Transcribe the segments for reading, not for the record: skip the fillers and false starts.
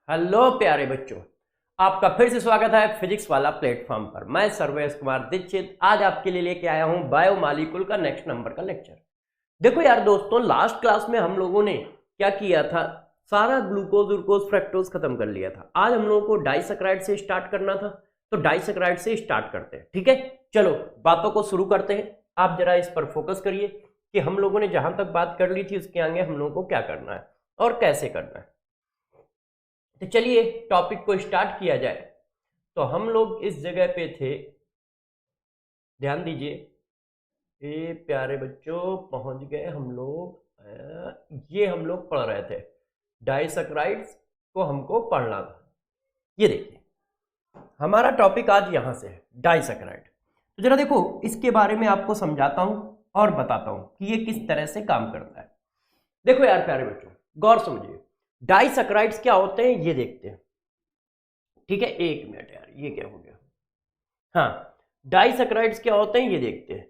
Hello प्यारे बच्चों, आपका फिर से स्वागत है फिजिक्स वाला प्लेटफॉर्म पर। मैं सर्वेश कुमार दीक्षित आज आपके लिए लेके आया हूं बायो मॉलिक्यूल का नेक्स्ट नंबर का लेक्चर। देखो यार दोस्तों, लास्ट क्लास में हम लोगों ने क्या किया था, सारा ग्लूकोज ग्लूकोज फ्रक्टोज खत्म कर लिया था। आज हम लोगों को डाइसैकराइड से स्टार्ट करना था, तो डाइसैकराइड से स्टार्ट करते हैं। ठीक है, चलो बातों को शुरू करते हैं। आप जरा इस पर फोकस करिए कि हम लोगों ने जहां तक बात कर ली थी उसके आगे हम लोगों को क्या करना है और कैसे करना है। तो चलिए टॉपिक को स्टार्ट किया जाए। तो हम लोग इस जगह पे थे, ध्यान दीजिए। ये प्यारे बच्चों पहुंच गए हम लोग, ये हम लोग पढ़ रहे थे डाइसैकराइड्स को हमको पढ़ना था। ये देखिए हमारा टॉपिक आज यहां से है डाइसैकराइड। तो जरा देखो इसके बारे में आपको समझाता हूं और बताता हूं कि ये किस तरह से काम करता है। देखो यार प्यारे बच्चों, गौर समझिए, डाइसैकराइड्स क्या होते हैं ये देखते हैं। ठीक है, एक मिनट यार, ये क्या हो गया। हाँ, डाइसैकराइड्स क्या होते हैं ये देखते हैं।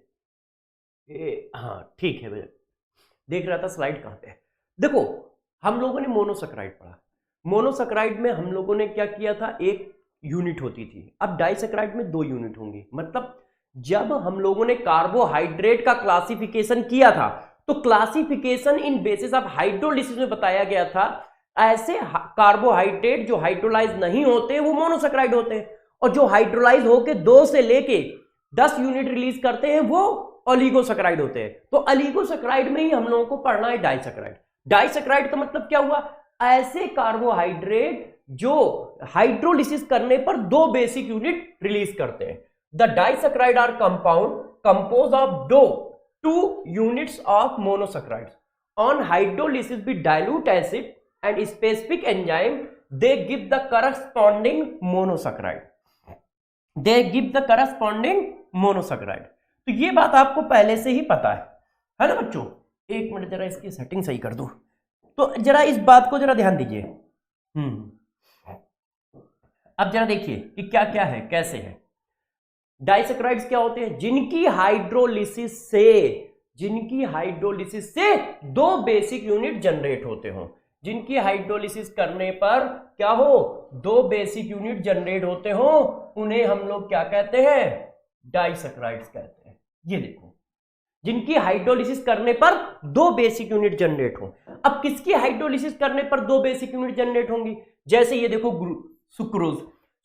हाँ ठीक है भैया, देख रहा था स्लाइड कहाँ पे है। देखो हम लोगों ने मोनोसैकराइड पढ़ा। मोनोसैकराइड में हम लोगों ने क्या किया था, एक यूनिट होती थी। अब डाइसैकराइड में 2 यूनिट होंगी। मतलब जब हम लोगों ने कार्बोहाइड्रेट का क्लासिफिकेशन किया था तो classification in basis of hydrolysis में बताया गया था ऐसे कार्बोहाइड्रेट जो हाइड्रोलाइज नहीं होते वो मोनोसैकराइड होते हैं, और जो हाइड्रोलाइज होके 2 से लेके 10 यूनिट रिलीज करते हैं वो ओलिगोसैकराइड होते हैं। तो ओलिगोसैकराइड में ही हम लोगों को पढ़ना है डाइसैकराइड। डाइसैकराइड का मतलब क्या हुआ, ऐसे कार्बोहाइड्रेट जो हाइड्रोलिसिस करने पर 2 बेसिक यूनिट रिलीज करते हैं। The disaccharide are compound compose of 2 units of monosaccharides. On hydrolysis with dilute acid and specific enzyme, they give the corresponding monosaccharide. They give the corresponding monosaccharide. तो ये बात आपको पहले से ही पता है ना बच्चों। एक मिनट जरा इसकी सेटिंग सही कर दो। तो जरा इस बात को जरा ध्यान दीजिए। अब जरा देखिए कि क्या क्या है, कैसे है। डाइसैकराइड्स क्या होते हैं, जिनकी हाइड्रोलिसिस से 2 बेसिक यूनिट जनरेट होते हो। जिनकी हाइड्रोलिसिस करने पर क्या हो, 2 बेसिक यूनिट जनरेट होते हो, उन्हें हम लोग क्या कहते हैं, डाइसैकराइड्स कहते हैं। ये देखो, जिनकी हाइड्रोलिसिस करने पर 2 बेसिक यूनिट जनरेट हो। अब किसकी हाइड्रोलिसिस करने पर 2 बेसिक यूनिट जनरेट होंगी, जैसे ये देखो सुक्रोज।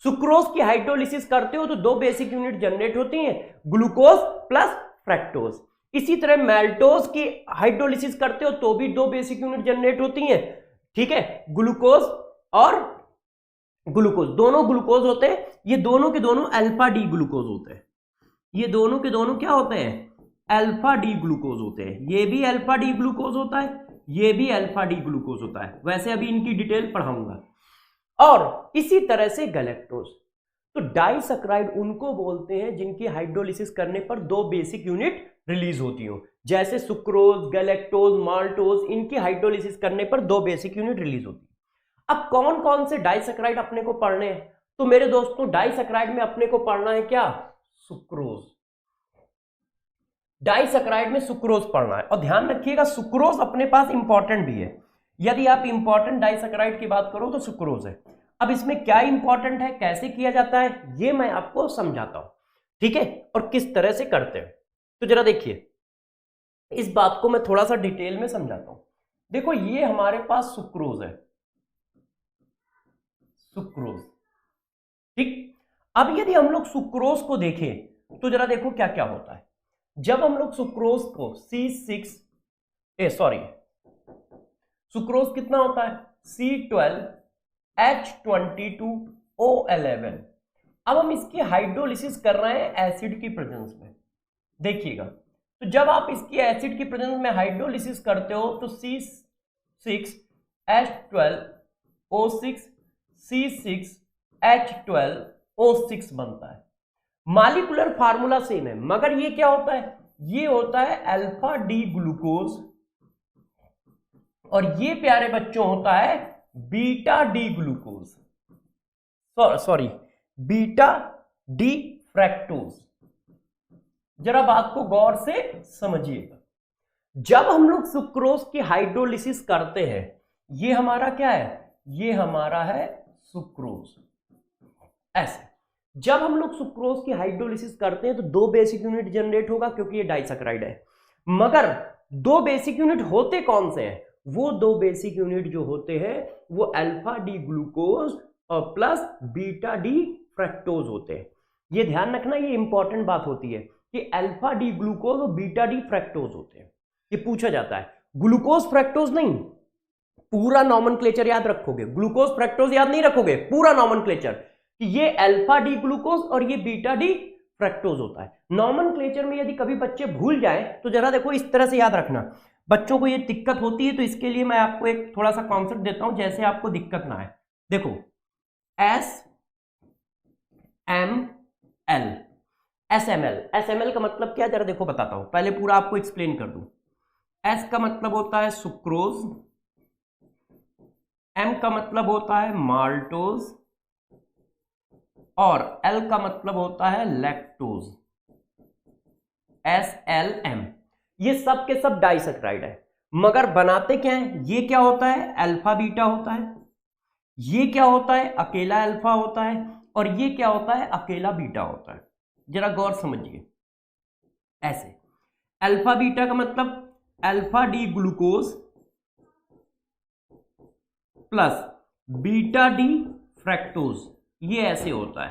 सुक्रोज की हाइड्रोलिसिस करते हो तो 2 बेसिक यूनिट जनरेट होती हैं, ग्लूकोज प्लस फ्रक्टोज। इसी तरह मैल्टोज की हाइड्रोलिसिस करते हो तो भी 2 बेसिक यूनिट जनरेट होती हैं। ठीक है, ग्लूकोज और ग्लूकोज, दोनों ग्लूकोज होते हैं। ये दोनों के दोनों अल्फा डी ग्लूकोज होते हैं। ये दोनों के दोनों क्या होते हैं, अल्फा डी ग्लूकोज होते हैं। ये भी अल्फा डी ग्लूकोज होता है, ये भी अल्फा डी ग्लूकोज होता है। वैसे अभी इनकी डिटेल पढ़ाऊंगा। और इसी तरह से गैलेक्टोज। तो डाइसैकराइड उनको बोलते हैं जिनकी हाइड्रोलिसिस करने पर 2 बेसिक यूनिट रिलीज होती हो, जैसे सुक्रोज, गैलेक्टोज, माल्टोज। इनकी हाइड्रोलिसिस करने पर 2 बेसिक यूनिट रिलीज होती है। अब कौन कौन से डाइसैकराइड अपने को पढ़ने हैं, तो मेरे दोस्तों डाइसैकराइड में अपने को पढ़ना है क्या, सुक्रोज। डाइसैकराइड में सुक्रोज पढ़ना है। और ध्यान रखिएगा सुक्रोज अपने पास इंपॉर्टेंट भी है। यदि आप इंपॉर्टेंट डाइसैकराइड की बात करो तो सुक्रोज है। अब इसमें क्या इंपॉर्टेंट है, कैसे किया जाता है, ये मैं आपको समझाता हूं। ठीक है, और किस तरह से करते हैं। तो जरा देखिए, इस बात को मैं थोड़ा सा डिटेल में समझाता हूं। देखो ये हमारे पास सुक्रोज है, सुक्रोज। ठीक, अब यदि हम लोग सुक्रोज को देखें तो जरा देखो क्या क्या होता है। जब हम लोग सुक्रोज को सुक्रोज कितना होता है, C12H22O11। अब हम इसकी हाइड्रोलिसिस कर रहे हैं एसिड की प्रेजेंस में। देखिएगा, तो जब आप इसकी एसिड की प्रेजेंस में हाइड्रोलिसिस करते हो तो C6H12O6 C6H12O6 बनता है। मॉलिक्यूलर फार्मूला सेम है, मगर ये क्या होता है, ये होता है अल्फा डी ग्लूकोज, और ये प्यारे बच्चों होता है beta D glucose, sorry beta D fructose. जरा बात को गौर से समझिएगा। जब हम लोग सुक्रोज की हाइड्रोलिसिस करते हैं, ये हमारा क्या है, ये हमारा है सुक्रोज। ऐसे जब हम लोग सुक्रोज की हाइड्रोलिसिस करते हैं तो 2 बेसिक यूनिट जनरेट होगा क्योंकि ये डाइसैकराइड है, मगर 2 बेसिक यूनिट होते कौन से हैं? वो 2 बेसिक यूनिट जो होते हैं वो अल्फा डी ग्लूकोज और प्लस बीटा डी फ्रक्टोज होते हैं। ये ध्यान रखना, ये इंपॉर्टेंट बात होती है कि अल्फा डी ग्लूकोज और बीटा डी फ्रक्टोज होते हैं। ये पूछा जाता है, ग्लूकोज फ्रक्टोज नहीं, पूरा नॉमेनक्लेचर याद रखोगे, ग्लूकोज फ्रक्टोज याद नहीं रखोगे, पूरा नॉमेनक्लेचर कि ये अल्फा डी ग्लूकोज और ये बीटा डी फ्रक्टोज होता है। नॉमेनक्लेचर में यदि कभी बच्चे भूल जाए तो जरा देखो इस तरह से याद रखना, बच्चों को ये दिक्कत होती है, तो इसके लिए मैं आपको एक थोड़ा सा कॉन्सेप्ट देता हूं जैसे आपको दिक्कत ना आए। देखो SML, SML का मतलब क्या, जरा देखो बताता हूं, पहले पूरा आपको एक्सप्लेन कर दूं। S का मतलब होता है सुक्रोज, M का मतलब होता है माल्टोज और L का मतलब होता है लैक्टोज, SLM। ये सब के सब डाइसैकराइड है, मगर बनाते क्या है? ये क्या होता है? अल्फा बीटा होता है, ये क्या होता है? अकेला अल्फा होता है, और ये क्या होता है? अकेला बीटा होता है। जरा गौर समझिए, ऐसे अल्फा बीटा का मतलब alpha D glucose plus beta D fructose, ये ऐसे होता है,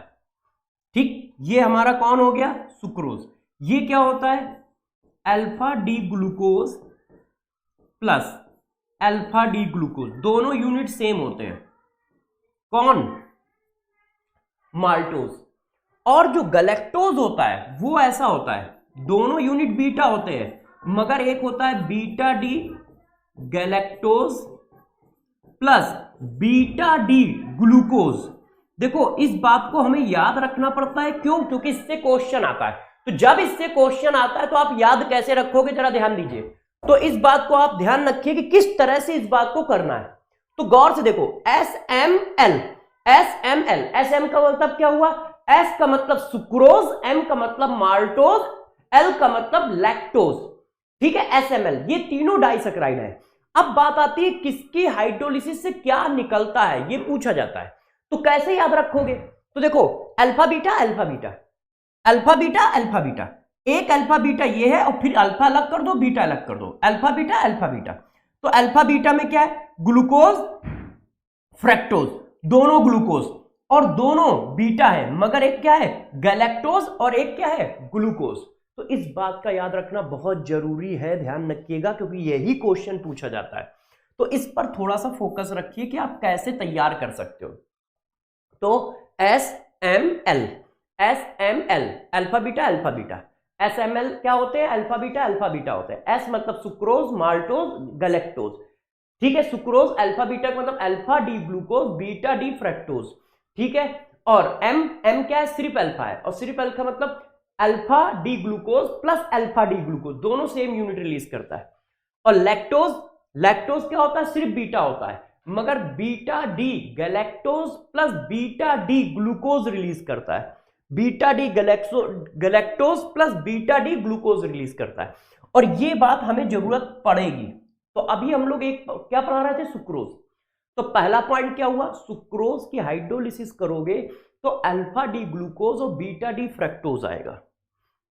ठीक। ये हमारा कौन हो गया? सुक्रोज। ये क्या होता है? Alpha D glucose plus alpha D glucose, दोनों यूनिट सेम होते हैं। कौन? माल्टोज। और जो गैलेक्टोज होता है वो ऐसा होता है, दोनों यूनिट बीटा होते हैं, मगर एक होता है beta D galactose plus beta D glucose. देखो इस बात को हमें याद रखना पड़ता है, क्यों? क्योंकि इससे क्वेश्चन आता है। तो जब इससे क्वेश्चन आता है तो आप याद कैसे रखोगे, जरा ध्यान दीजिए। तो इस बात को आप ध्यान रखिए कि किस तरह से इस बात को करना है। तो गौर से देखो, SML, SM का मतलब क्या हुआ? S का मतलब सुक्रोज, M का मतलब माल्टोज, L का मतलब लैक्टोज, ठीक है, SML। ये तीनों डाइसैकराइड है। अब बात आती है किसकी हाइड्रोलिसिस से क्या निकलता है, ये पूछा जाता है। तो कैसे याद रखोगे? तो देखो alpha beta alpha beta, alpha beta alpha beta, एक अल्फा बीटा ये है और फिर अल्फा अलग कर दो, बीटा अलग कर दो, अल्फा बीटा अल्फा बीटा। तो अल्फा बीटा में क्या है? ग्लूकोज फ्रक्टोज, दोनों ग्लूकोज और दोनों बीटा है, मगर एक क्या है? गैलेक्टोज और एक क्या है? ग्लूकोज। तो इस बात का याद रखना बहुत जरूरी है, ध्यान रखिएगा, क्योंकि यही क्वेश्चन पूछा जाता है। तो इस पर थोड़ा सा फोकस रखिए कि आप कैसे तैयार कर सकते हो। तो SML alpha beta alpha beta, SML क्या होते हैं? अल्फा बीटा होते हैं। S मतलब सुक्रोज, माल्टोज, गैलेक्टोज, ठीक है। सुक्रोज अल्फा बीटा का मतलब alpha D glucose, beta D fructose, ठीक है। और M क्या है? सिर्फ अल्फा है, और सिर्फ अल्फा मतलब alpha D glucose plus alpha D glucose, दोनों सेम यूनिट रिलीज करता है। और लैक्टोज क्या होता है? सिर्फ बीटा होता है, मगर beta D galactose plus beta D glucose release करता है, beta D galactose plus beta D glucose release करता है। और ये बात हमें जरूरत पड़ेगी। तो अभी हम लोग एक क्या पढ़ा रहे थे? सुक्रोज। तो पहला पॉइंट क्या हुआ? सुक्रोज की हाइड्रोलिसिस करोगे तो अल्फा डी ग्लूकोज और बीटा डी फ्रक्टोज आएगा।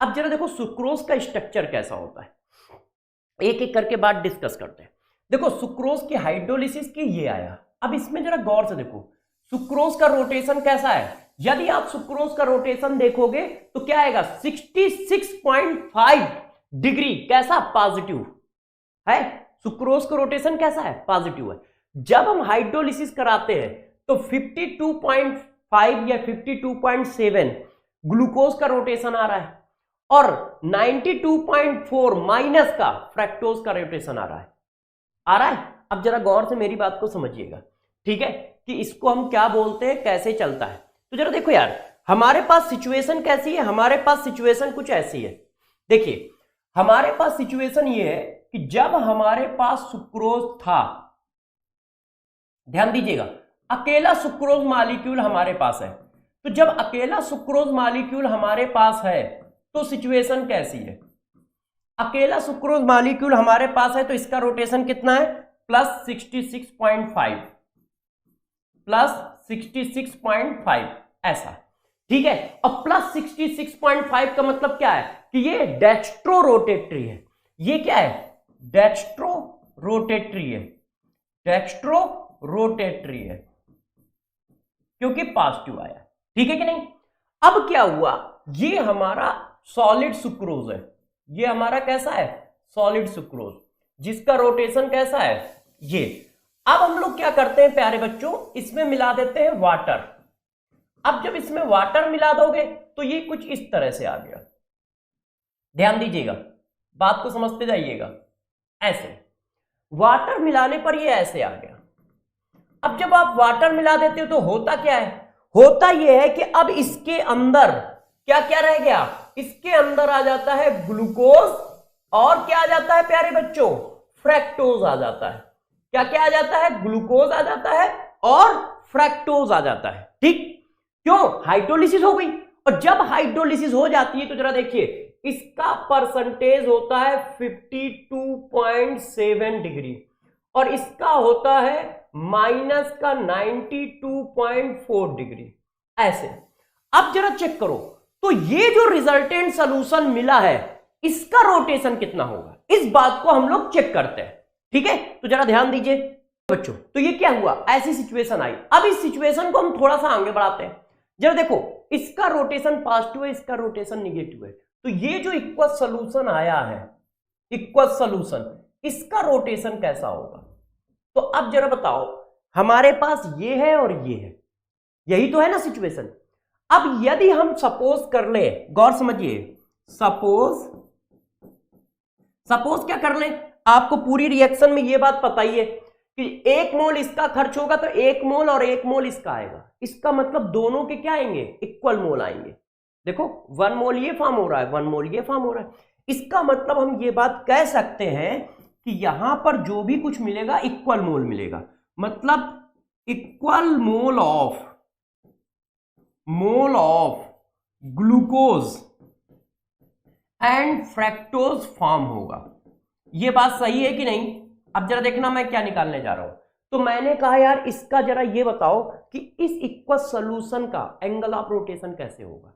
अब जरा देखो सुक्रोज का स्ट्रक्चर कैसा होता है, एक एक करके बात डिस्कस करते हैं। देखो सुक्रोज की हाइड्रोलिसिस की ये आया। अब इसमें जरा गौर से देखो सुक्रोज का रोटेशन कैसा है। यदि आप सुक्रोज का रोटेशन देखोगे तो क्या आएगा? 66.5 डिग्री, कैसा? पॉजिटिव है। सुक्रोज का रोटेशन कैसा है? पॉजिटिव है। जब हम हाइड्रोलिसिस कराते हैं तो 52.5 या 52.7 ग्लूकोज का रोटेशन आ रहा है और 92.4 माइनस का फ्रक्टोज का रोटेशन आ रहा है। अब जरा गौर से मेरी बात को समझिएगा, ठीक है, कि इसको हम क्या बोलते हैं, कैसे चलता है। तो जरा देखो यार, हमारे पास सिचुएशन कैसी है? हमारे पास सिचुएशन कुछ ऐसी है। देखिए हमारे पास सिचुएशन ये है कि जब हमारे पास सुक्रोज था, ध्यान दीजिएगा, अकेला सुक्रोज मॉलिक्यूल हमारे पास है। तो जब अकेला सुक्रोज मॉलिक्यूल हमारे पास है तो सिचुएशन कैसी है? अकेला सुक्रोज मॉलिक्यूल हमारे पास है तो इसका रोटेशन कितना है? +66.5, प्लस 66.5 ऐसा, ठीक है। और प्लस 66.5 का मतलब क्या है कि ये डेक्स्ट्रो रोटेटरी है। ये क्या है? डेक्स्ट्रो रोटेटरी है, डेक्स्ट्रो रोटेटरी है क्योंकि पॉजिटिव आया, ठीक है कि नहीं। अब क्या हुआ, ये हमारा सॉलिड सुक्रोज है, ये हमारा कैसा है? सॉलिड सुक्रोज, जिसका रोटेशन कैसा है? ये। अब हम लोग क्या करते हैं प्यारे बच्चों, इसमें मिला देते हैं वाटर। अब जब इसमें वाटर मिला दोगे तो ये कुछ इस तरह से आ गया, ध्यान दीजिएगा, बात को समझते जाइएगा। ऐसे वाटर मिलाने पर ये ऐसे आ गया। अब जब आप वाटर मिला देते हो तो होता क्या है? होता यह है कि अब इसके अंदर क्या क्या रह गया? इसके अंदर आ जाता है ग्लूकोज, और क्या आ जाता है प्यारे बच्चों? फ्रैक्टोज आ जाता है। क्या क्या आ जाता है? ग्लूकोज आ जाता है और फ्रैक्टोज आ जाता है, ठीक। क्यों? हाइड्रोलिसिस हो गई। और जब हाइड्रोलिसिस हो जाती है तो जरा देखिए, इसका परसेंटेज होता है 52.7 डिग्री और इसका होता है माइनस का 92.4 डिग्री, ऐसे। अब जरा चेक करो, तो ये जो रिजल्टेंट सॉल्यूशन मिला है इसका रोटेशन कितना होगा, इस बात को हम लोग चेक करते हैं, ठीक है। तो जरा ध्यान दीजिए बच्चों, तो ये क्या हुआ, ऐसी सिचुएशन आई। अब इस सिचुएशन को हम थोड़ा सा आगे बढ़ाते हैं। जरा देखो, इसका रोटेशन पॉजिटिव है, इसका रोटेशन निगेटिव है, तो ये जो इक्वस सॉल्यूशन आया है, इक्वस सॉल्यूशन, इसका रोटेशन कैसा होगा? तो अब जरा बताओ, हमारे पास ये है और ये है, यही तो है ना सिचुएशन। अब यदि हम सपोज कर ले, गौर समझिए, सपोज क्या कर ले, आपको पूरी रिएक्शन में ये बात पता ही है कि 1 मोल इसका खर्च होगा तो 1 मोल और 1 मोल इसका आएगा। इसका मतलब दोनों के क्या आएंगे? इक्वल मोल आएंगे। देखो 1 मोल ये फॉर्म हो रहा है, 1 मोल ये फॉर्म हो रहा है। इसका मतलब हम ये बात कह सकते हैं कि यहां पर जो भी कुछ मिलेगा इक्वल मोल मिलेगा, मतलब equal mole of glucose and fructose form होगा। ये बात सही है कि नहीं? अब जरा देखना मैं क्या निकालने जा रहा हूं। तो मैंने कहा यार इसका जरा ये बताओ कि इस इक्वस सॉल्यूशन का एंगल ऑफ रोटेशन कैसे होगा।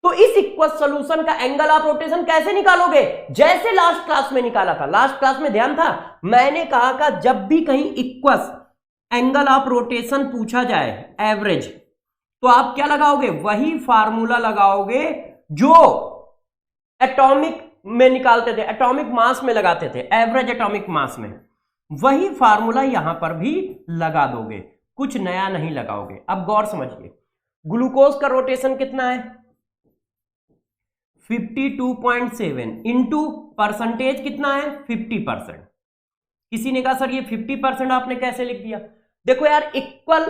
तो इस इक्वस सॉल्यूशन का एंगल ऑफ रोटेशन कैसे निकालोगे? जैसे लास्ट क्लास में निकाला था। लास्ट क्लास में ध्यान था, मैंने कहा कि जब भी कहीं इक्वस एंगल ऑफ रोटेशन पूछा जाए, एवरेज, तो आप क्या लगाओगे? वही फार्मूला लगाओगे जो एटॉमिक में निकालते थे, एटॉमिक मास में लगाते थे, एवरेज एटॉमिक मास में। वही फार्मूला यहां पर भी लगा दोगे, कुछ नया नहीं लगाओगे। अब गौर समझिए, ग्लूकोज का रोटेशन कितना है? 52.7 इंटू परसेंटेज कितना है? 50%। किसी ने कहा सर ये 50% आपने कैसे लिख दिया? देखो यार, इक्वल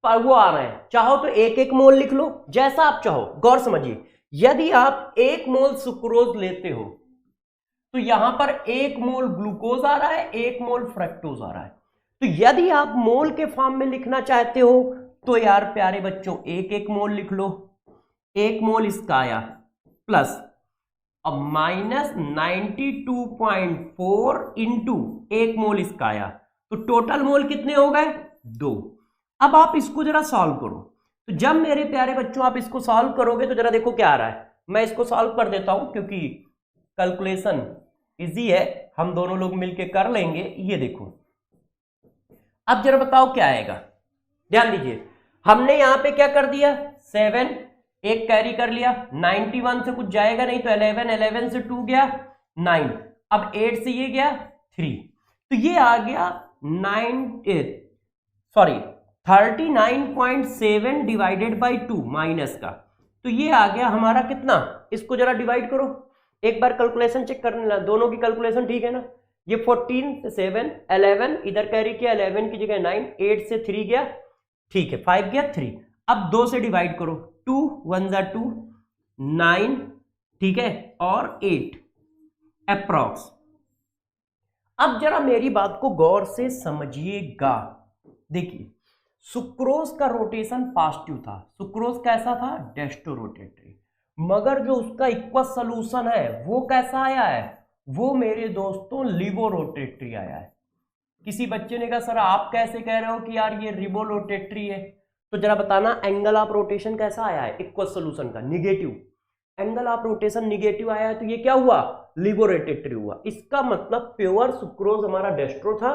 वो आ रहे हैं, चाहो तो 1-1 मोल लिख लो, जैसा आप चाहो। गौर समझिए, यदि आप 1 मोल सुक्रोज लेते हो तो यहां पर 1 मोल ग्लूकोज आ रहा है, 1 मोल फ्रैक्टोज आ रहा है। तो यदि आप मोल के फॉर्म में लिखना चाहते हो तो यार प्यारे बच्चों 1-1 मोल लिख लो। 1 मोल इसका आया प्लस अब माइनस 92.4 इंटू 1 मोल इसका आया, तो टोटल मोल कितने हो गए? 2। अब आप इसको जरा सॉल्व करो। तो जब मेरे प्यारे बच्चों आप इसको सॉल्व करोगे तो जरा देखो क्या आ रहा है। मैं इसको सॉल्व कर देता हूं क्योंकि कैलकुलेशन इजी है, हम दोनों लोग मिलके कर लेंगे। ये देखो, अब जरा बताओ क्या आएगा। ध्यान दीजिए, हमने यहां पे क्या कर दिया? 7 एक कैरी कर लिया, 91 से कुछ जाएगा नहीं तो 11 से 2 गया 9, अब 8 से ये गया 3, तो ये आ गया 39.7 डिवाइडेड बाई 2 माइनस का, तो ये आ गया हमारा कितना? इसको जरा डिवाइड करो, एक बार कैलकुलेशन चेक करने ला, दोनों की कैलकुलेशन ठीक है ना? ये 14 से 7 11, इधर कैरी किया 11 की जगह 9, 8 से 3 गया, ठीक है 5 गया 3। अब 2 से डिवाइड करो, 2 1 जा 2, 9, ठीक है, और 8 अप्रॉक्स। अब जरा मेरी बात को गौर से समझिएगा। देखिए, सुक्रोज का रोटेशन पॉजिटिव था, सुक्रोज कैसा था? डेक्स्ट्रोरोटेटरी, मगर जो उसका इक्वस सॉल्यूशन है वो कैसा आया है? वो मेरे दोस्तों लिवोरोटेटरी आया है। किसी बच्चे ने कहा सर आप कैसे कह रहे हो कि यार ये रिबो रोटेटरी है, तो जरा बताना एंगल ऑफ रोटेशन कैसा आया है इक्वल सोल्यूशन का, negative. Angle of rotation negative आया है तो ये क्या हुआ, लिबो रोटेटरी हुआ। इसका मतलब प्योर सुक्रोज हमारा डेस्ट्रो था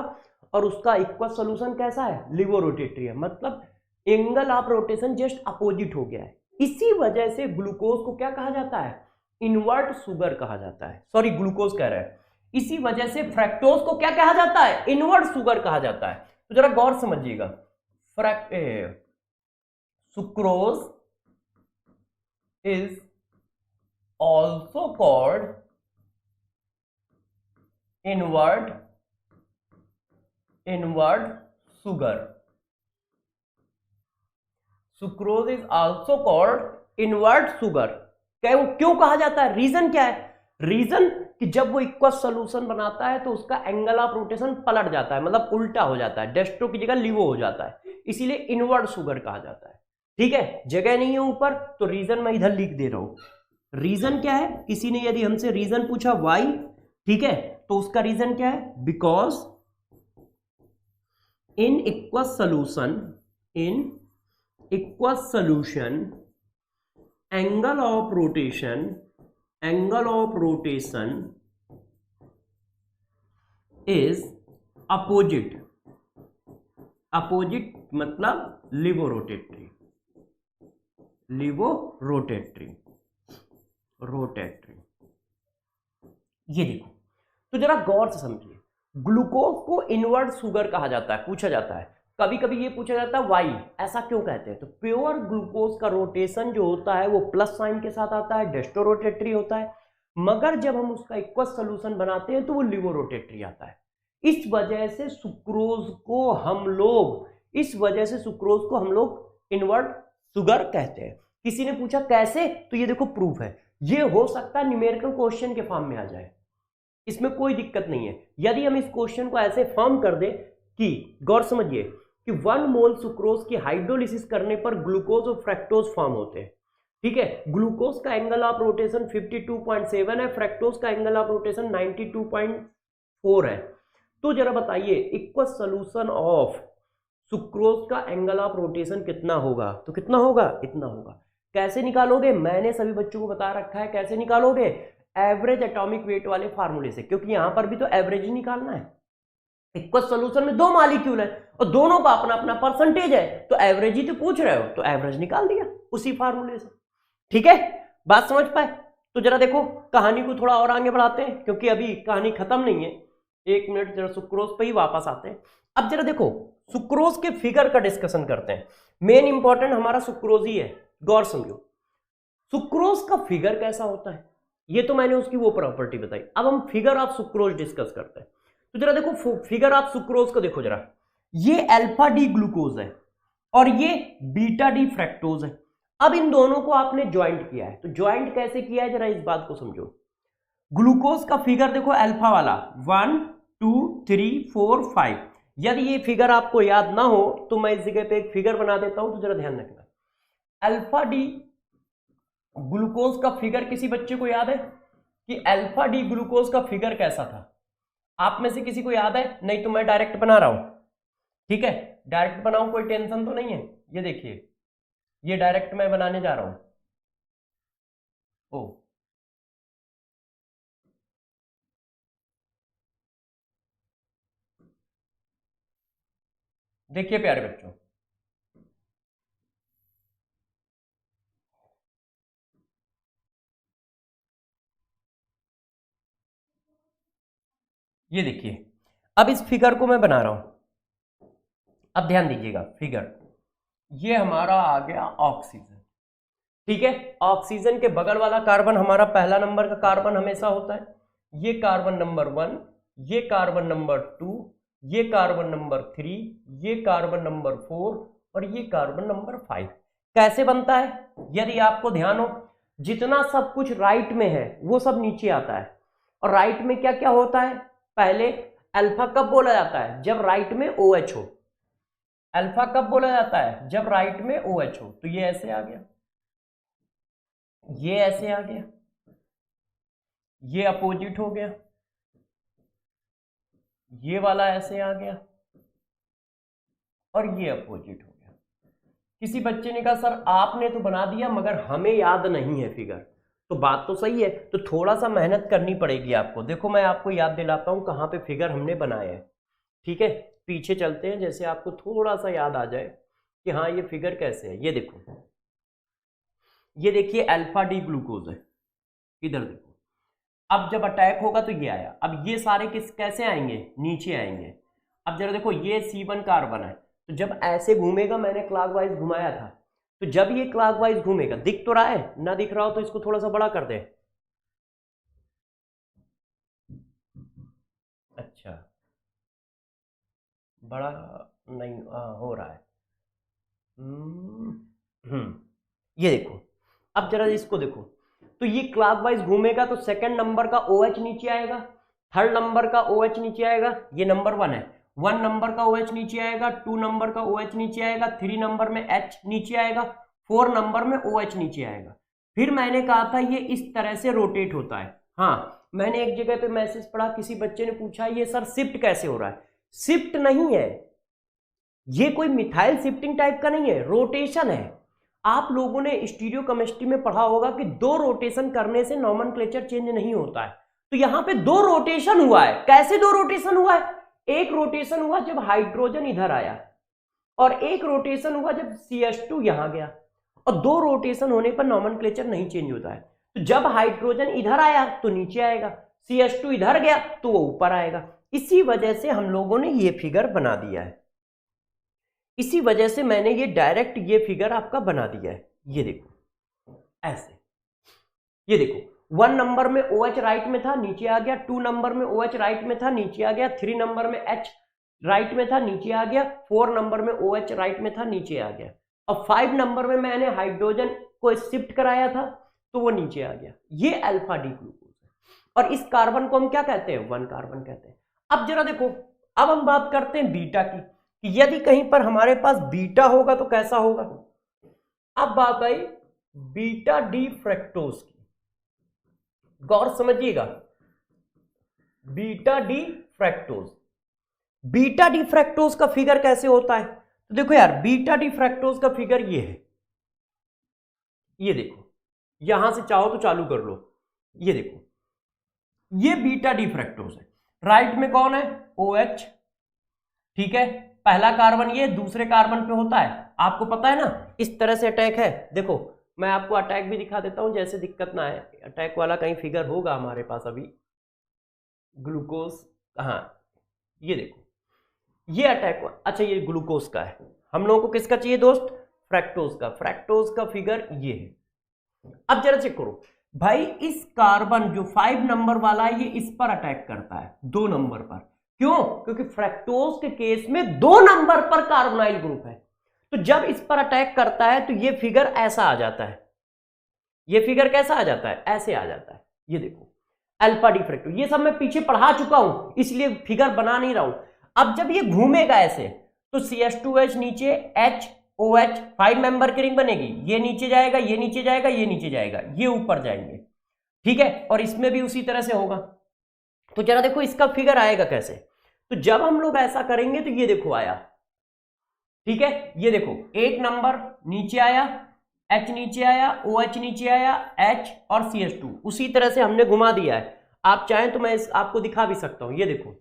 और उसका इक्वल सोल्यूशन कैसा है, लिबो रोटेटरी है, मतलब angle of rotation just opposite हो गया है। इसी वजह से ग्लूकोज को क्या कहा जाता है, इनवर्ट शुगर कहा जाता है, सॉरी ग्लूकोज कह रहे हैं। इसी वजह से फ्रैक्टोज को क्या कहा जाता है, इनवर्ट शुगर कहा जाता है। तो जरा गौर समझिएगा, sucrose is also called invert sugar. Sucrose is also called invert sugar. क्यों कहा जाता है, रीजन क्या है, रीजन कि जब वो इक्वल सोल्यूशन बनाता है तो उसका एंगल ऑफ रोटेशन पलट जाता है, मतलब उल्टा हो जाता है, डेस्ट्रो की जगह लिवो हो जाता है, इसीलिए इनवर्ट शुगर कहा जाता है। ठीक है, जगह नहीं है ऊपर तो रीजन मैं इधर लिख दे रहा हूं। रीजन क्या है, किसी ने यदि हमसे रीजन पूछा वाई, ठीक है, तो उसका रीजन क्या है, because in equal solution angle of rotation is opposite मतलब लिवो रोटेटरी। ये देखो, तो जरा गौर से समझिए, ग्लूकोज को इनवर्ट शुगर कहा जाता है, पूछा जाता है कभी कभी, ये पूछा जाता है वाई, ऐसा क्यों कहते हैं, तो प्योर ग्लूकोज का रोटेशन जो होता है वो प्लस साइन के साथ आता है, डेस्टो रोटेटरी होता है, मगर जब हम उसका इक्वल सोल्यूशन बनाते हैं तो वो लिवो रोटेटरी आता है। इस वजह से सुक्रोज को हम लोग इनवर्ट शुगर कहते हैं। किसी ने पूछा कैसे, तो ये देखो प्रूफ है, ये हो सकता है न्यूमेरिकल क्वेश्चन के फॉर्म में आ जाए, इसमें कोई दिक्कत नहीं है। यदि हम इस क्वेश्चन को ऐसे फॉर्म कर दे कि, गौर समझिए कि 1 मोल सुक्रोज की हाइड्रोलिसिस करने पर ग्लूकोज और फ्रैक्टोज फॉर्म होते हैं। ठीक है, ग्लूकोज का एंगल ऑफ रोटेशन 52.7 है, फ्रैक्टोज का एंगल ऑफ रोटेशन 92.4 है। तो जरा बताइए इक्वल सोल्यूशन ऑफ सुक्रोज का एंगल ऑफ रोटेशन कितना होगा, तो कितना होगा, इतना होगा। कैसे निकालोगे, मैंने सभी बच्चों को बता रखा है कैसे निकालोगे, एवरेज एटॉमिक वेट वाले फार्मूले से, क्योंकि यहां पर भी तो एवरेज ही निकालना है। इक्वल सोल्यूशन में 2 मॉलिक्यूल है और दोनों का अपना अपना परसेंटेज है, तो एवरेज ही तो पूछ रहे हो, तो एवरेज निकाल दिया उसी फार्मूले से। ठीक है, बात समझ पाए। तो जरा देखो कहानी को थोड़ा और आगे बढ़ाते हैं, क्योंकि अभी कहानी खत्म नहीं है, 1 मिनट जरा सुक्रोज पे ही वापस आते हैं। अब जरा देखो सुक्रोज के फिगर का डिस्कशन करते हैं, मेन इंपॉर्टेंट हमारा सुक्रोज ही है, गौर समझो। सुक्रोज का फिगर कैसा होता है, ये तो मैंने उसकी वो प्रॉपर्टी बताई, अब हम फिगर ऑफ सुक्रोज डिस्कस करते हैं। तो जरा देखो फिगर ऑफ सुक्रोज को देखो जरा, ये अल्फा डी ग्लूकोज है और ये बीटा डी फ्रैक्टोज है। अब इन दोनों को आपने ज्वाइंट किया है, तो ज्वाइंट कैसे किया है जरा इस बात को समझो। ग्लूकोज का फिगर देखो अल्फा वाला 1 2 3 4 5, यदि ये फिगर आपको याद ना हो तो मैं इस जगह पे एक फिगर बना देता हूं, तो जरा ध्यान रखना। अल्फा डी ग्लूकोज का फिगर किसी बच्चे को याद है कि अल्फा डी ग्लूकोज का फिगर कैसा था, आप में से किसी को याद है, नहीं तो मैं डायरेक्ट बना रहा हूं। ठीक है, डायरेक्ट बनाऊं, कोई टेंशन तो नहीं है। ये देखिए, ये डायरेक्ट मैं बनाने जा रहा हूं। ओ देखिए प्यारे बच्चों, ये देखिए, अब इस फिगर को मैं बना रहा हूं, अब ध्यान दीजिएगा फिगर, ये हमारा आ गया ऑक्सीजन। ठीक है, ऑक्सीजन के बगल वाला कार्बन हमारा पहला नंबर का कार्बन हमेशा होता है, ये कार्बन नंबर 1, ये कार्बन नंबर 2, ये कार्बन नंबर 3, ये कार्बन नंबर 4 और ये कार्बन नंबर 5। कैसे बनता है, यदि आपको ध्यान हो, जितना सब कुछ राइट में है वो सब नीचे आता है, और राइट में क्या क्या होता है, पहले अल्फा कब बोला जाता है, जब राइट में OH हो। अल्फा कब बोला जाता है, जब राइट में OH हो। तो ये ऐसे आ गया, ये ऐसे आ गया, ये अपोजिट हो गया, ये वाला ऐसे आ गया और ये अपोजिट हो गया। किसी बच्चे ने कहा सर आपने तो बना दिया मगर हमें याद नहीं है फिगर। तो बात तो सही है, तो थोड़ा सा मेहनत करनी पड़ेगी आपको। देखो मैं आपको याद दिलाता हूं कहां पे फिगर हमने बनाए हैं। ठीक है, पीछे चलते हैं जैसे आपको थोड़ा सा याद आ जाए कि हाँ ये फिगर कैसे है। ये देखो, ये देखिए अल्फा डी ग्लूकोज है, इधर देखो। अब जब अटैक होगा तो ये आया, अब ये सारे किस कैसे आएंगे, नीचे आएंगे। अब जरा देखो ये C1 कार्बन है, तो जब ऐसे घूमेगा, मैंने क्लॉकवाइज घुमाया था, तो जब ये क्लॉकवाइज घूमेगा, दिख तो रहा है ना, दिख रहा हो तो इसको थोड़ा सा बड़ा कर दे। अच्छा बड़ा नहीं हो रहा है। ये देखो, अब जरा इसको देखो, तो ये क्लॉकवाइज घूमेगा तो सेकंड नंबर का OH नीचे आएगा, थर्ड नंबर का OH नीचे आएगा, ये नंबर 1 है, 1 नंबर का OH नीचे आएगा, 2 नंबर का OH नीचे आएगा, 3 नंबर में H नीचे आएगा, 4 नंबर में OH नीचे आएगा। फिर मैंने कहा था ये इस तरह से रोटेट होता है। हाँ, मैंने एक जगह पे मैसेज पढ़ा, किसी बच्चे ने पूछा ये सर शिफ्ट कैसे हो रहा है। शिफ्ट नहीं है, ये कोई मिथाइल शिफ्टिंग टाइप का नहीं है, रोटेशन है। आप लोगों ने स्टीरियो केमिस्ट्री में पढ़ा होगा कि 2 रोटेशन करने से नॉमेनक्लेचर चेंज नहीं होता है। तो यहां पे 2 रोटेशन हुआ है। कैसे 2 रोटेशन हुआ है? एक रोटेशन हुआ जब हाइड्रोजन इधर आया, और एक रोटेशन हुआ जब CH2 यहां गया। और 2 रोटेशन होने पर नॉमेनक्लेचर नहीं चेंज होता है। तो जब हाइड्रोजन इधर आया तो नीचे आएगा, CH2 इधर गया तो वो ऊपर आएगा। इसी वजह से हम लोगों ने ये फिगर बना दिया है, इसी वजह से मैंने ये डायरेक्ट ये फिगर आपका बना दिया है। ये देखो ऐसे, ये देखो 1 नंबर में OH राइट में था, नीचे आ गया, 2 नंबर में OH राइट में था, नीचे आ गया, 3 नंबर में H राइट में था, नीचे आ गया, 4 नंबर में OH राइट में था, नीचे आ गया। अब 5 नंबर में मैंने हाइड्रोजन को शिफ्ट कराया था तो वो नीचे आ गया। ये अल्फा डी ग्लूकोज है, और इस कार्बन को हम क्या कहते हैं, 1 कार्बन कहते हैं। अब जरा देखो, अब हम बात करते हैं बीटा की, कि यदि कहीं पर हमारे पास बीटा होगा तो कैसा होगा। अब बात आई बीटा डी फ्रैक्टोज की, गौर समझिएगा। Beta D fructose, beta D fructose का फिगर कैसे होता है? तो देखो यार, बीटा डी फ्रैक्टोज का फिगर ये है, ये देखो, यहां से चाहो तो चालू कर लो। ये देखो, ये बीटा डी फ्रैक्टोज है। राइट में कौन है, OH, ठीक है, पहला कार्बन ये दूसरे कार्बन पे होता है, आपको पता है ना। इस तरह से अटैक है। देखो मैं आपको अटैक भी दिखा देता हूं, जैसे दिक्कत ना है। अटैक वाला कहीं फिगर होगा हमारे पास अभी, ग्लूकोज, हाँ ये देखो, ये अटैक, अच्छा ये ग्लूकोज का है। हम लोगों को किसका चाहिए दोस्त, फ्रैक्टोज का। फ्रैक्टोज का फिगर ये है। अब जरा चेक करो भाई, इस कार्बन जो 5 नंबर वाला है, ये इस पर अटैक करता है 2 नंबर पर। क्यों? क्योंकि फ्रैक्टोज के केस में 2 नंबर पर कार्बोनाइल ग्रुप है। तो जब इस पर अटैक करता है तो ये फिगर ऐसा आ जाता है। ये फिगर कैसा आ जाता है, ऐसे आ जाता है। ये देखो अल्फा डी फ्रैक्टोज, ये सब मैं पीछे पढ़ा चुका हूं, इसलिए फिगर बना नहीं रहा हूं। अब जब ये घूमेगा ऐसे तो CH2H नीचे, HOH 5 मेंबर की रिंग बनेगी, ये नीचे जाएगा, ये नीचे जाएगा, ये नीचे जाएगा, ये ऊपर जाएंगे, ठीक है। और इसमें भी उसी तरह से होगा। तो जरा देखो इसका फिगर आएगा कैसे। तो जब हम लोग ऐसा करेंगे तो ये देखो आया, ठीक है। ये देखो 1 नंबर नीचे आया, H नीचे आया, OH नीचे आया, H और CH2 उसी तरह से हमने घुमा दिया है। आप चाहें तो मैं आपको दिखा भी सकता हूं। ये देखो,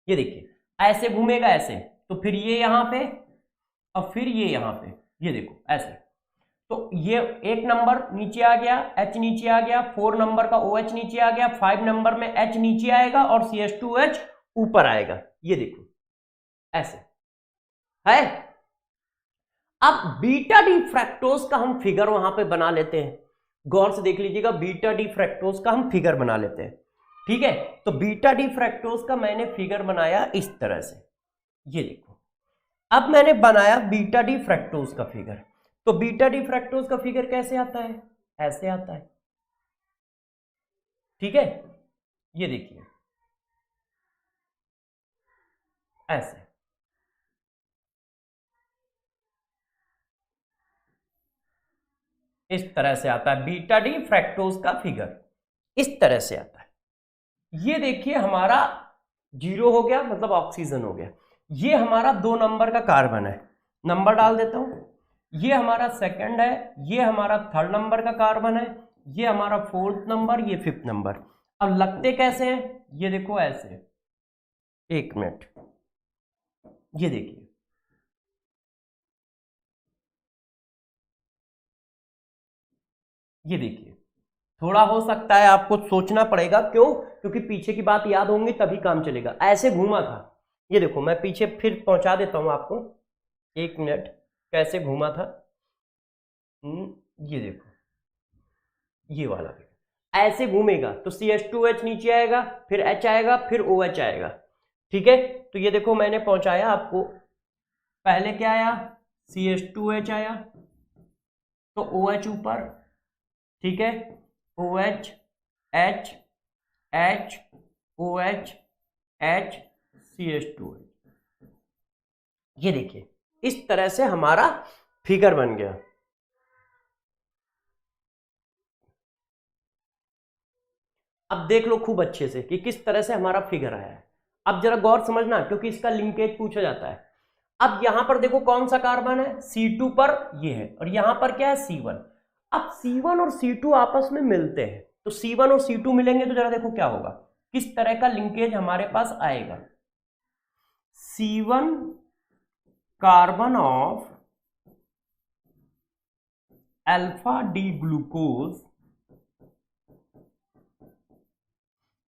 ये देखिए ऐसे घूमेगा ऐसे, तो फिर ये यहां पे और फिर ये यहां पे, ये देखो ऐसे। तो ये 1 नंबर नीचे आ गया, H नीचे आ गया, 4 नंबर का OH नीचे आ गया, 5 नंबर में H नीचे आएगा और CH2H ऊपर आएगा। ये देखो ऐसे है। अब बीटा डी फ्रैक्टोज का हम फिगर वहां पे बना लेते हैं। गौर से देख लीजिएगा, बीटा डी फ्रैक्टोज का हम फिगर बना लेते हैं, ठीक है। तो बीटा डी फ्रैक्टोज का मैंने फिगर बनाया इस तरह से। ये देखो, अब मैंने बनाया बीटा डी फ्रैक्टोज का फिगर। तो बीटा डी फ्रैक्टोज का फिगर कैसे आता है, ऐसे आता है, ठीक है। ये देखिए ऐसे, इस तरह से आता है बीटा डी फ्रैक्टोज का फिगर, इस तरह से आता है। ये देखिए हमारा जीरो हो गया मतलब ऑक्सीजन हो गया। ये हमारा 2 नंबर का कार्बन है, नंबर डाल देता हूं, ये हमारा सेकंड है, ये हमारा 3rd नंबर का कार्बन है, ये हमारा 4th नंबर, ये 5th नंबर। अब लगते कैसे हैं, ये देखो ऐसे, 1 मिनट, ये देखिए, ये देखिए, थोड़ा हो सकता है आपको सोचना पड़ेगा, क्यों, क्योंकि पीछे की बात याद होंगी तभी काम चलेगा। ऐसे घूमा था, ये देखो मैं पीछे फिर पहुंचा देता हूं आपको, 1 मिनट, कैसे घूमा था, ये देखो, ये वाला ऐसे घूमेगा तो CH2H नीचे आएगा, फिर H आएगा, फिर OH आएगा। ठीक है, तो ये देखो मैंने पहुंचाया आपको, पहले क्या आया, CH2H आया, तो OH ऊपर, ठीक है, OH H H OH H CH2H। ये देखिए इस तरह से हमारा फिगर बन गया। अब देख लो खूब अच्छे से कि किस तरह से हमारा फिगर आया है। अब जरा गौर समझना, क्योंकि इसका लिंकेज पूछा जाता है। अब यहां पर देखो कौन सा कार्बन है, C2 पर ये है, और यहां पर क्या है, C1। अब C1 और C2 आपस में मिलते हैं, तो C1 और C2 मिलेंगे तो जरा देखो क्या होगा, किस तरह का लिंकेज हमारे पास आएगा। C1 carbon of alpha D glucose,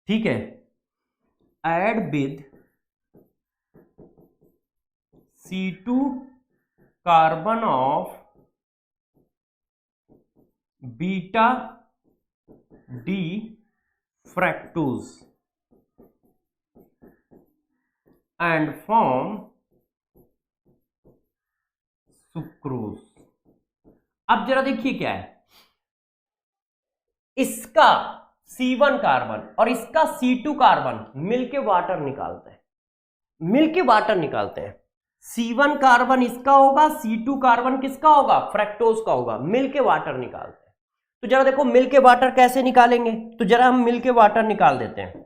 ठीक है, add with C2 carbon of beta D fructose and form sucrose. अब जरा देखिए क्या है, इसका C1 कार्बन और इसका C2 कार्बन मिलके वाटर निकालते हैं, मिलके वाटर निकालते हैं। C1 कार्बन इसका होगा, C2 कार्बन किसका होगा, फ्रैक्टोज का होगा, मिलके वाटर निकालते हैं। तो जरा देखो मिलके वाटर कैसे निकालेंगे, तो जरा हम मिलके वाटर निकाल देते हैं।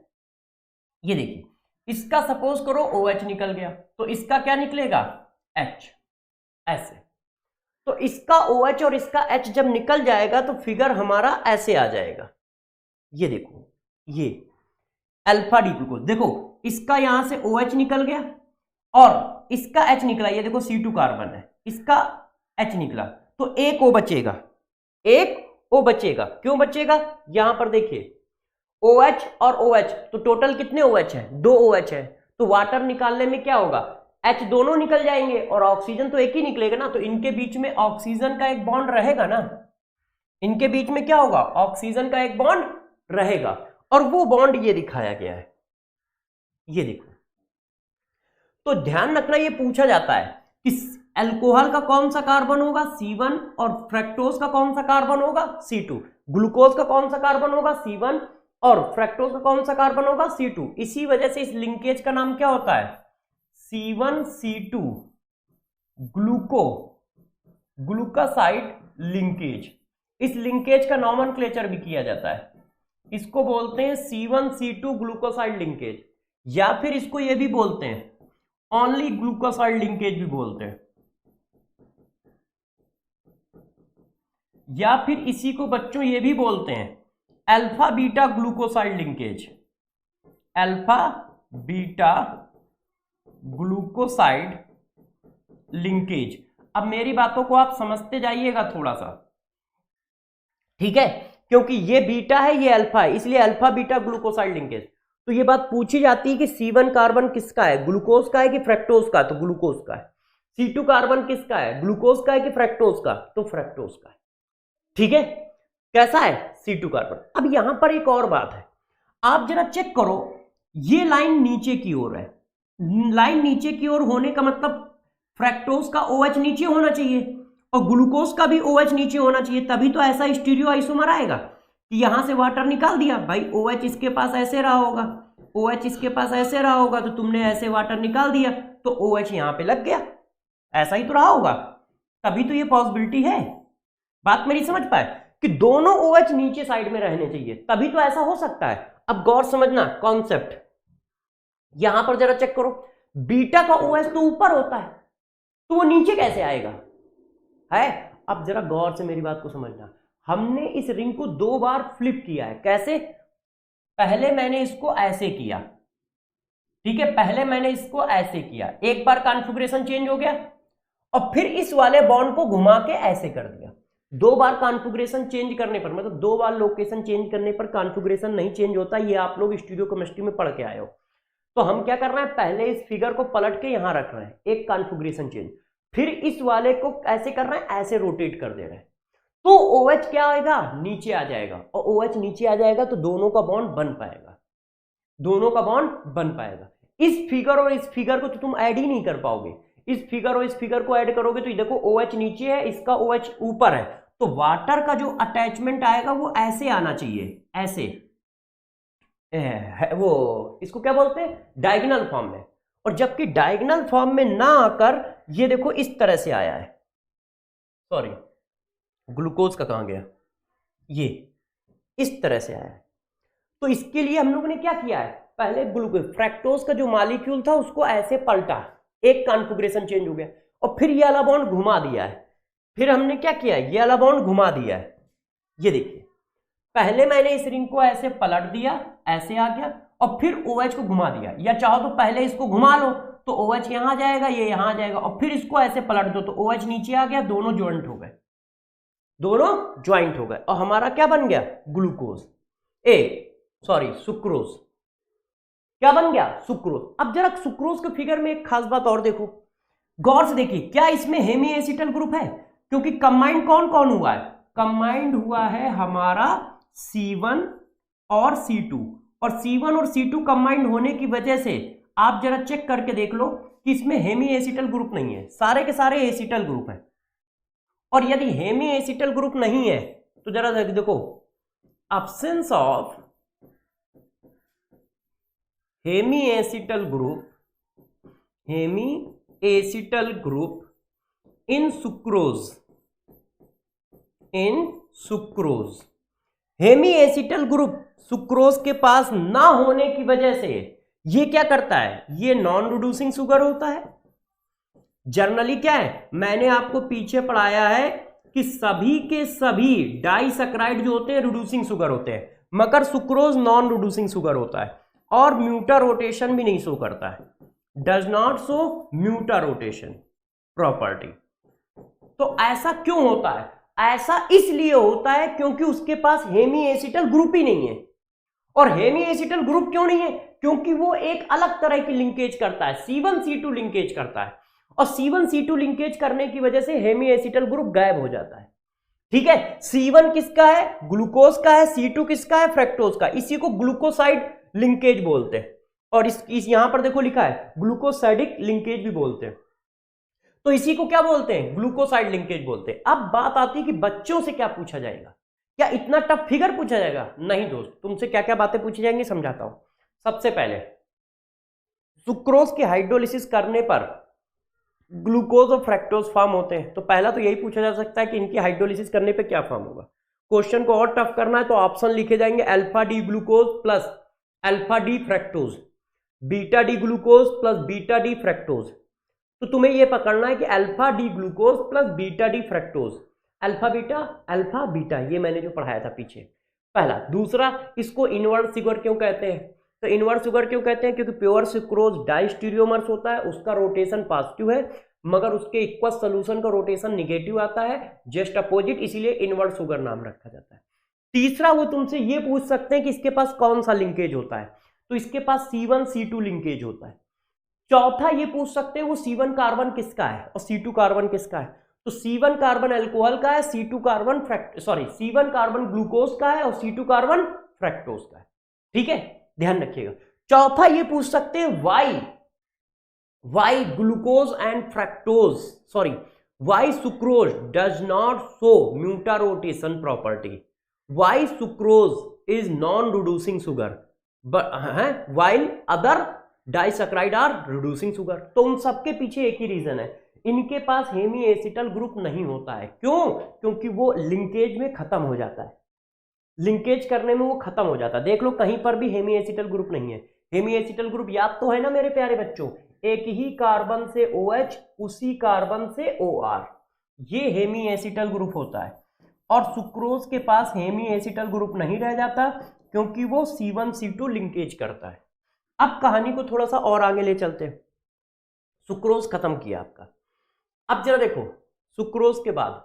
ये देखिए, इसका सपोज करो OH निकल गया, तो इसका क्या निकलेगा, H, ऐसे। तो इसका OH और इसका H जब निकल जाएगा तो फिगर हमारा ऐसे आ जाएगा। ये देखो, ये अल्फा डी ग्लूकोज, देखो इसका यहां से OH निकल गया और इसका H निकला, ये देखो C2 कार्बन है, इसका H निकला, तो एक O बचेगा, एक O बचेगा। क्यों बचेगा, यहां पर देखिए OH और OH, तो टोटल कितने OH है, 2 OH है, तो वाटर निकालने में क्या होगा, H दोनों निकल जाएंगे और ऑक्सीजन तो एक ही निकलेगा ना, तो इनके बीच में ऑक्सीजन का एक बॉन्ड रहेगा ना, इनके बीच में क्या होगा, ऑक्सीजन का एक बॉन्ड रहेगा, और वो बॉन्ड ये दिखाया गया है, ये देखो। तो ध्यान रखना, ये पूछा जाता है कि अल्कोहल का कौन सा कार्बन होगा, C1, और फ्रैक्टोज का कौन सा कार्बन होगा, C2, ग्लूकोज का कौन सा कार्बन होगा, C1, और फ्रैक्टोज का कौन सा कार्बन होगा, C2। इसी वजह से इस लिंकेज का नाम क्या होता है, C1C2 ग्लूकोसाइड लिंकेज। इस लिंकेज का नॉमेनक्लेचर भी किया जाता है, इसको बोलते हैं C1C2 ग्लूकोसाइड लिंकेज, या फिर इसको ये भी बोलते हैं ओनली ग्लूकोसाइड लिंकेज भी बोलते हैं, या फिर इसी को बच्चों ये भी बोलते हैं alpha beta glucoside linkage, alpha beta glucoside linkage. अब मेरी बातों को आप समझते जाइएगा थोड़ा सा, ठीक है, क्योंकि ये बीटा है ये अल्फा है, इसलिए अल्फा बीटा ग्लूकोसाइड लिंकेज। तो ये बात पूछी जाती है कि C1 कार्बन किसका है, ग्लूकोज का है कि फ्रैक्टोज का, तो ग्लूकोज का है। C2 कार्बन किसका है, ग्लूकोज का है कि फ्रैक्टोज का, तो फ्रैक्टोज का है। ठीक है, कैसा है C2 कार्बन। अब यहां पर एक और बात है, आप जरा चेक करो, ये लाइन नीचे की ओर है, लाइन नीचे की ओर होने का मतलब फ्रैक्टोज का OH नीचे होना चाहिए और ग्लूकोज का भी OH नीचे होना चाहिए, तभी तो ऐसा स्टीरियो आइसोमर आएगा कि यहां से वाटर निकाल दिया भाई, OH इसके पास ऐसे रहा होगा, OH इसके पास ऐसे रहा होगा, तो तुमने ऐसे वाटर निकाल दिया तो OH यहां पे लग गया, ऐसा ही तो रहा होगा, तभी तो ये पॉसिबिलिटी है। बात मेरी समझ पाए कि दोनों OH नीचे साइड में रहने चाहिए, तभी तो ऐसा हो सकता है। अब गौर समझना कॉन्सेप्ट, यहां पर जरा चेक करो, बीटा का OH तो ऊपर होता है, तो वो नीचे कैसे आएगा है। अब जरा गौर से मेरी बात को समझना, हमने इस रिंग को 2 बार फ्लिप किया है। कैसे? पहले मैंने इसको ऐसे किया, ठीक है, पहले मैंने इसको ऐसे किया, एक बार कॉन्फ़िगरेशन चेंज हो गया, और फिर इस वाले बॉन्ड को घुमा के ऐसे कर दिया। 2 बार कॉन्फ़िगरेशन चेंज करने पर, मतलब 2 बार लोकेशन चेंज करने पर कॉन्फ़िगरेशन नहीं चेंज होता, ये आप लोग स्टीरियोकेमिस्ट्री में पढ़ के आए हो। तो हम क्या कर रहे हैं, पहले इस फिगर को पलट के यहां रख रहे हैं, एक कॉन्फ़िगरेशन चेंज, फिर इस वाले को ऐसे कर रहे हैं, ऐसे रोटेट कर दे रहे हैं, तो OH क्या आएगा, नीचे आ जाएगा, और OH नीचे आ जाएगा तो दोनों का बॉन्ड बन पाएगा, दोनों का बॉन्ड बन पाएगा। इस फिगर और इस फिगर को तो तुम ऐड ही नहीं कर पाओगे, इस फिगर और इस फिगर को ऐड करोगे तो ये देखो OH नीचे है, इसका OH ऊपर है, तो वाटर का जो अटैचमेंट आएगा वो ऐसे आना चाहिए, ऐसे वो इसको क्या बोलते हैं, डायगोनल फॉर्म में। और जबकि डायगोनल फॉर्म में ना आकर ये देखो इस तरह से आया है, सॉरी ग्लूकोज का कहां गया, ये इस तरह से आया है। तो इसके लिए हम लोगों ने क्या किया है, पहले ग्लूकोज फ्रैक्टोज का जो मॉलिक्यूल था उसको ऐसे पलटा, एक कॉन्फ़िगरेशन चेंज हो गया, और फिर ये वाला बॉन्ड घुमा दिया है, फिर हमने क्या किया, ये वाला बॉन्ड घुमा दिया है। ये देखिए, पहले मैंने इस रिंग को ऐसे पलट दिया, ऐसे आ गया, और फिर OH को घुमा दिया, या चाहो तो पहले इसको घुमा लो तो OH यहां जाएगा, ये यहां आ जाएगा, और फिर इसको ऐसे पलट दो तो OH नीचे आ गया, दोनों ज्वाइंट हो गए, दोनों ज्वाइंट हो गए, और हमारा क्या बन गया, ग्लूकोज, सुक्रोज। क्या बन गया, सुक्रोज। अब जरा सुक्रोज के फिगर में एक खास बात और देखो, गौर से देखिए, क्या इसमें हेमी एसिटल ग्रुप है, क्योंकि कंबाइंड कौन कौन हुआ है, कंबाइंड हुआ है हमारा C1 और C2, और C1 और C2 कंबाइंड होने की वजह से आप जरा चेक करके देख लो कि इसमें हेमी एसिटल ग्रुप नहीं है, सारे के सारे एसिटल ग्रुप हैं। और यदि हेमी एसिटल ग्रुप नहीं है तो जरा देखो, absence of hemiacetal group in sucrose, hemiacetal group sucrose के पास ना होने की वजह से ये क्या करता है, ये नॉन रिड्यूसिंग शुगर होता है। जनरली क्या है, मैंने आपको पीछे पढ़ाया है कि सभी के सभी डाइसैकराइड जो होते हैं रिड्यूसिंग शुगर होते हैं, मगर सुक्रोज नॉन रिड्यूसिंग शुगर होता है, और म्यूटा रोटेशन भी नहीं शो करता है, does not show mutarotation property. तो ऐसा क्यों होता है, ऐसा इसलिए होता है क्योंकि उसके पास हेमी एसिटल ग्रुप ही नहीं है। और हेमी एसिटल ग्रुप क्यों नहीं है, क्योंकि वो एक अलग तरह की लिंकेज करता है, C1C2 लिंकेज करता है, और C1C2 लिंकेज करने की वजह से हेमी एसिटल ग्रुप गायब हो जाता है। ठीक है, C1 किसका है, ग्लूकोज का है, C2 किसका है, फ्रैक्टोज का, इसी को ग्लूकोसाइड लिंकेज बोलते हैं, और इस यहां पर देखो लिखा है ग्लूकोसाइडिक लिंकेज भी बोलते हैं, तो इसी को क्या बोलते हैं, ग्लूकोसाइड लिंकेज बोलते हैं। अब बात आती है कि बच्चों से क्या पूछा जाएगा, क्या इतना टफ फिगर पूछा जाएगा, नहीं दोस्त, तुमसे क्या क्या बातें पूछी जाएंगी समझाता हूं। सबसे पहले सुक्रोज की हाइड्रोलिसिस करने पर ग्लूकोज और फ्रैक्टोज फॉर्म होते हैं, तो पहला तो यही पूछा जा सकता है कि इनकी हाइड्रोलिसिस करने पे क्या फॉर्म होगा। क्वेश्चन को और टफ करना है तो ऑप्शन लिखे जाएंगे, alpha D glucose plus alpha D fructose, beta D glucose plus beta D fructose. तो तुम्हें यह पकड़ना है कि alpha D glucose plus beta D fructose, alpha beta, ये मैंने जो पढ़ाया था पीछे, पहला। दूसरा, इसको इनवर्स शुगर क्यों कहते हैं, तो इनवर्स शुगर क्यों कहते हैं, क्योंकि प्योर सुक्रोज डाइस्टीरियोमर्स होता है, उसका रोटेशन पॉजिटिव है, मगर उसके इक्वस सोल्यूशन का रोटेशन निगेटिव आता है, जस्ट अपोजिट, इसीलिए इनवर्स शुगर नाम रखा जाता है। तीसरा, वो तुमसे ये पूछ सकते हैं कि इसके पास कौन सा लिंकेज होता है, तो इसके पास C1C2 लिंकेज होता है। चौथा, ये पूछ सकते हैं वो C1 कार्बन किसका है और C2 कार्बन किसका है, तो C1 कार्बन अल्कोहल का है, C1 कार्बन ग्लूकोज का है, और C2 कार्बन फ्रैक्टोज का है। ठीक है, ध्यान रखिएगा। चौथा, ये पूछ सकते हैं why glucose and fructose, why sucrose does not show mutarotation property, why sucrose is non reducing sugar while other disaccharide are reducing sugar. तो उन सबके पीछे एक ही रीजन है, इनके पास हेमी एसिटल ग्रुप नहीं होता है। क्यों? क्योंकि वो लिंकेज में खत्म हो जाता है, लिंकेज करने में वो खत्म हो जाता है। देख लो, कहीं पर भी हेमी एसिटल ग्रुप नहीं है। हेमी एसिटल ग्रुप याद तो है ना मेरे प्यारे बच्चों, एक ही कार्बन से OH, उसी कार्बन से OR, ये हेमी एसिटल ग्रुप होता है। और सुक्रोज के पास हेमी एसिटल ग्रुप नहीं रह जाता क्योंकि वो C1C2 लिंकेज करता है। अब कहानी को थोड़ा सा और आगे ले चलते हैं। सुक्रोज खत्म किया आपका, अब जरा देखो सुक्रोज के बाद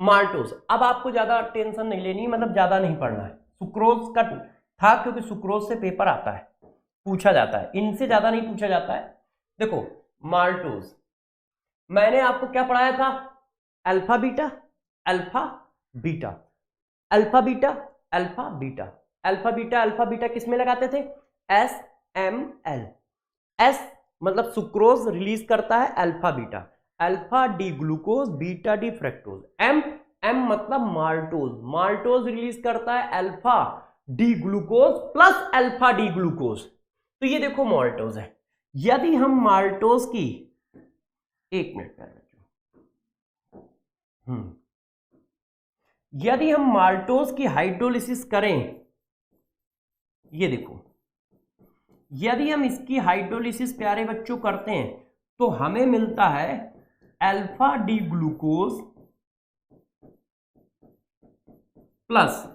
माल्टोज। अब आपको ज्यादा टेंशन नहीं लेनी, मतलब ज्यादा नहीं पढ़ना है, सुक्रोज का था क्योंकि सुक्रोज से पेपर आता है, पूछा जाता है, इनसे ज्यादा नहीं पूछा जाता है। देखो माल्टोज, मैंने आपको क्या पढ़ाया था, alpha beta alpha beta, alpha beta alpha beta, alpha beta alpha beta किस में लगाते थे, SML। एस मतलब सुक्रोज रिलीज करता है alpha beta, alpha D glucose beta D fructose, M मतलब माल्टोज, माल्टोज रिलीज करता है alpha D glucose plus alpha D glucose. तो ये देखो माल्टोज है। यदि हम माल्टोज की, एक मिनट कर यदि हम माल्टोज की हाइड्रोलिसिस करें, ये देखो यदि हम इसकी हाइड्रोलिसिस प्यारे बच्चों करते हैं तो हमें मिलता है alpha D glucose plus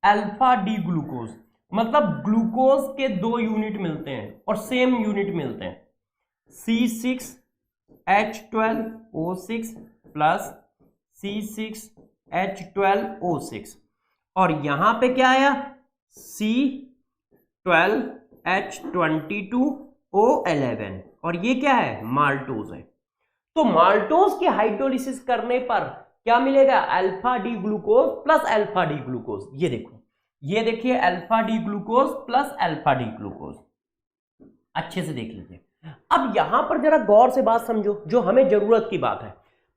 alpha D glucose, मतलब ग्लूकोज के 2 यूनिट मिलते हैं और सेम यूनिट मिलते हैं, C6H12O6 प्लस C6H12O6, और यहां पे क्या आया, C12H22O11, और ये क्या है, माल्टोज है। तो माल्टोज की हाइड्रोलिसिस करने पर क्या मिलेगा, alpha D glucose plus alpha D glucose. ये देखो, ये देखिए alpha D glucose plus alpha D glucose, अच्छे से देख लीजिए। अब यहां पर जरा गौर से बात समझो, जो हमें जरूरत की बात है।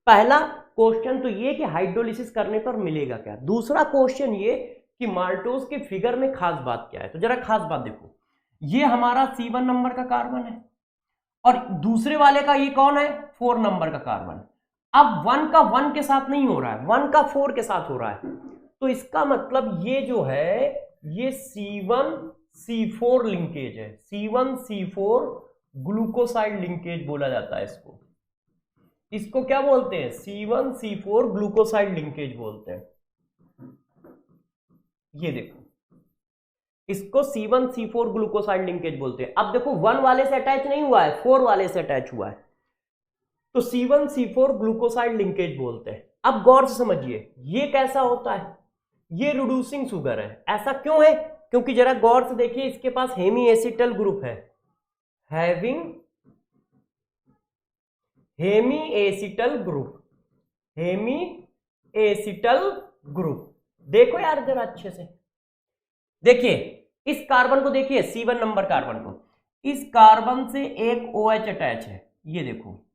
पहला क्वेश्चन तो ये कि हाइड्रोलिसिस करने पर मिलेगा क्या, दूसरा क्वेश्चन ये कि माल्टोज के फिगर में खास बात क्या है। तो जरा खास बात देखो, ये हमारा C1 नंबर का कार्बन है और दूसरे वाले का ये कौन है, 4 नंबर का कार्बन। अब 1 का 1 के साथ नहीं हो रहा है, 1 का 4 के साथ हो रहा है, तो इसका मतलब ये जो है ये C1C4 लिंकेज है, C1C4 ग्लूकोसाइड लिंकेज बोला जाता है इसको। इसको क्या बोलते हैं, C1C4 ग्लूकोसाइड लिंकेज बोलते हैं। ये देखो इसको C1C4 ग्लूकोसाइड लिंकेज बोलते हैं। अब देखो 1 वाले से अटैच नहीं हुआ है, 4 वाले से अटैच हुआ है, तो C1C4 ग्लूकोसाइड लिंकेज बोलते हैं। अब गौर से समझिए ये कैसा होता है, ये रिड्यूसिंग शुगर है। ऐसा क्यों है, क्योंकि जरा गौर से देखिए इसके पास हेमी एसिटल ग्रुप है, having hemiacetal group, hemiacetal group. देखो यार जरा अच्छे से देखिए, इस कार्बन को देखिए, C1 नंबर कार्बन को, इस कार्बन से एक OH अटैच है, ये देखो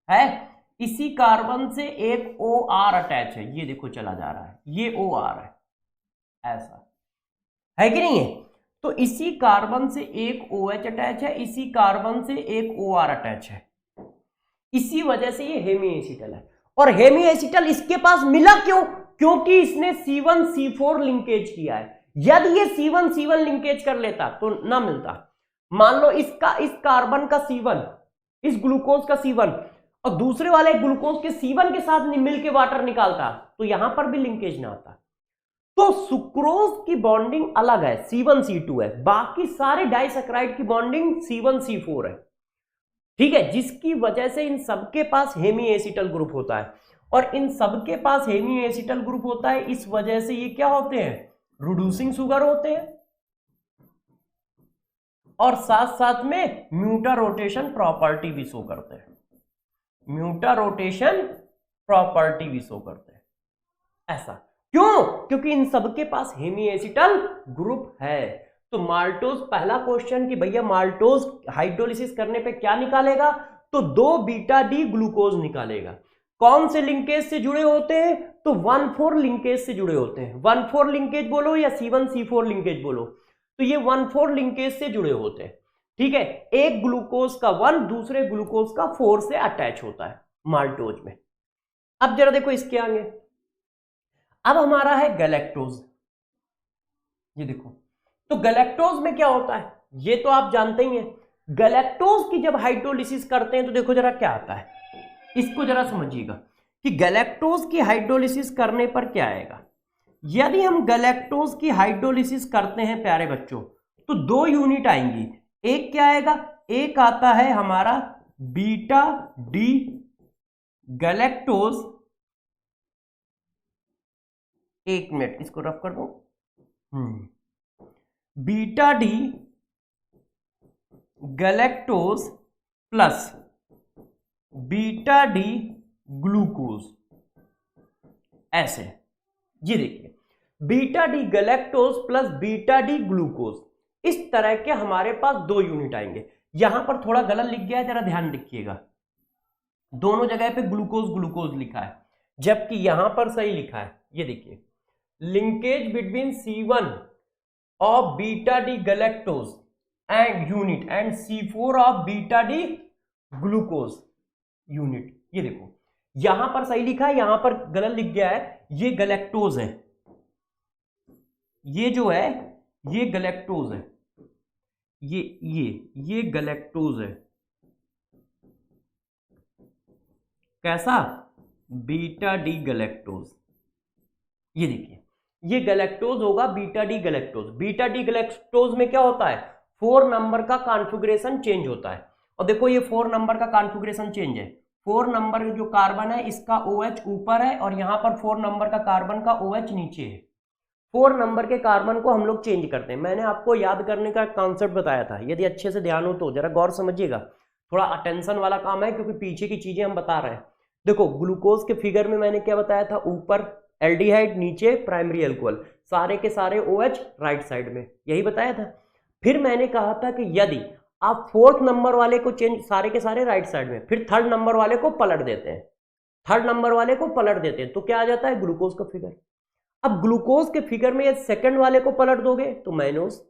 है, इसी कार्बन से एक OR अटैच है, ये देखो चला जा रहा है, ये OR है, ऐसा है कि नहीं है। तो इसी कार्बन से एक OH अटैच है, इसी कार्बन से एक OR अटैच है, इसी वजह से ये हेमी एसिटल है। और हेमी एसिटल इसके पास मिला क्यों, क्योंकि इसने C1C4 लिंकेज किया है। यदि ये C1C1 लिंकेज कर लेता तो ना मिलता। मान लो इसका, इस कार्बन का C1, इस ग्लूकोज का C1 और दूसरे वाले ग्लूकोज के C1 के साथ मिलके वाटर निकालता तो यहां पर भी लिंकेज ना आता। तो सुक्रोज की बॉन्डिंग अलग है, C1C2 है, बाकी सारे डाइसैकराइड की बॉन्डिंग C1C4 है, ठीक है, जिसकी वजह से इन सबके पास हेमी एसिटल ग्रुप होता है। और इन सबके पास हेमी एसिटल ग्रुप होता है, इस वजह से ये क्या होते हैं, रिड्यूसिंग शुगर होते हैं, और साथ साथ में म्यूटा रोटेशन प्रॉपर्टी भी शो करते हैं, म्यूटा रोटेशन प्रॉपर्टी भी शो करते हैं। ऐसा क्यों, क्योंकि इन सबके पास हेमी एसिटल ग्रुप है। तो माल्टोज, पहला क्वेश्चन कि भैया माल्टोज हाइड्रोलिसिस करने पे क्या निकालेगा, तो 2 बीटा डी ग्लूकोज निकालेगा। कौन से लिंकेज से जुड़े होते हैं, तो 1,4 लिंकेज से जुड़े होते हैं। 1,4 लिंकेज बोलो या C1C4 लिंकेज बोलो, तो ये 1,4 लिंकेज से जुड़े होते हैं, ठीक है। एक ग्लूकोज का 1 दूसरे ग्लूकोज का 4 से अटैच होता है माल्टोज में। अब जरा देखो इसके आगे, अब हमारा है गैलेक्टोज। ये देखो तो गैलेक्टोज में क्या होता है ये तो आप जानते ही हैं। गैलेक्टोज की जब हाइड्रोलिसिस करते हैं तो देखो जरा क्या आता है, इसको जरा समझिएगा कि गैलेक्टोज की हाइड्रोलिसिस करने पर क्या आएगा। यदि हम गैलेक्टोज की हाइड्रोलिसिस करते हैं प्यारे बच्चों तो 2 यूनिट आएंगी। एक क्या आएगा, एक आता है हमारा बीटा डी गैलेक्टोज, एक मिनट इसको रफ कर दो, beta D galactose plus beta D glucose, ऐसे। ये देखिए beta D galactose plus beta D glucose, इस तरह के हमारे पास 2 यूनिट आएंगे। यहां पर थोड़ा गलत लिख गया है, जरा ध्यान रखिएगा, दोनों जगह पे ग्लूकोज ग्लूकोज लिखा है जबकि यहां पर सही लिखा है। ये देखिए linkage between C1 of beta D galactose and unit and C4 of beta D glucose unit. ये देखो यहां पर सही लिखा है, यहां पर गलत लिख गया है। ये गैलेक्टोज है, ये जो है ये गैलेक्टोज है, ये गैलेक्टोज है, कैसा, बीटा डी गैलेक्टोज। ये देखिए ये गैलेक्टोज होगा beta D galactose. Beta D galactose में क्या होता है, 4 नंबर का कॉन्फ़िगरेशन चेंज होता है। और देखो ये 4 नंबर का कॉन्फ़िगरेशन चेंज है, 4 नंबर जो कार्बन है इसका OH ऊपर है और यहां पर 4 नंबर का कार्बन का OH नीचे है। 4 नंबर के कार्बन को हम लोग चेंज करते हैं। मैंने आपको याद करने का कॉन्सेप्ट बताया था, यदि अच्छे से ध्यान हो तो जरा गौर समझिएगा, थोड़ा अटेंशन वाला काम है क्योंकि पीछे की चीजें हम बता रहे हैं। देखो ग्लूकोज के फिगर में मैंने क्या बताया था, ऊपर एल्डिहाइड नीचे प्राइमरी अल्कोहल, सारे के सारे OH राइट साइड में, यही बताया था। फिर मैंने कहा था कि यदि आप 4th नंबर वाले को चेंज, सारे के सारे राइट साइड में, फिर 3rd नंबर वाले को पलट देते हैं, 3rd नंबर वाले को पलट देते हैं तो क्या आ जाता है, ग्लूकोज का फिगर। अब ग्लूकोज के फिगर में यदि 2nd वाले को पलट दोगे तो माइनस,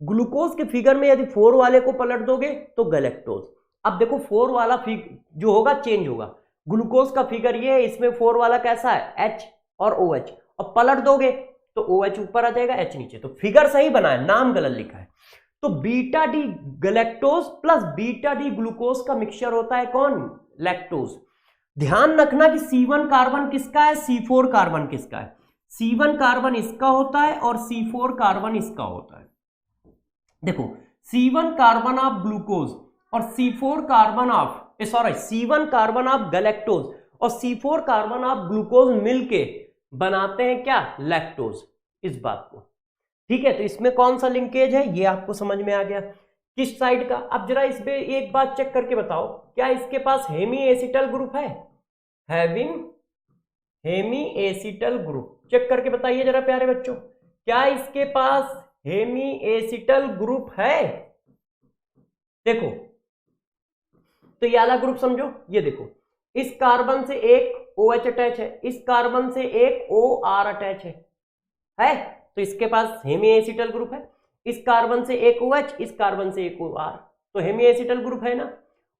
ग्लूकोज के फिगर में यदि 4 वाले को पलट दोगे तो गैलेक्टोज। अब देखो 4 वाला जो होगा चेंज होगा, ग्लूकोज का फिगर ये है, इसमें 4 वाला कैसा है, H और OH, और पलट दोगे तो OH ऊपर आ जाएगा, H नीचे, तो फिगर सही बना है, नाम गलत लिखा है। तो beta D galactose plus beta D glucose का मिक्सचर होता है कौन, लैक्टोज। ध्यान रखना कि C1 कार्बन किसका है, C4 कार्बन किसका है। C1 कार्बन इसका होता है और C4 कार्बन इसका होता है। देखो C1 कार्बन ऑफ ग्लूकोज और C4 carbon of C1 carbon of galactose और C4 कार्बन ऑफ ग्लूकोज मिलके बनाते हैं क्या, लैक्टोज, इस बात को, ठीक है। तो इसमें कौन सा लिंकेज है ये आपको समझ में आ गया, किस साइड का। अब जरा इस पे एक बात चेक करके बताओ, क्या इसके पास हेमी एसिटल ग्रुप है, having hemiacetal group, check करके बताइए जरा प्यारे बच्चों, क्या इसके पास हेमी एसिटल ग्रुप है। देखो तो ये वाला ग्रुप समझो, ये देखो इस कार्बन से एक OH अटैच है, इस कार्बन से एक OR अटैच है, तो इसके पास हेमी एसिटल ग्रुप है। इस कार्बन से एक OH, इस कार्बन से एक OR, तो हेमी एसिटल ग्रुप है ना।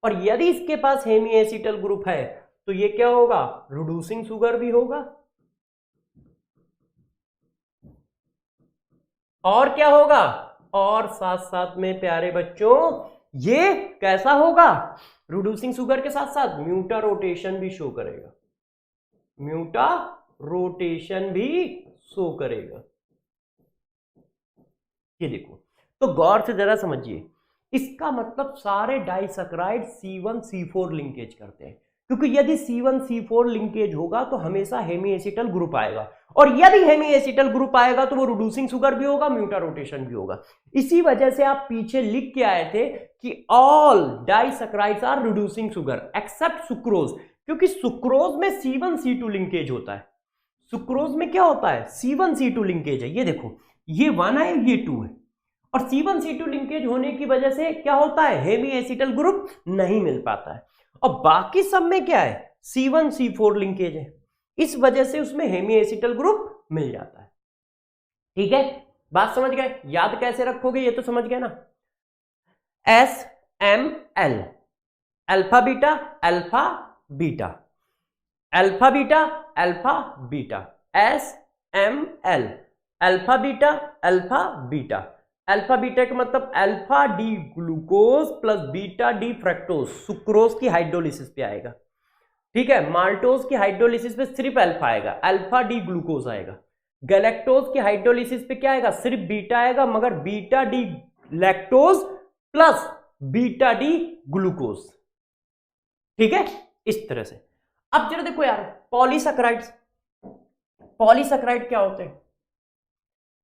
और यदि इसके पास हेमी एसिटल ग्रुप है तो ये क्या होगा, रिड्यूसिंग शुगर भी होगा। और क्या होगा, और साथ साथ में प्यारे बच्चों ये कैसा होगा, रिड्यूसिंग शुगर के साथ साथ म्यूटा रोटेशन भी शो करेगा, म्यूटा रोटेशन भी शो करेगा। ये देखो तो गौर से जरा समझिए, इसका मतलब सारे डाइसैकराइड C1 C4 लिंकेज करते हैं, क्योंकि यदि C1 C4 लिंकेज होगा तो हमेशा हेमी एसिटल ग्रुप आएगा, और यदि हेमी एसिटल ग्रुप आएगा तो वो रिड्यूसिंग शुगर भी होगा, म्यूटा रोटेशन भी होगा। इसी वजह से आप पीछे लिख के आए थे कि all disaccharides are reducing sugar except sucrose, क्योंकि सुक्रोज में C1 C2 लिंकेज होता है। सुक्रोज में क्या होता है, C1 C2 लिंकेज है। ये देखो ये 1 है, ये 2 है, और C1 C2 लिंकेज होने की वजह से क्या होता है, हेमी एसिटल ग्रुप नहीं मिल पाता है। और बाकी सब में क्या है, C1 C4 लिंकेज है, इस वजह से उसमें हेमी एसिटल ग्रुप मिल जाता है। ठीक है, बात समझ गए, याद कैसे रखोगे ये तो समझ गए ना। SML, alpha beta alpha beta, alpha beta alpha beta, SML, alpha beta alpha beta. Alpha beta का मतलब alpha D glucose plus beta D fructose, sucrose की हाइड्रोलिसिस पे आएगा, ठीक है। माल्टोज की हाइड्रोलिसिस पे सिर्फ अल्फा आएगा, अल्फा डी ग्लूकोज आएगा। गैलेक्टोज की हाइड्रोलिसिस पे क्या आएगा, सिर्फ बीटा आएगा, मगर beta D electrons plus beta D glucose, ठीक है, इस तरह से। अब जरा देखो यार, पॉलीसैकेराइड्स, पॉलीसैकेराइड क्या होते हैं?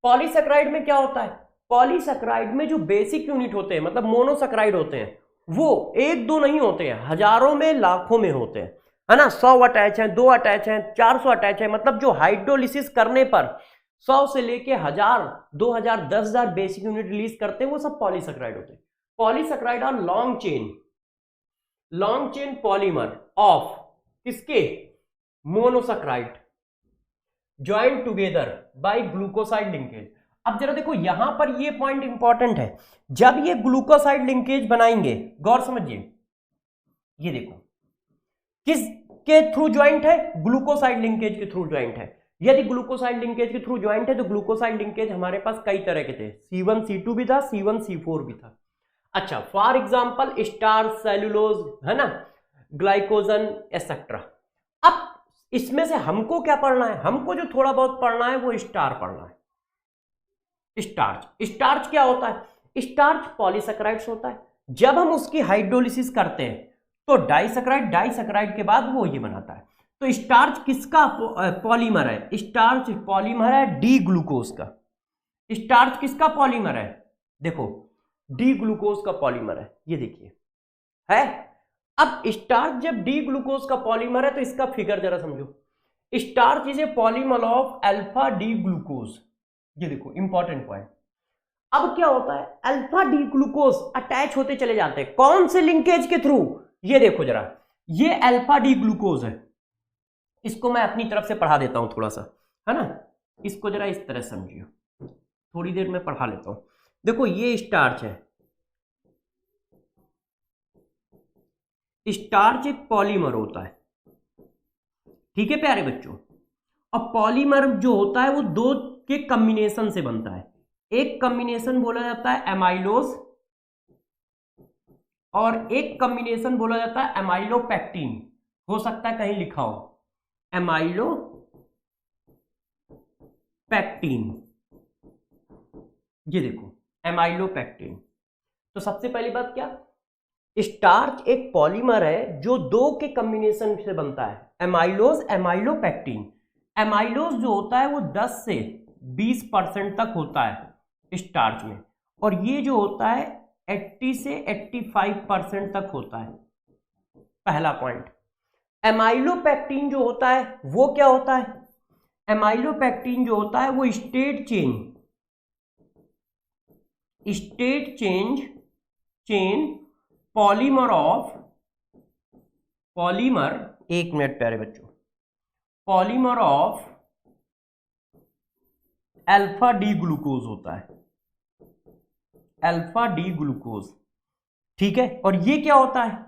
पॉलीसैकेराइड में क्या होता है? पॉलीसैकेराइड में जो बेसिक यूनिट होते हैं, मतलब मोनोसैकेराइड होते हैं, वो एक दो नहीं होते हैं, हजारों में लाखों में होते हैं, है ना। 100 अटैच हैं, 2 अटैच हैं, 400 अटैच हैं, मतलब जो हाइड्रोलिसिस करने पर 100 से लेके 1000, 2000, 10,000 बेसिक यूनिट रिलीज करते हैं, वो सब पॉलीसैकेराइड होते हैं। Polysaccharide are long chain polymer of किसके? Monosaccharide joint together by glucoside linkage. अब जरा देखो यहां पर ये पॉइंट इंपॉर्टेंट है, जब ये ग्लूकोसाइड लिंकेज बनाएंगे, गौर समझिए, ये देखो किसके थ्रू ज्वाइंट है? ग्लूकोसाइड लिंकेज के थ्रू ज्वाइंट है। यदि ग्लूकोसाइड लिंकेज के थ्रू ज्वाइंट है तो ग्लूकोसाइड लिंकेज हमारे पास कई तरह के थे, C1 C2 भी था, C1 C4 भी था। अच्छा, फॉर एग्जाम्पल स्टार्च, सेलुलोज, है ना, ग्लाइकोजन एसेट्रा। अब इसमें से हमको क्या पढ़ना है? हमको जो थोड़ा बहुत पढ़ना है वो स्टार पढ़ना है। स्टार्च क्या होता है? स्टार्च पॉलीसैकेराइड्स होता है। जब हम उसकी हाइड्रोलिसिस करते हैं तो डाइसैकेराइड के बाद वो ये बनाता है। तो स्टार्च किसका पॉलीमर है? स्टार्च पॉलीमर है डी ग्लूकोज का। स्टार्च किसका पॉलीमर है? देखो डी ग्लूकोज का पॉलीमर है, ये देखिए है। अब स्टार्च जब डी ग्लूकोज का पॉलीमर है तो इसका फिगर जरा समझो। Starch is a polymer of alpha D glucose, ये देखो इंपॉर्टेंट पॉइंट। अब क्या होता है? अल्फा डी ग्लूकोज अटैच होते चले जाते हैं, कौन से लिंकेज के थ्रू? ये देखो जरा, ये अल्फा डी ग्लूकोज है, इसको मैं अपनी तरफ से पढ़ा देता हूं थोड़ा सा, है ना। इसको जरा इस तरह समझिए, थोड़ी देर में पढ़ा लेता हूं। देखो ये स्टार्च है, स्टार्च एक पॉलीमर होता है, ठीक है प्यारे बच्चों। अब पॉलीमर जो होता है वो दो के कॉम्बिनेशन से बनता है। एक कॉम्बिनेशन बोला जाता है एमाइलोज और एक कॉम्बिनेशन बोला जाता है एमाइलोपेक्टिन। हो सकता है कहीं लिखा हो एमाइलोपेक्टिन, ये देखो एमाइलोपेक्टिन। तो सबसे पहली बात क्या, स्टार्च एक पॉलीमर है जो दो के कॉम्बिनेशन से बनता है, एमाइलोज एमाइलोपेक्टिन। एमाइलोज जो होता है वो 10 से 20% तक होता है स्टार्च में, और ये जो होता है 80 से 85% तक होता है। पहला पॉइंट। एमाइलोपेक्टिन जो होता है वो क्या होता है? एमाइलोपेक्टिन जो होता है वो स्टेट चेंज पॉलीमर, एक मिनट प्यारे बच्चों, polymer of alpha D glucose होता है, अल्फा डी ग्लूकोज, ठीक है। और ये क्या होता है?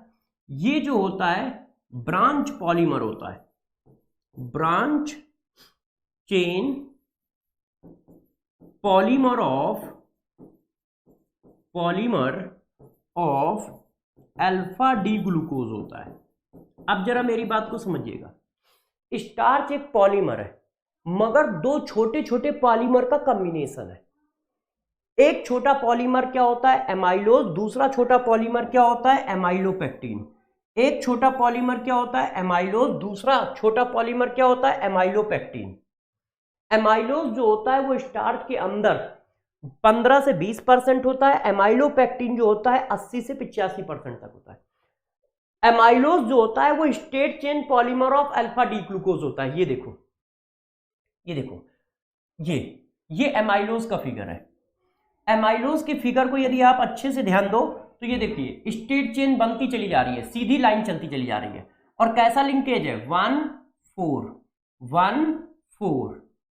ये जो होता है ब्रांच पॉलीमर होता है, branch chain polymer of alpha D glucose होता है। अब जरा मेरी बात को समझिएगा, स्टार्च एक पॉलीमर है मगर दो छोटे छोटे पॉलीमर का कॉम्बिनेशन है। एक छोटा पॉलीमर क्या होता है? एमाइलोज। दूसरा छोटा पॉलीमर क्या होता है? एमाइलोपेक्टिन। एक छोटा पॉलीमर क्या होता है? एमाइलोज। दूसरा छोटा पॉलीमर क्या होता है? एमाइलोपेक्टिन। एमाइलोज जो होता है वो स्टार्च के अंदर 15 से 20% होता है, एमाइलोपेक्टिन जो होता है 80 से 85% तक होता है। एमाइलोज जो होता है वो state chain polymer of alpha D glucose होता है। ये देखो ये एमाइलोज का फिगर है। एमाइलोज के फिगर को यदि आप अच्छे से ध्यान दो तो ये देखिए स्टेट चेन बनती चली जा रही है, सीधी लाइन चलती चली जा रही है। और कैसा लिंकेज है? 1-4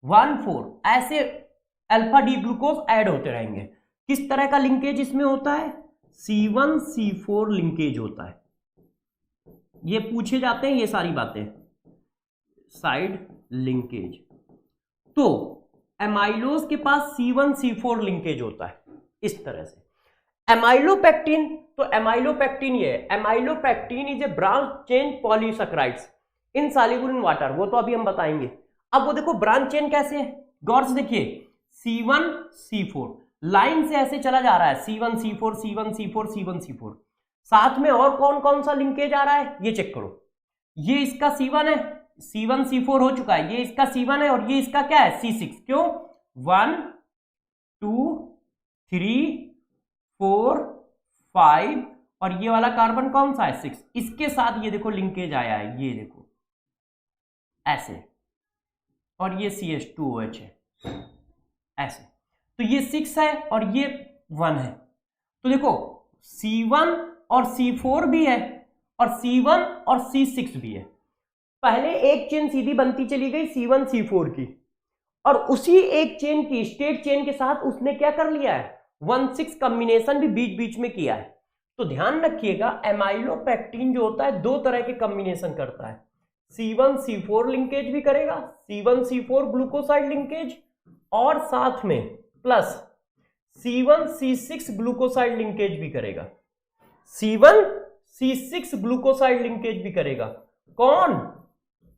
1-4 ऐसे अल्फा डी ग्लूकोज ऐड होते रहेंगे। किस तरह का लिंकेज इसमें होता है? C1-C4 लिंकेज होता है। ये पूछे जाते हैं ये सारी बातें, साइड लिंकेज। तो एमाइलोज के पास C1-C4 लिंकेज होता है, इस तरह से। एमाइलोपेक्टिन, तो एमाइलोपेक्टिन ये है, amylopectin is a branch chain polysaccharides insoluble in water, वो तो अभी हम बताएंगे। अब वो देखो ब्रांच चेन कैसे है, गौर से देखिए, C1 C4 लाइन से ऐसे चला जा रहा है, C1 C4 C1 C4 C1 C4, साथ में और कौन कौन सा लिंकेज आ रहा है ये चेक करो। ये इसका C1 है, C1 C4 हो चुका है, ये इसका C1 है और ये इसका क्या है C6, क्यों 1 2 3 4 5 और ये वाला कार्बन कौन सा है 6, इसके साथ ये देखो लिंकेज आया है, ये देखो ऐसे, और ये CH2OH है ऐसे, तो ये 6 है और ये 1 है। तो देखो C1 और C4 भी है और C1 और C6 भी है। पहले एक चेन सीधी बनती चली गई C1 C4 की, और उसी एक चेन की स्टेट चेन के साथ उसने क्या कर लिया है 1,6 कॉम्बिनेशन भी बीच बीच में किया है। तो ध्यान रखिएगा एमाइलोपेक्टिन जो होता है दो तरह के कॉम्बिनेशन करता है, C1 C4 लिंकेज भी करेगा, C1 C4 ग्लूकोसाइड लिंकेज, और साथ में plus C1 C6 glucoside linkage भी करेगा, C1 C6 ग्लूकोसाइड लिंकेज भी करेगा। कौन?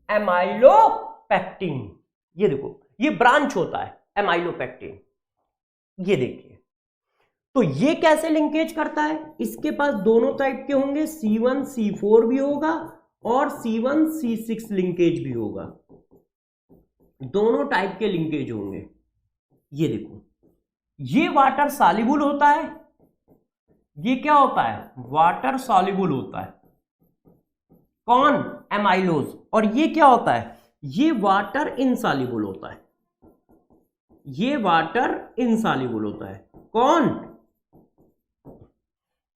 एमाइलोपेक्टिन। ये देखो ये ब्रांच होता है एमाइलोपेक्टिन, ये देखिए। तो ये कैसे लिंकेज करता है, इसके पास दोनों टाइप के होंगे, C1 C4 भी होगा और C1 C6 लिंकेज भी होगा, दोनों टाइप के लिंकेज होंगे। ये देखो ये वाटर सॉल्युबल होता है, ये क्या होता है वाटर सॉल्युबल होता है, कौन एमाइलोज, और ये क्या होता है ये वाटर इनसॉल्युबल होता है, ये वाटर इनसॉल्युबल होता है, कौन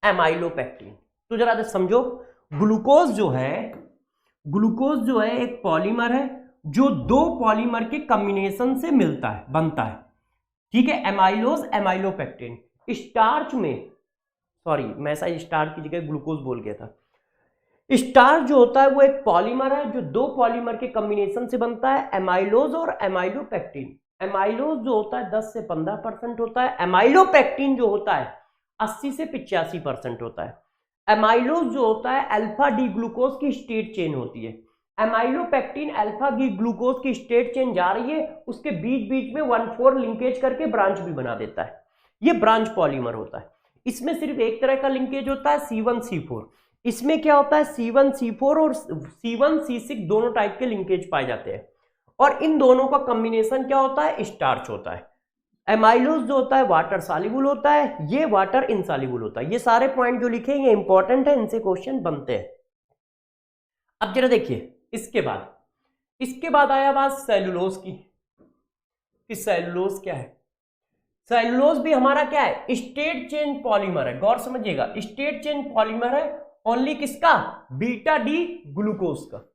एमाइलोपेक्टिन। तो जरा समझो, ग्लूकोज जो है एक पॉलीमर है जो दो पॉलीमर के कॉम्बिनेशन से मिलता है, बनता है, ठीक है, एमाइलोज एमाइलोपेक्टिन। स्टार्च में, सॉरी मैं शायद स्टार्च की जगह ग्लूकोज बोल गया था, स्टार्च जो होता है वो एक पॉलीमर है जो दो पॉलीमर के कॉम्बिनेशन से बनता है, एमाइलोज और एमाइलोपेक्टिन। एमाइलोज जो होता है 10 से 15% होता है, एमाइलोपेक्टिन जो होता है 80 से 85% होता है। एमाइलोज जो होता है अल्फा डी ग्लूकोज की स्टेट चेन होती है, एमाइलोपेक्टिन अल्फा डी ग्लूकोज की स्टेट चेन जा रही है, उसके बीच बीच में 1,4 लिंकेज करके ब्रांच भी बना देता है, ये ब्रांच पॉलीमर होता है। इसमें सिर्फ एक तरह का लिंकेज होता है C1 C4, इसमें क्या होता है C1 C4 और C1 C6 दोनों टाइप के लिंकेज पाए जाते हैं, और इन दोनों का कॉम्बिनेशन क्या होता है स्टार्च होता है। एमाइलोज जो होता है वाटर सॉल्युबल होता है, ये वाटर इनसॉल्युबल होता है। ये सारे पॉइंट जो लिखे हैं ये इंपॉर्टेंट है, इनसे क्वेश्चन बनते हैं। अब जरा देखिए इसके बाद आया बात सेलुलोज की, कि सेलुलोज क्या है। सेलुलोज भी हमारा क्या है स्टेट चेन पॉलीमर है, गौर समझिएगा, स्टेट चेन पॉलीमर है ओनली किसका बीटा डी ग्लूकोज का।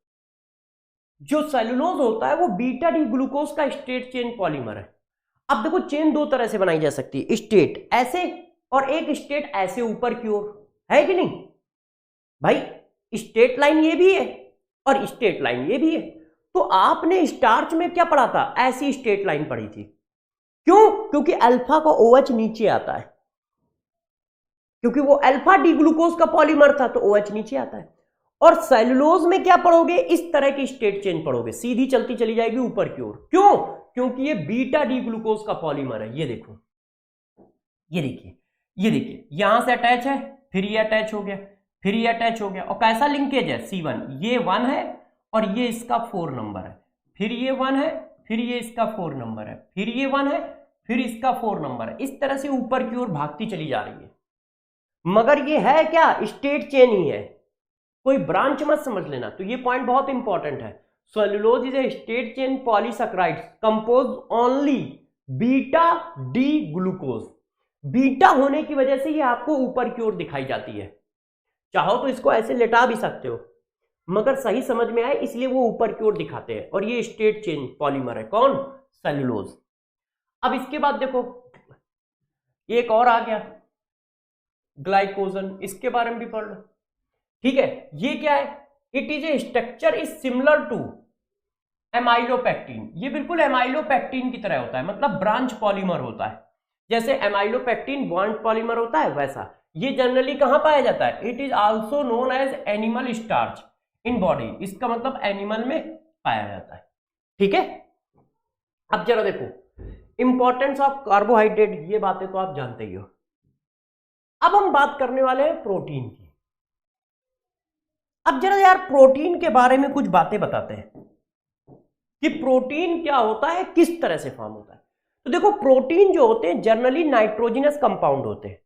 जो सेलुलोज होता है वो बीटा डी ग्लूकोज का स्टेट चेन पॉलीमर है। अब देखो चेन दो तरह से बनाई जा सकती है, स्टेट ऐसे और एक स्टेट ऐसे ऊपर की ओर, है कि नहीं भाई, स्टेट लाइन ये भी है और स्टेट लाइन ये भी है। तो आपने स्टार्च में क्या पढ़ा था, ऐसी स्टेट लाइन पढ़ी थी, क्यों, क्योंकि अल्फा का OH नीचे आता है, क्योंकि वो अल्फा डी ग्लूकोज का पॉलीमर था तो OH नीचे आता है। और सेलुलोज में क्या पढ़ोगे, इस तरह की स्टेट चेन पढ़ोगे, सीधी चलती चली जाएगी ऊपर की ओर, क्यों, क्योंकि ये बीटा डी ग्लूकोज का पॉलीमर है। ये देखो ये देखिए यहां से अटैच है, फिर ये अटैच हो गया, फिर ये अटैच हो गया, और कैसा लिंकेज है C1, ये 1 है और ये इसका 4 नंबर है, फिर ये 1 है, फिर ये इसका 4 नंबर है, फिर ये 1 है, फिर इसका 4 नंबर है, इस तरह से ऊपर की ओर भागती चली जा रही है। मगर ये है क्या स्टेट चेन ही है, कोई ब्रांच मत समझ लेना। तो ये पॉइंट बहुत इंपॉर्टेंट है। Cellulose is a state chain polysaccharides compose only beta D glucose. Beta होने की वजह से ये आपको ऊपर की ओर दिखाई जाती है, चाहो तो इसको ऐसे लेटा भी सकते हो, मगर सही समझ में आए इसलिए वो ऊपर की ओर दिखाते हैं, और ये स्टेट चेन पॉलीमर है, कौन सेलुलोज। अब इसके बाद देखो एक और आ गया ग्लाइकोजन, इसके बारे में भी पढ़ लो, ठीक है। ये क्या है, it is a structure is similar to amylopectin, ये बिल्कुल एमाइलोपेक्टिन की तरह होता है, मतलब ब्रांच पॉलीमर होता है। जैसे एमाइलोपेक्टिन बॉन्ड पॉलीमर होता है वैसा। ये जनरली कहां पाया जाता है? It is also known as animal starch in body. इसका मतलब एनिमल में पाया जाता है। ठीक है, अब जरा देखो इंपॉर्टेंस ऑफ कार्बोहाइड्रेट, ये बातें तो आप जानते ही हो। अब हम बात करने वाले हैं प्रोटीन की। अब जरा यार प्रोटीन के बारे में कुछ बातें बताते हैं कि प्रोटीन क्या होता है, किस तरह से फॉर्म होता है। तो देखो प्रोटीन जो होते हैं जनरली नाइट्रोजनस कंपाउंड होते हैं।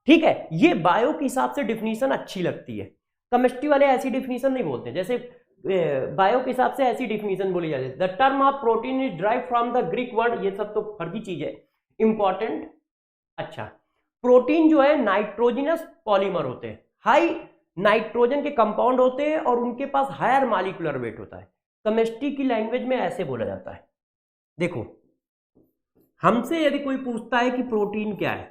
ठीक है, ये बायो के हिसाब से डिफिनीशन अच्छी लगती है, केमिस्ट्री वाले ऐसी डिफिनीशन नहीं बोलते। जैसे बायो के हिसाब से ऐसी डिफिनीशन बोली जाती है, the term of protein is drive from the Greek word. ये सब तो फर्जी चीज है, इंपॉर्टेंट। अच्छा, प्रोटीन जो है नाइट्रोजनस पॉलीमर होते हैं, हाई नाइट्रोजन के कंपाउंड होते हैं और उनके पास हायर मॉलिक्यूलर वेट होता है। केमिस्ट्री की लैंग्वेज में ऐसे बोला जाता है। देखो हमसे यदि कोई पूछता है कि प्रोटीन क्या है,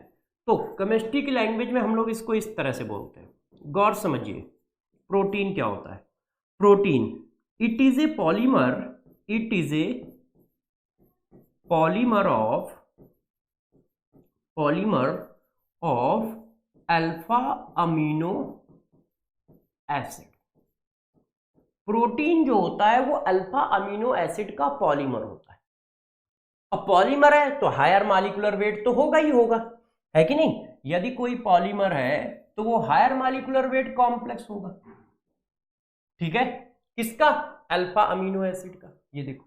तो केमिस्ट्री की लैंग्वेज में हम लोग इसको इस तरह से बोलते हैं। गौर समझिए, प्रोटीन क्या होता है। Protein it is A polymer, it is A polymer of alpha amino acid. Protein जो होता है वो अल्फा अमीनो एसिड का पॉलीमर होता है। अब पॉलीमर है तो हायर मॉलिक्यूलर वेट तो होगा ही होगा, है कि नहीं? यदि कोई पॉलीमर है तो वो हायर मॉलिक्यूलर वेट कॉम्प्लेक्स होगा। ठीक है, किसका? अल्फा अमीनो एसिड का। ये देखो,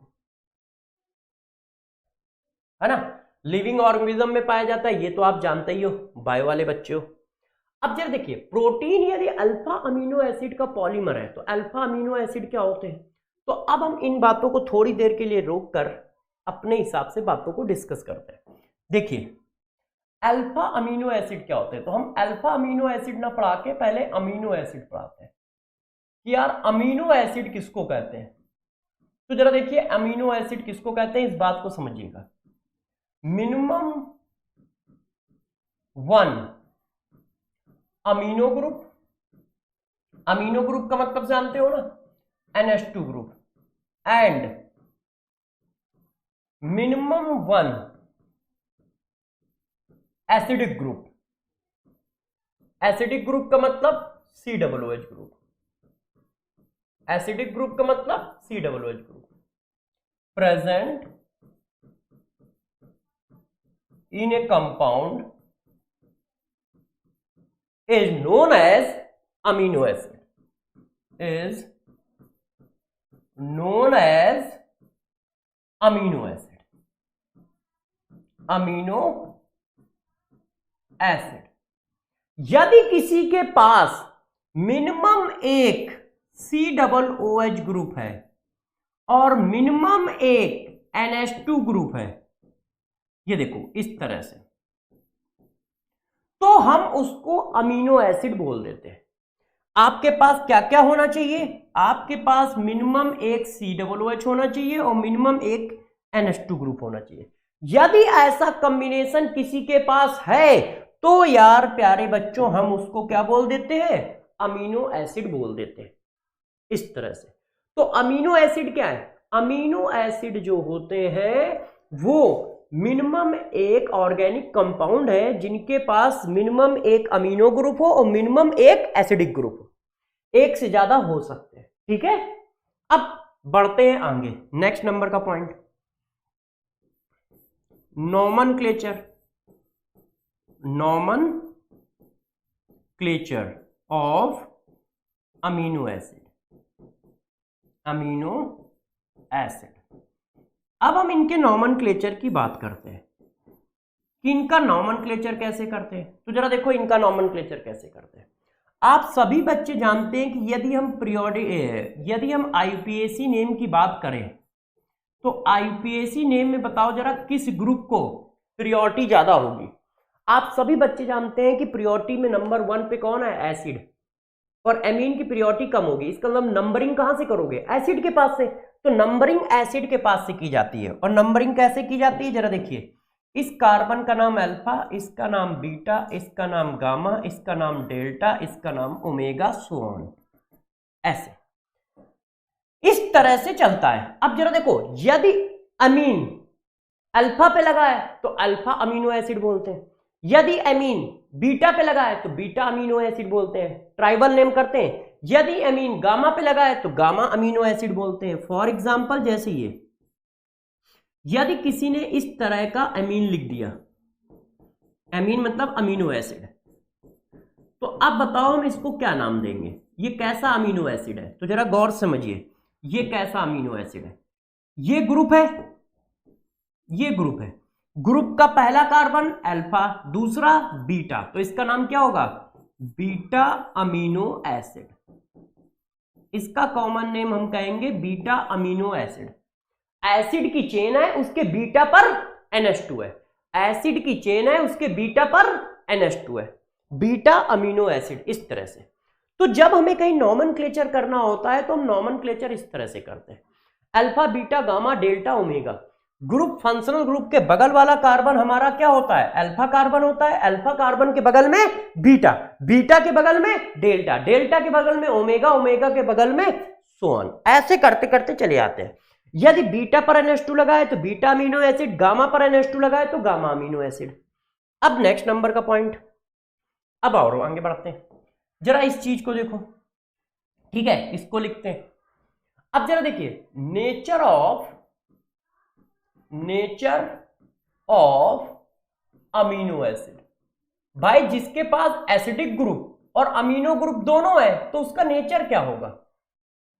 है ना, लिविंग ऑर्गेनिज्म में पाया जाता है, ये तो आप जानते ही हो, बायो वाले बच्चे हो। अब जरा देखिए, प्रोटीन यदि अल्फा अमीनो एसिड का पॉलीमर है तो अल्फा अमीनो एसिड क्या होते हैं। तो अब हम इन बातों को थोड़ी देर के लिए रोक कर अपने हिसाब से बातों को डिस्कस करते हैं। देखिए अल्फा अमीनो एसिड क्या होते हैं, तो हम अल्फा अमीनो एसिड ना पढ़ा के पहले अमीनो एसिड पढ़ाते हैं कि यार अमीनो एसिड किसको कहते हैं। तो जरा देखिए अमीनो एसिड किसको कहते हैं, इस बात को समझिएगा। Minimum 1 amino group, amino group का मतलब जानते हो ना, NH2 group, and minimum 1 acidic group. Acidic group का मतलब COOH ग्रुप, एसिडिक ग्रुप का मतलब COOH group present in A compound is known as amino acid, is known as amino acid, amino acid। यदि किसी के पास मिनिमम एक COOH group है और मिनिमम एक NH2 ग्रुप है, ये देखो इस तरह से, तो हम उसको अमीनो एसिड बोल देते हैं। आपके पास क्या क्या होना चाहिए? आपके पास मिनिमम एक COOH होना चाहिए और मिनिमम एक NH2 ग्रुप होना चाहिए। यदि ऐसा कॉम्बिनेशन किसी के पास है तो यार प्यारे बच्चों हम उसको क्या बोल देते हैं? अमीनो एसिड बोल देते हैं, इस तरह से। तो अमीनो एसिड क्या है? अमीनो एसिड जो होते हैं वो मिनिमम एक ऑर्गेनिक कंपाउंड है जिनके पास मिनिमम एक अमीनो ग्रुप हो और मिनिमम एक एसिडिक ग्रुप हो। एक से ज्यादा हो सकते हैं। ठीक है, अब बढ़ते हैं आगे, नेक्स्ट नंबर का point, nomenclature. Nomenclature of amino acid, amino acid. अब हम इनके नोमेनक्लेचर की बात करते हैं कि इनका नोमेनक्लेचर कैसे करते हैं। तो जरा देखो इनका नोमेनक्लेचर कैसे करते हैं। आप सभी बच्चे जानते हैं कि यदि हम IUPAC नेम की बात करें तो IUPAC नेम में बताओ जरा किस ग्रुप को प्रियोरिटी ज्यादा होगी। आप सभी बच्चे जानते हैं कि प्रियोरिटी में नंबर 1 पे कौन है? एसिड, और एमीन की प्रियोरिटी कम होगी। इसका मतलब नंबरिंग कहां से करोगे? एसिड के पास से। तो नंबरिंग एसिड के पास से की जाती है। और नंबरिंग कैसे की जाती है जरा देखिए, इस कार्बन का नाम अल्फा, इसका नाम बीटा, इसका नाम गामा, इसका नाम डेल्टा, इसका नाम ओमेगा, सो ऑन, ऐसे इस तरह से चलता है। अब जरा देखो, यदि अमीन अल्फा पे लगा है तो अल्फा अमीनो एसिड बोलते हैं। यदि एमीन बीटा पे लगा है तो बीटा अमीनो एसिड बोलते हैं, ट्राइबल नेम करते हैं। यदि एमीन गामा पे लगा है तो गामा अमीनो एसिड बोलते हैं। फॉर एग्जांपल जैसे ये, यदि किसी ने इस तरह का एमीन लिख दिया, एमीन मतलब अमीनो एसिड, तो अब बताओ हम इसको क्या नाम देंगे? ये कैसा अमीनो एसिड है? तो जरा गौर समझिए, ये कैसा अमीनो एसिड है? ये ग्रुप है, ये ग्रुप है, ग्रुप का पहला कार्बन अल्फा, दूसरा बीटा, तो इसका नाम क्या होगा? Beta amino acid. इसका कॉमन नेम हम कहेंगे बीटा अमीनो एसिड। एसिड की चेन है, उसके बीटा पर NH2 है। एसिड की चेन है, उसके बीटा पर NH2 है, बीटा अमीनो एसिड। इस तरह से। तो जब हमें कहीं नॉमेनक्लेचर करना होता है तो हम नॉमेनक्लेचर इस तरह से करते हैं, alpha beta gamma delta omega. Group functional group के बगल वाला कार्बन हमारा क्या होता है? अल्फा कार्बन होता है। अल्फा कार्बन के बगल में बीटा, बीटा के बगल में डेल्टा, डेल्टा के बगल में ओमेगा, ओमेगा के बगल में सो ऑन। ऐसे करते करते चले आते हैं। यदि बीटा पर NH2 लगा है तो बीटा अमीनो एसिड, गामा पर NH2 लगा है तो गामा अमीनो एसिड। अब नेक्स्ट नंबर का पॉइंट, अब और आगे बढ़ते हैं, जरा इस चीज को देखो, ठीक है? इसको लिखते हैं। अब जरा देखिए, नेचर ऑफ अमीनो एसिड। भाई जिसके पास एसिडिक ग्रुप और अमीनो ग्रुप दोनों है तो उसका नेचर क्या होगा?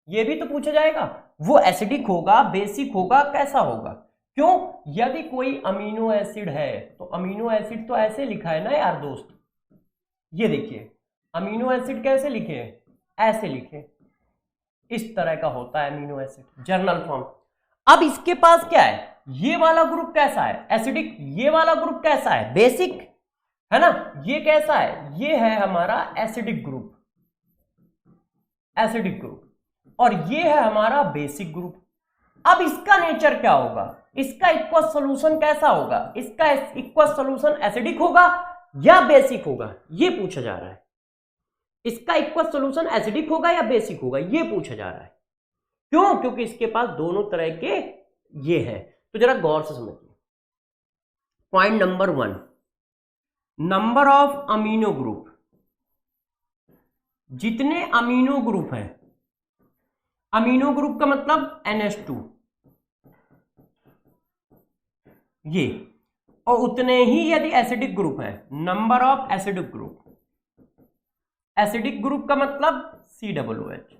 यह भी तो पूछा जाएगा। वो एसिडिक होगा, बेसिक होगा, कैसा होगा? क्यों? यदि कोई अमीनो एसिड है तो अमीनो एसिड तो ऐसे लिखा है ना यार दोस्त, ये देखिए अमीनो एसिड कैसे लिखे? ऐसे लिखे, इस तरह का होता है अमीनो एसिड, जर्नल फॉर्म। अब इसके पास क्या है? ये वाला ग्रुप कैसा है? एसिडिक। ये वाला ग्रुप कैसा है? बेसिक, है ना? ये कैसा है? ये है हमारा एसिडिक ग्रुप, एसिडिक ग्रुप, और ये है हमारा बेसिक ग्रुप। अब इसका नेचर क्या होगा? इसका इक्वस सॉल्यूशन कैसा होगा? इसका इक्वस सॉल्यूशन एसिडिक होगा या बेसिक होगा? ये पूछा जा रहा है। इसका इक्वस सॉल्यूशन एसिडिक होगा या बेसिक होगा? ये पूछा जा रहा है। क्यों? क्योंकि इसके पास दोनों तरह के ये है। तो जरा गौर से समझिए। Point number 1, number of amino group. जितने अमीनो ग्रुप हैं, अमीनो ग्रुप का मतलब NH2, ये, और उतने ही यदि एसिडिक ग्रुप है, number of acidic group. Acidic group का मतलब COOH।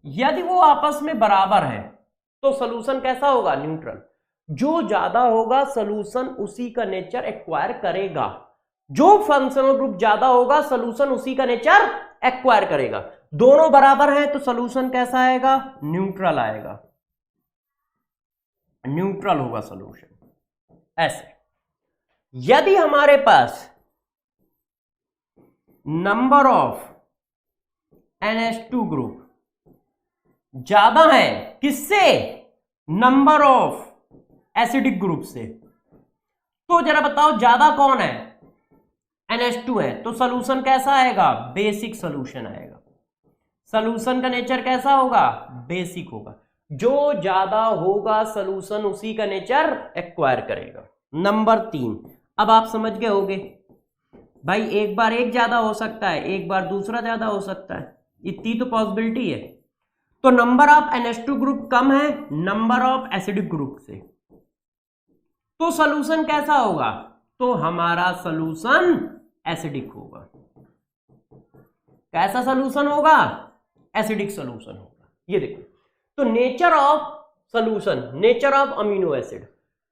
यदि वो आपस में बराबर है तो सॉल्यूशन कैसा होगा? न्यूट्रल। जो ज्यादा होगा सॉल्यूशन उसी का नेचर एक्वायर करेगा। जो फंक्शनल ग्रुप ज्यादा होगा सॉल्यूशन उसी का नेचर एक्वायर करेगा। दोनों बराबर हैं तो सॉल्यूशन कैसा आएगा? न्यूट्रल आएगा, न्यूट्रल होगा सॉल्यूशन। ऐसे यदि हमारे पास नंबर ऑफ NH2 ग्रुप ज्यादा है, किससे? नंबर ऑफ एसिडिक ग्रुप से। तो जरा बताओ ज्यादा कौन है? NH2 है, तो सॉल्यूशन कैसा आएगा? बेसिक सॉल्यूशन आएगा। सॉल्यूशन का नेचर कैसा होगा? बेसिक होगा। जो ज्यादा होगा सॉल्यूशन उसी का नेचर एक्वायर करेगा। नंबर 3, अब आप समझ गए होगे भाई, एक बार एक ज्यादा हो सकता है, एक बार दूसरा ज्यादा हो सकता है, इतनी तो पॉसिबिलिटी है। तो नंबर ऑफ NH2 ग्रुप कम है नंबर ऑफ एसिडिक ग्रुप से, तो सॉल्यूशन कैसा होगा? तो हमारा सॉल्यूशन एसिडिक होगा। कैसा सॉल्यूशन होगा? एसिडिक सॉल्यूशन होगा। ये देखो, तो nature of solution, nature of amino acid,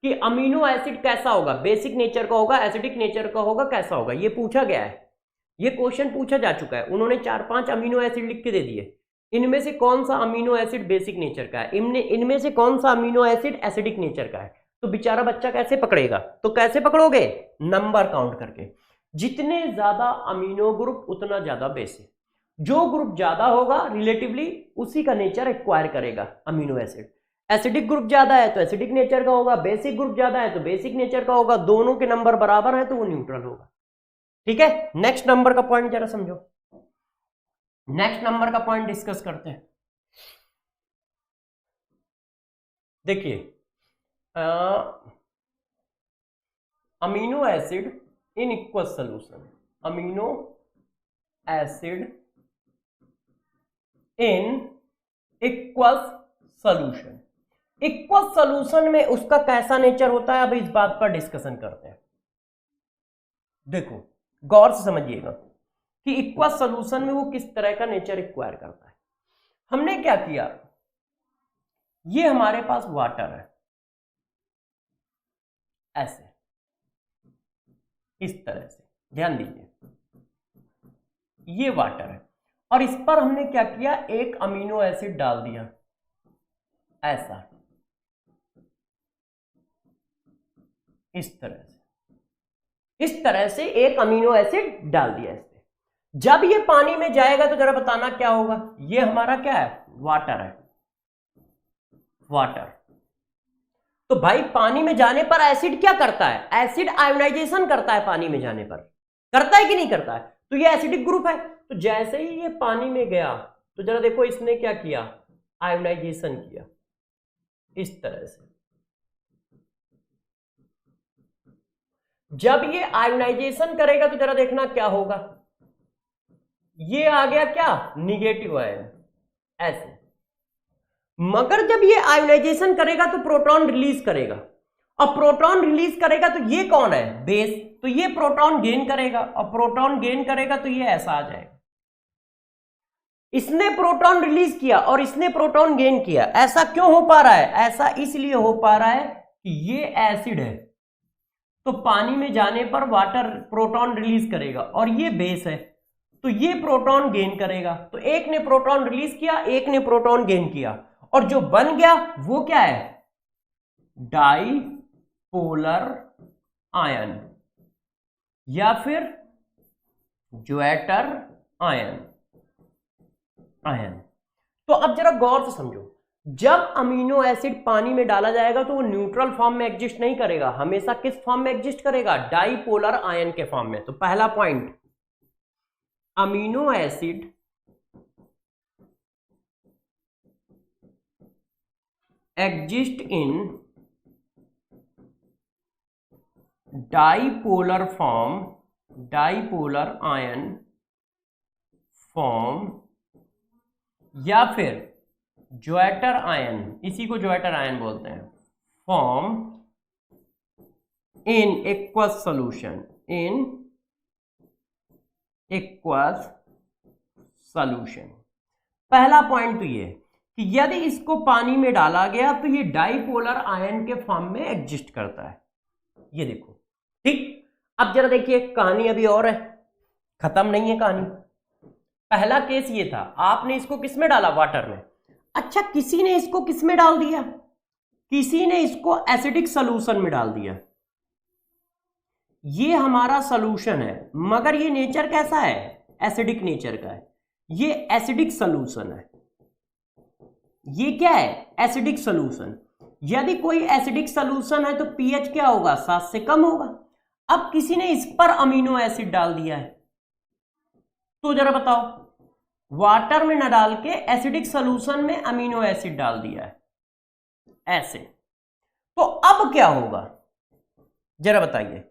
कि अमीनो एसिड कैसा होगा? बेसिक नेचर का होगा, एसिडिक नेचर का होगा, कैसा होगा? ये पूछा गया है, ये क्वेश्चन पूछा जा चुका है। उन्होंने 4-5 अमीनो एसिड लिख के दे दिए, इनमें से कौन सा अमीनो एसिड बेसिक नेचर का है, इनमें से कौन सा अमीनो एसिड एसिडिक नेचर का है। तो बेचारा बच्चा कैसे पकड़ेगा? तो कैसे पकड़ोगे? नंबर काउंट करके। जितने ज्यादा अमीनो ग्रुप उतना ज्यादा बेसिक। जो ग्रुप ज्यादा होगा रिलेटिवली उसी का नेचर एक्वायर करेगा अमीनो एसिड। एसिडिक ग्रुप ज्यादा है तो एसिडिक नेचर का होगा, बेसिक ग्रुप ज्यादा है तो बेसिक नेचर का होगा। दोनों के नंबर बराबर है तो वो न्यूट्रल होगा। ठीक है, नेक्स्ट नंबर का पॉइंट जरा समझो। नेक्स्ट नंबर का पॉइंट डिस्कस करते हैं। देखिए, amino acid in equals solution, amino acid in equals solution. Equals solution में उसका कैसा नेचर होता है, अब इस बात पर डिस्कशन करते हैं। देखो गौर से समझिएगा कि इक्वस सोल्यूशन में वो किस तरह का नेचर रिक्वायर करता है। हमने क्या किया, ये हमारे पास वाटर है, ऐसे इस तरह से, ध्यान दीजिए ये वाटर है, और इस पर हमने क्या किया, एक अमीनो एसिड डाल दिया, ऐसा इस तरह से एक अमीनो एसिड डाल दिया इसमें। जब ये पानी में जाएगा तो जरा बताना क्या होगा, ये हमारा क्या है, वाटर है, वाटर। तो भाई पानी में जाने पर एसिड क्या करता है, एसिड आयोनाइजेशन करता है, पानी में जाने पर करता है कि नहीं करता है, तो ये एसिडिक ग्रुप है। तो जैसे ही ये पानी में गया तो जरा देखो इसने क्या किया, आयोनाइजेशन किया इस तरह से। जब ये आयोनाइजेशन करेगा तो जरा देखना क्या होगा, ये आ गया क्या, निगेटिव आयन, ऐसे। मगर जब ये आयोनाइजेशन करेगा तो प्रोटॉन रिलीज करेगा, और प्रोटॉन रिलीज करेगा तो ये कौन है, बेस, तो ये प्रोटॉन गेन करेगा, और प्रोटॉन गेन करेगा तो ये ऐसा आ जाएगा। इसने प्रोटॉन रिलीज किया और इसने प्रोटॉन गेन किया। ऐसा क्यों हो पा रहा है, ऐसा इसलिए हो पा रहा है कि ये एसिड है तो पानी में जाने पर वाटर प्रोटॉन रिलीज करेगा, और ये बेस है तो ये प्रोटॉन गेन करेगा। तो एक ने प्रोटॉन रिलीज किया, एक ने प्रोटॉन गेन किया, और जो बन गया वो क्या है, डाईपोलर आयन या फिर ज्वेटर आयन। तो अब जरा गौर से समझो, जब अमीनो एसिड पानी में डाला जाएगा तो वो न्यूट्रल फॉर्म में एग्जिस्ट नहीं करेगा, हमेशा किस फॉर्म में एग्जिस्ट करेगा, डाईपोलर आयन के फॉर्म में। तो पहला point, amino acid exist in dipolar form, dipolar ion form, या फिर ज्वेटर आयन, इसी को ज्वेटर आयन बोलते हैं, form in aqueous solution, in aqueous solution. पहला पॉइंट तो ये कि यदि इसको पानी में डाला गया तो ये डाईपोलर आयन के फॉर्म में एग्जिस्ट करता है, ये देखो, ठीक। अब जरा देखिए, कहानी अभी और है, खत्म नहीं है कहानी। पहला केस ये था, आपने इसको किस में डाला, वाटर में। अच्छा, किसी ने इसको किस में डाल दिया, किसी ने इसको एसिडिक सॉल्यूशन में डाल दिया। ये हमारा सॉल्यूशन है, मगर ये नेचर कैसा है, एसिडिक नेचर का है, ये एसिडिक सॉल्यूशन है। ये क्या है, एसिडिक सॉल्यूशन। यदि कोई एसिडिक सॉल्यूशन है तो पीएच क्या होगा, 7 से कम होगा। अब किसी ने इस पर अमीनो एसिड डाल दिया है, तो जरा बताओ, वाटर में न डाल के एसिडिक सॉल्यूशन में अमीनो एसिड डाल दिया है, ऐसे। तो अब क्या होगा, जरा बताइए।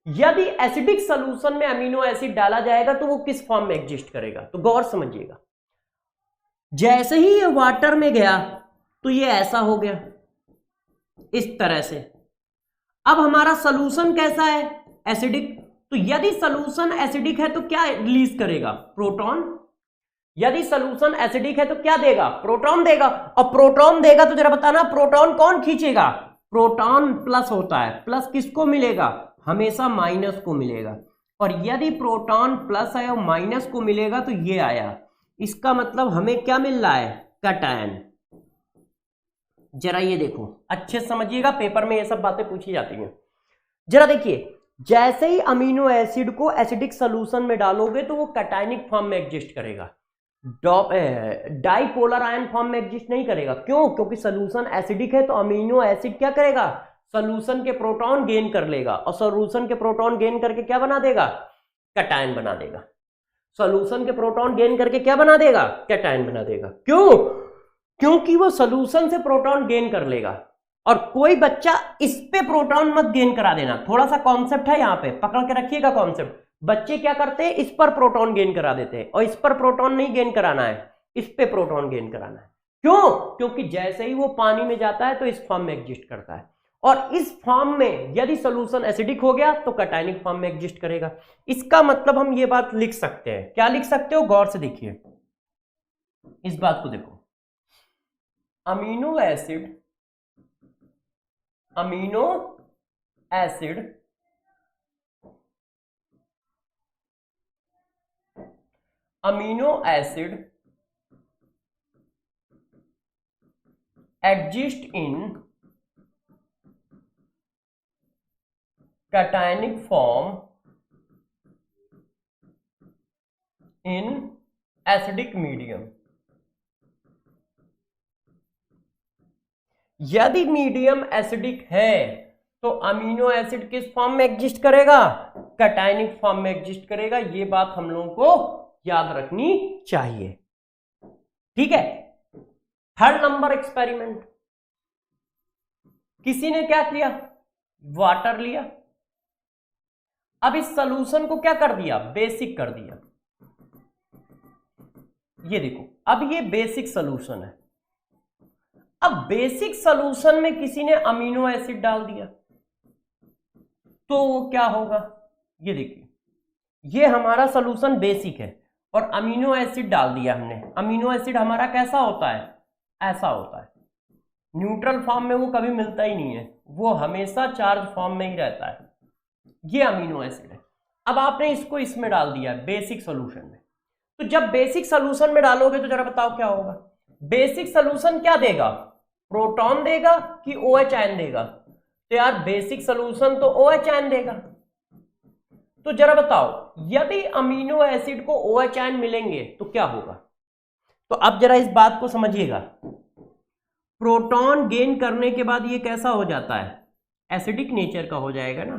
यदि एसिडिक सॉल्यूशन में अमीनो एसिड डाला जाएगा तो वो किस फॉर्म में एग्जिस्ट करेगा, तो गौर समझिएगा। जैसे ही ये वाटर में गया तो ये ऐसा हो गया, इस तरह से। अब हमारा सॉल्यूशन कैसा है, एसिडिक। तो यदि सॉल्यूशन एसिडिक है तो क्या रिलीज करेगा, प्रोटॉन। यदि सॉल्यूशन एसिडिक है तो क्या देगा, प्रोटॉन देगा। और प्रोटॉन देगा तो जरा बताना, प्रोटॉन कौन खींचेगा, प्रोटॉन प्लस होता है, प्लस किसको मिलेगा, हमेशा माइनस को मिलेगा। और यदि प्रोटॉन प्लस है और माइनस को मिलेगा तो ये आया, इसका मतलब हमें क्या मिल रहा है, कैटायन। जरा ये देखो, अच्छे समझिएगा, पेपर में ये सब बातें पूछी जाती हैं। जरा देखिए, जैसे ही अमीनो एसिड को एसिडिक सॉल्यूशन में डालोगे तो वो कैटायनिक फॉर्म में एग्जिस्ट करेगा, डाईपोलर आयन फॉर्म में एग्जिस्ट नहीं करेगा। क्यों, क्योंकि सॉल्यूशन एसिडिक है तो अमीनो एसिड क्या करेगा, सॉल्यूशन के प्रोटॉन गेन कर लेगा, और सॉल्यूशन के प्रोटॉन गेन करके क्या बना देगा, कैटायन बना देगा। सॉल्यूशन के प्रोटॉन गेन करके क्या बना देगा, कैटायन बना देगा। क्यों, क्योंकि वो सॉल्यूशन से प्रोटॉन गेन कर लेगा। और कोई बच्चा इस पे प्रोटॉन मत गेन करा देना, थोड़ा सा कॉन्सेप्ट है यहां पे, पकड़ के रखिएगा कॉन्सेप्ट। बच्चे क्या करते हैं, इस पर प्रोटॉन गेन करा देते हैं, और इस पर प्रोटॉन नहीं गेन कराना है, इस पे प्रोटॉन गेन कराना है। क्यों? क्योंकि जैसे ही वो पानी में जाता है तो इस फॉर्म में एग्जिस्ट करता है, और इस फॉर्म में यदि सोल्यूशन एसिडिक हो गया तो कैटायनिक फॉर्म में एग्जिस्ट करेगा। इसका मतलब हम ये बात लिख सकते हैं, क्या लिख सकते हो, गौर से देखिए इस बात को, देखो amino acid exist in cationic form in acidic medium। यदि मीडियम एसिडिक है तो अमीनो एसिड किस फॉर्म में एग्जिस्ट करेगा, कैटायनिक फॉर्म में एग्जिस्ट करेगा। ये बात हम लोगों को याद रखनी चाहिए, ठीक है। थर्ड नंबर एक्सपेरिमेंट, किसी ने क्या किया, वाटर लिया, अब इस सॉल्यूशन को क्या कर दिया, बेसिक कर दिया। ये देखो अब ये बेसिक सॉल्यूशन है, अब बेसिक सॉल्यूशन में किसी ने अमीनो एसिड डाल दिया तो क्या होगा, ये देखिए ये हमारा सॉल्यूशन बेसिक है और अमीनो एसिड डाल दिया हमने। अमीनो एसिड हमारा कैसा होता है, ऐसा होता है, न्यूट्रल फॉर्म में वो कभी मिलता ही नहीं है, वो हमेशा चार्ज फॉर्म में ही रहता है। ये अमीनो एसिड है। अब आपने इसको इसमें डाल दिया बेसिक सॉल्यूशन में, तो जब बेसिक सॉल्यूशन में डालोगे तो जरा बताओ क्या होगा, बेसिक सॉल्यूशन क्या देगा, प्रोटॉन देगा कि OH आयन देगा, तो यार बेसिक सॉल्यूशन तो OH आयन देगा। तो जरा बताओ यदि अमीनो एसिड को OH आयन मिलेंगे तो क्या होगा। तो अब जरा इस बात को समझिएगा, प्रोटॉन गेन करने के बाद ये कैसा हो जाता है, एसिडिक नेचर का हो जाएगा ना,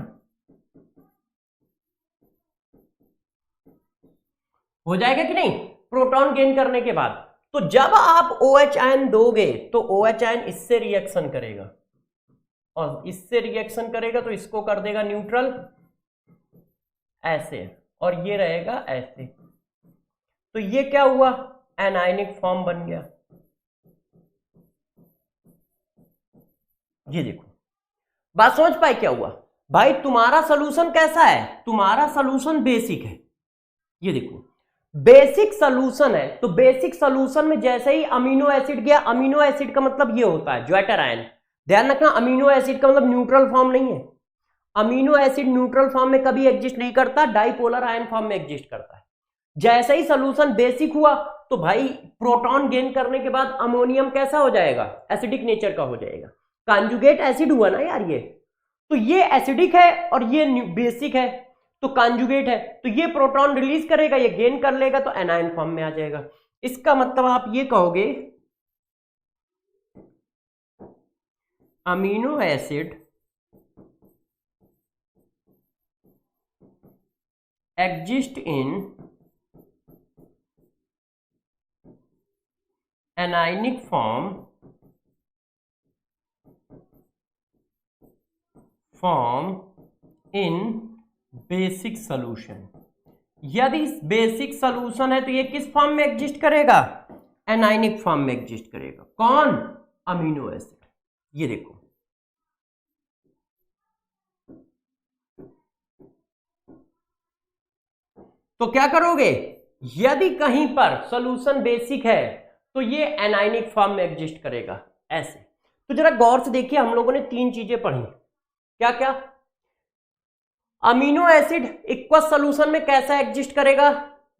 हो जाएगा कि नहीं, प्रोटॉन गेन करने के बाद। तो जब आप OH आयन दोगे तो OH आयन इससे रिएक्शन करेगा और इससे रिएक्शन करेगा तो इसको कर देगा न्यूट्रल ऐसे, और ये रहेगा ऐसे, तो ये क्या हुआ, एनायनिक फॉर्म बन गया। ये देखो बात समझ पाए क्या हुआ भाई, तुम्हारा सॉल्यूशन कैसा है, तुम्हारा सॉल्यूशन बेसिक है। ये देखो बेसिक सॉल्यूशन है, तो बेसिक सॉल्यूशन में जैसे ही अमीनो एसिड गया, अमीनो एसिड का मतलब ये होता है ज्वाइटर आयन, ध्यान रखना अमीनो एसिड का मतलब न्यूट्रल फॉर्म नहीं है, अमीनो एसिड न्यूट्रल फॉर्म में कभी एग्जिस्ट नहीं करता, डाइपोलर आयन फॉर्म में एग्जिस्ट करता है। जैसे ही सॉल्यूशन बेसिक हुआ तो भाई प्रोटॉन गेन करने के बाद अमोनियम कैसा हो जाएगा, एसिडिक नेचर का हो जाएगा, कॉन्जुगेट एसिड हुआ ना यार ये, तो ये एसिडिक है और ये बेसिक है तो कॉन्जुगेट है, तो ये प्रोटॉन रिलीज करेगा, ये गेन कर लेगा तो एनायन फॉर्म में आ जाएगा। इसका मतलब आप ये कहोगे amino acid exist in anionic form in basic solution. यदि बेसिक सॉल्यूशन है तो ये किस फॉर्म में एग्जिस्ट करेगा, एनायनिक फॉर्म में एग्जिस्ट करेगा। कौन, अमीनो एसिड। ये देखो तो क्या करोगे, यदि कहीं पर सॉल्यूशन बेसिक है तो ये एनायनिक फॉर्म में एग्जिस्ट करेगा ऐसे। तो जरा गौर से देखिए, हम लोगों ने तीन चीजें पढ़ी, क्या क्या, अमीनो एसिड इक्वस सॉल्यूशन में कैसा एग्जिस्ट करेगा,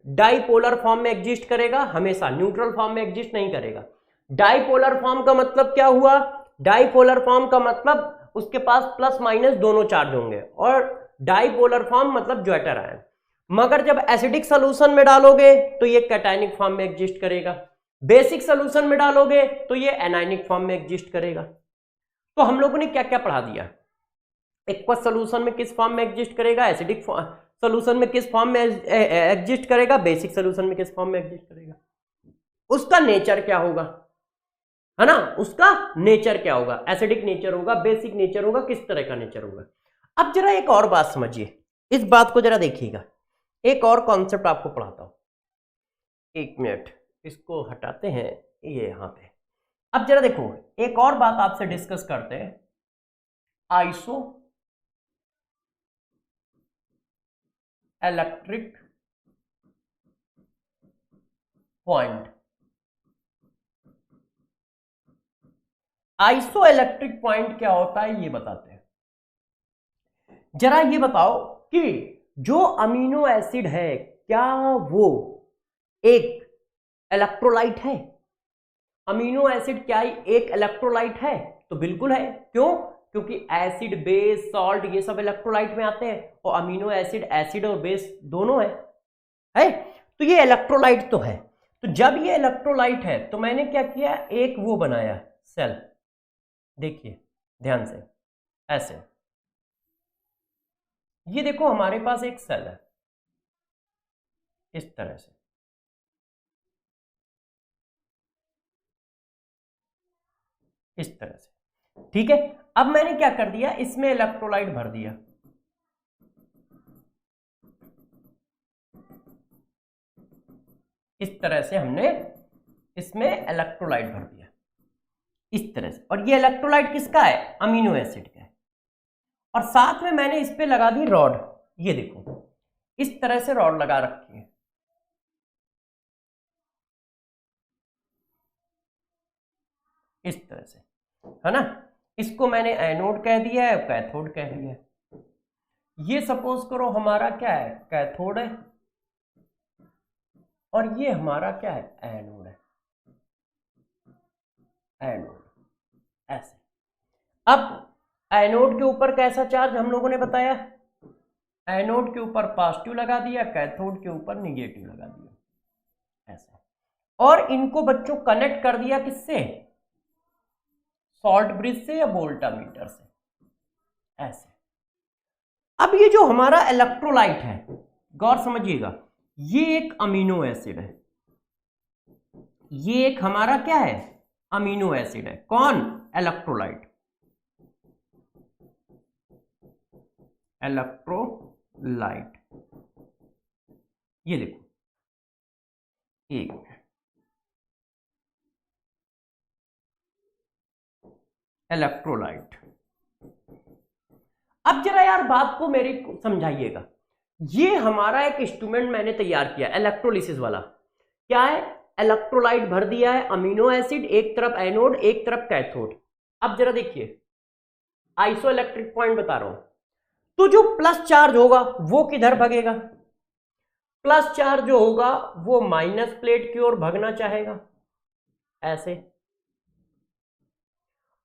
डाइपोलर फॉर्म में एग्जिस्ट करेगा, हमेशा न्यूट्रल फॉर्म में एग्जिस्ट नहीं करेगा। डाइपोलर फॉर्म का मतलब क्या हुआ, डाइपोलर फॉर्म का मतलब उसके पास प्लस माइनस दोनों चार्ज होंगे, और डाइपोलर फॉर्म मतलब ज्वाइटर आयन। मगर जब एसिडिक सॉल्यूशन में डालोगे तो ये कैटायनिक फॉर्म में एग्जिस्ट करेगा, बेसिक सॉल्यूशन में डालोगे तो ये एनायनिक फॉर्म में एग्जिस्ट करेगा। तो हम लोगों ने क्या क्या पढ़ा दिया, एक्वस सॉल्यूशन में किस फॉर्म में एग्जिस्ट करेगा, एसिडिक सॉल्यूशन में किस फॉर्म में एग्जिस्ट करेगा, बेसिक सॉल्यूशन में किस फॉर्म में एग्जिस्ट करेगा, उसका नेचर क्या होगा। है ना, उसका नेचर क्या होगा, एसिडिक नेचर होगा, बेसिक नेचर होगा, किस तरह का नेचर होगा। अब जरा एक और बात समझिए, इस बात को जरा देखिएगा, एक और कॉन्सेप्ट आपको पढ़ाता हूं। एक मिनट, इसको हटाते हैं ये यहां पे। अब जरा देखो, एक और बात आपसे डिस्कस करते हैं, iso electric point. Iso electric point क्या होता है ये बताते हैं। जरा ये बताओ कि जो अमीनो एसिड है क्या वो एक इलेक्ट्रोलाइट है? अमीनो एसिड क्या एक इलेक्ट्रोलाइट है? तो बिल्कुल है। क्यों? क्योंकि एसिड, बेस, सॉल्ट ये सब इलेक्ट्रोलाइट में आते हैं, और अमीनो एसिड एसिड और बेस दोनों है? तो ये इलेक्ट्रोलाइट तो है। तो जब ये इलेक्ट्रोलाइट है तो मैंने क्या किया, एक वो बनाया सेल, देखिए ध्यान से, ऐसे ये देखो हमारे पास एक सेल है इस तरह से, इस तरह से, ठीक है। अब मैंने क्या कर दिया, इसमें इलेक्ट्रोलाइट भर दिया, इस तरह से हमने इसमें इलेक्ट्रोलाइट भर दिया इस तरह से, और ये इलेक्ट्रोलाइट किसका है, अमीनो एसिड का है। और साथ में मैंने इस पे लगा दी रॉड, ये देखो इस तरह से रॉड लगा रखी है, इस तरह से, है ना। इसको मैंने एनोड कह दिया है, कैथोड कह दिया है। ये सपोज करो हमारा क्या है, कैथोड है, और ये हमारा क्या है, एनोड है, एनोड, ऐसे। अब एनोड के ऊपर कैसा चार्ज हम लोगों ने बताया, एनोड के ऊपर पॉजिटिव लगा दिया, कैथोड के ऊपर निगेटिव लगा दिया, ऐसे। और इनको बच्चों कनेक्ट कर दिया किससे, सॉल्ट ब्रिज से या वोल्टामीटर से, ऐसे। अब ये जो हमारा इलेक्ट्रोलाइट है, गौर समझिएगा, ये एक अमीनो एसिड है, ये एक हमारा क्या है, अमीनो एसिड है। कौन, इलेक्ट्रोलाइट, इलेक्ट्रोलाइट, ये देखो, एक इलेक्ट्रोलाइट। अब जरा यार बात को मेरी समझाइएगा, ये हमारा एक इंस्ट्रूमेंट मैंने तैयार किया इलेक्ट्रोलिसिस वाला, क्या है, इलेक्ट्रोलाइट भर दिया है, अमीनो एसिड, एक तरफ एनोड एक तरफ कैथोड। अब जरा देखिए, आइसो इलेक्ट्रिक पॉइंट बता रहा हूं, तो जो प्लस चार्ज होगा वो किधर भागेगा, प्लस चार्ज जो होगा वो माइनस प्लेट की ओर भागना चाहेगा, ऐसे।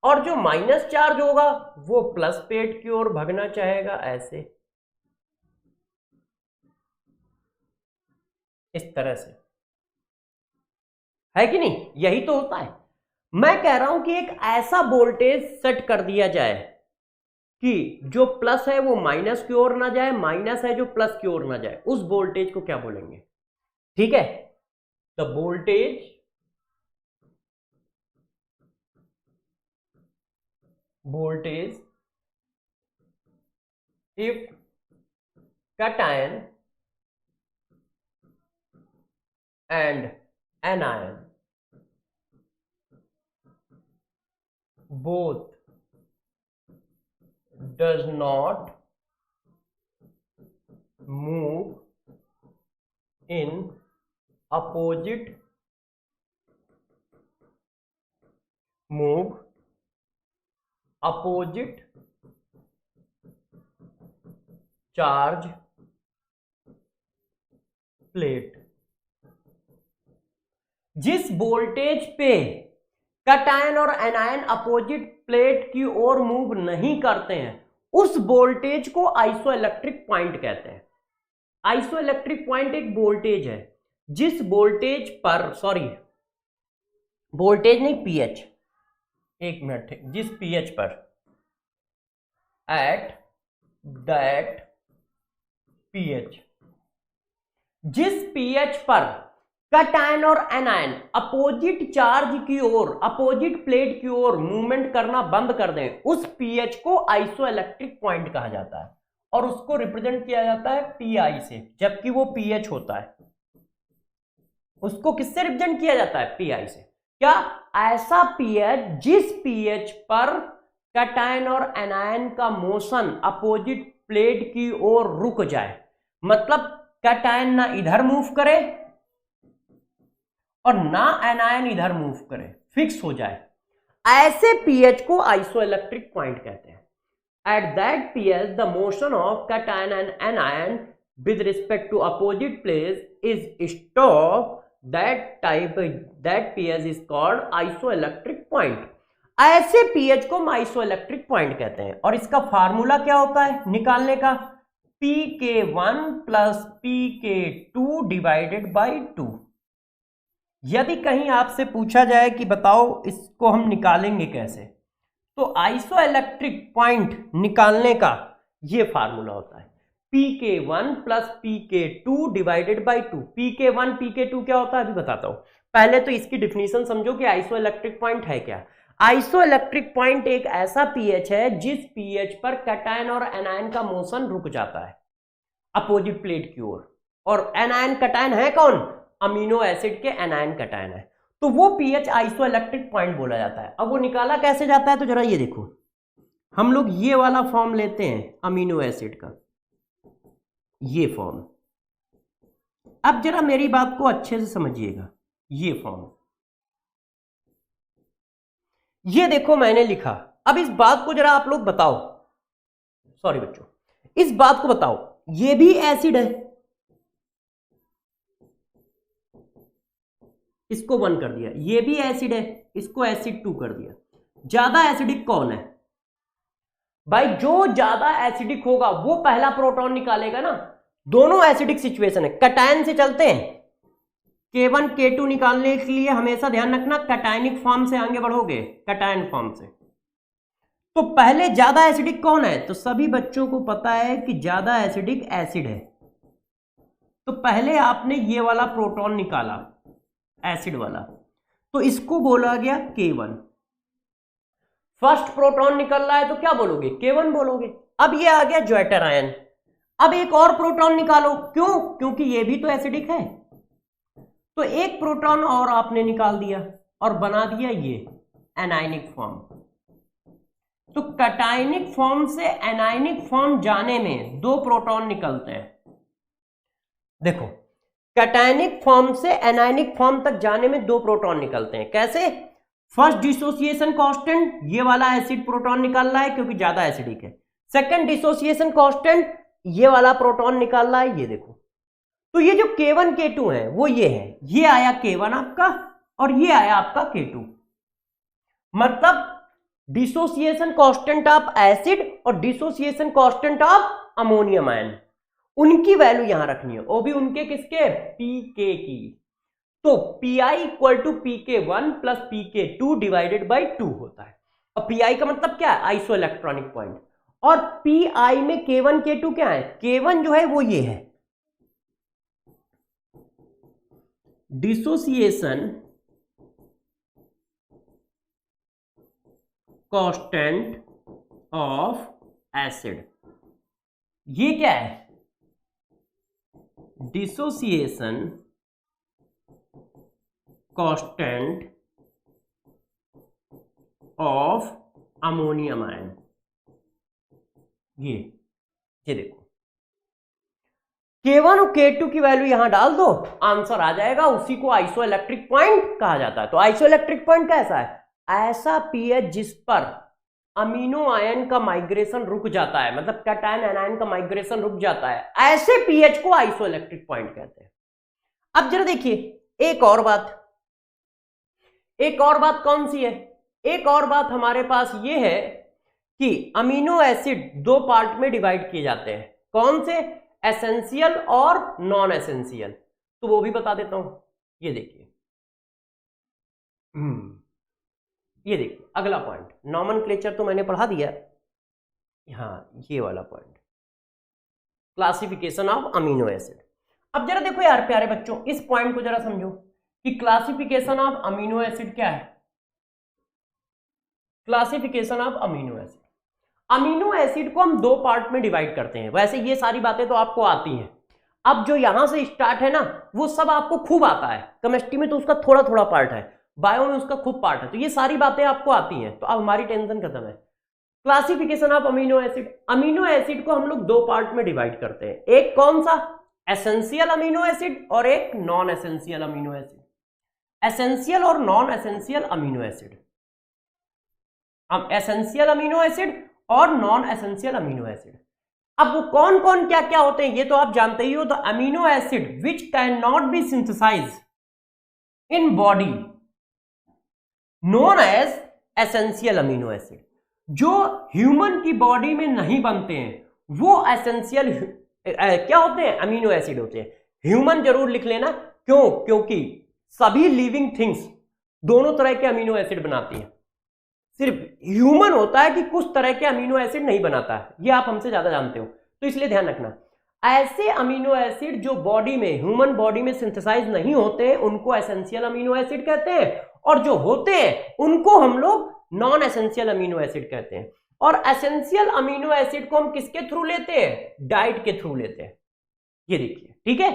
और जो माइनस चार्ज होगा वो प्लस प्लेट की ओर भागना चाहेगा, ऐसे, इस तरह से, है कि नहीं, यही तो होता है। मैं कह रहा हूं कि एक ऐसा वोल्टेज सेट कर दिया जाए कि जो प्लस है वो माइनस की ओर ना जाए, माइनस है जो प्लस की ओर ना जाए, उस वोल्टेज को क्या बोलेंगे, ठीक है। The voltage if cation and anion both does not move in opposite charge plate. जिस वोल्टेज पे कैटायन और एनायन अपोजिट प्लेट की ओर मूव नहीं करते हैं उस वोल्टेज को आइसोइलेक्ट्रिक पॉइंट कहते हैं। आइसोइलेक्ट्रिक पॉइंट एक वोल्टेज है जिस वोल्टेज पर, सॉरी वोल्टेज नहीं, पीएच, एक मिनट, जिस पीएच पर, एट दैट पीएच, जिस पीएच पर कैटायन और एनायन अपोजिट चार्ज की ओर, अपोजिट प्लेट की ओर मूवमेंट करना बंद कर दें, उस पीएच को आइसोइलेक्ट्रिक पॉइंट कहा जाता है और उसको रिप्रेजेंट किया जाता है पीआई से, जबकि वो पीएच होता है। उसको किससे रिप्रेजेंट किया जाता है? पीआई से। क्या? ऐसा पीएच जिस पीएच पर कैटायन और एनायन का मोशन अपोजिट प्लेट की ओर रुक जाए, मतलब कैटायन ना इधर मूव करे और ना एनायन इधर मूव करे, फिक्स हो जाए, ऐसे पीएच को आइसोइलेक्ट्रिक पॉइंट कहते हैं। At that pH the motion of cation and anion with respect to opposite place is stop, that pH is called isoelectric point। ऐसे pH को हम आइसोइलेक्ट्रिक पॉइंट कहते हैं। और इसका फार्मूला क्या होता है निकालने का? pK1 plus pK2 divided by 2। यदि कहीं आपसे पूछा जाए कि बताओ इसको हम निकालेंगे कैसे, तो आइसोइलेक्ट्रिक पॉइंट निकालने का ये फार्मूला होता है pK1 plus pK2 divided by 2। pK1 pK2 क्या होता है अभी बताता हूं। पहले तो इसकी डिफिनीशन समझो कि आइसोइलेक्ट्रिक पॉइंट है क्या। आइसोइलेक्ट्रिक पॉइंट एक ऐसा पीएच है जिस पीएच पर कैटायन और एनायन का मोशन रुक जाता है अपोजिट प्लेट की ओर, और एनायन कैटायन है कौन? अमीनो एसिड के एनायन कैटायन है, तो वो पीएच आइसोइलेक्ट्रिक पॉइंट बोला जाता है। अब वो निकाला कैसे जाता है तो जरा ये देखो, हम लोग ये वाला फॉर्म लेते हैं अमीनो एसिड का, ये फॉर्म। अब जरा मेरी बात को अच्छे से समझिएगा, ये फॉर्म, ये देखो मैंने लिखा। अब इस बात को जरा आप लोग बताओ, सॉरी बच्चों, इस बात को बताओ, ये भी एसिड है, इसको 1 कर दिया, ये भी एसिड है, इसको एसिड 2 कर दिया। ज्यादा एसिडिक कौन है भाई? जो ज्यादा एसिडिक होगा वो पहला प्रोटॉन निकालेगा ना। दोनों एसिडिक सिचुएशन है, कैटायन से चलते हैं। K1 K2 निकालने के लिए हमेशा ध्यान रखना कैटायनिक फॉर्म से आगे बढ़ोगे, कैटायन फॉर्म से। तो पहले ज्यादा एसिडिक कौन है? तो सभी बच्चों को पता है कि ज्यादा एसिडिक एसिड है, तो पहले आपने ये वाला प्रोटॉन निकाला एसिड वाला, तो इसको बोला गया K1। फर्स्ट प्रोटॉन निकल रहा है तो क्या बोलोगे? K1 बोलोगे। अब ये आ गया ज्वाइटर आयन, अब एक और प्रोटॉन निकालो, क्यों? क्योंकि ये भी तो एसिडिक है, तो एक प्रोटॉन और आपने निकाल दिया और बना दिया ये एनायनिक फॉर्म। तो कैटायनिक फॉर्म से एनायनिक फॉर्म जाने में 2 प्रोटॉन निकलते हैं। देखो, कैटायनिक फॉर्म से एनायनिक फॉर्म तक जाने में 2 प्रोटॉन निकलते हैं। कैसे? फर्स्ट डिसोसिएशन कांस्टेंट, ये वाला एसिड प्रोटॉन निकाल रहा है क्योंकि ज्यादा एसिडिक है। सेकंड डिसोसिएशन कांस्टेंट, ये वाला प्रोटॉन निकाल रहा है, ये देखो। तो ये जो K1 K2 है वो ये है, ये आया K1 आपका और ये आया आपका K2। मतलब डिसोसिएशन कांस्टेंट ऑफ एसिड और dissociation constant of ammonium ion, उनकी वैल्यू यहां रखनी है, वो भी उनके किसके? पीके की। तो Pi equal to pK1 plus pK2 divided by 2 होता है। और Pi का मतलब क्या है? Isoelectronic point. और Pi में K1 K2 क्या है? K1 जो है वो ये है डिसोसिएशन कांस्टेंट ऑफ एसिड, ये क्या है? Dissociation constant of ammonium ion. ये देखो, K1 और K2 की वैल्यू यहां डाल दो, आंसर आ जाएगा, उसी को आइसोइलेक्ट्रिक पॉइंट कहा जाता है। तो आइसोइलेक्ट्रिक पॉइंट कैसा है? ऐसा पीएच जिस पर अमीनो आयन का माइग्रेशन रुक जाता है, मतलब कैटायन एनायन का माइग्रेशन रुक जाता है, ऐसे पीएच को आइसोइलेक्ट्रिक पॉइंट कहते हैं। अब जरा देखिए एक और बात, एक और बात कौन सी है? एक और बात हमारे पास ये है कि अमीनो एसिड 2 पार्ट में डिवाइड किए जाते हैं। कौन से? एसेंशियल और नॉन एसेंशियल। तो वो भी बता देता हूं, ये देखिए, ये देखिए अगला पॉइंट, नॉमेनक्लेचर तो मैंने पढ़ा दिया। हाँ, ये वाला point, classification of amino acid. अब जरा देखो यार प्यारे बच्चों, इस पॉइंट को जरा समझो कि क्लासिफिकेशन ऑफ अमीनो एसिड क्या है। Classification of amino acid, amino acid को हम दो पार्ट में डिवाइड करते हैं। वैसे ये सारी बातें तो आपको आती हैं, अब जो यहां से स्टार्ट है ना वो सब आपको खूब आता है। केमिस्ट्री में तो उसका थोड़ा थोड़ा पार्ट है, बायो में उसका खूब पार्ट है, तो ये सारी बातें आपको आती हैं, तो अब हमारी टेंशन खत्म है। Classification of amino acid, amino acid को हम लोग दो पार्ट में डिवाइड करते हैं, एक कौन सा, एसेंशियल अमीनो एसिड और एक non essential amino acid. Essential और नॉन एसेंशियल अमीनो एसिड, अब एसेंशियल अमीनो एसिड और नॉन एसेंशियल अमीनो एसिड। अब वो कौन कौन क्या क्या होते हैं ये तो आप जानते ही हो। The amino acid which can not be synthesize in body known as essential amino acid, जो ह्यूमन की बॉडी में नहीं बनते हैं वो एसेंशियल क्या होते हैं, अमीनो एसिड होते हैं। ह्यूमन जरूर लिख लेना, क्यों, क्योंकि सभी लिविंग थिंग्स दोनों तरह के अमीनो एसिड बनाती हैं, सिर्फ ह्यूमन होता है कि कुछ तरह के अमीनो एसिड नहीं बनाता है, ये आप हमसे ज्यादा जानते हो, तो इसलिए ध्यान रखना। ऐसे अमीनो एसिड जो बॉडी में, ह्यूमन बॉडी में सिंथेसाइज नहीं होते उनको एसेंशियल अमीनो एसिड कहते हैं, और जो होते हैं उनको हम लोग नॉन एसेंशियल अमीनो एसिड कहते हैं। और एसेंशियल अमीनो एसिड को हम किसके थ्रू लेते हैं, डाइट के थ्रू लेते हैं, ये देखिए, ठीक है।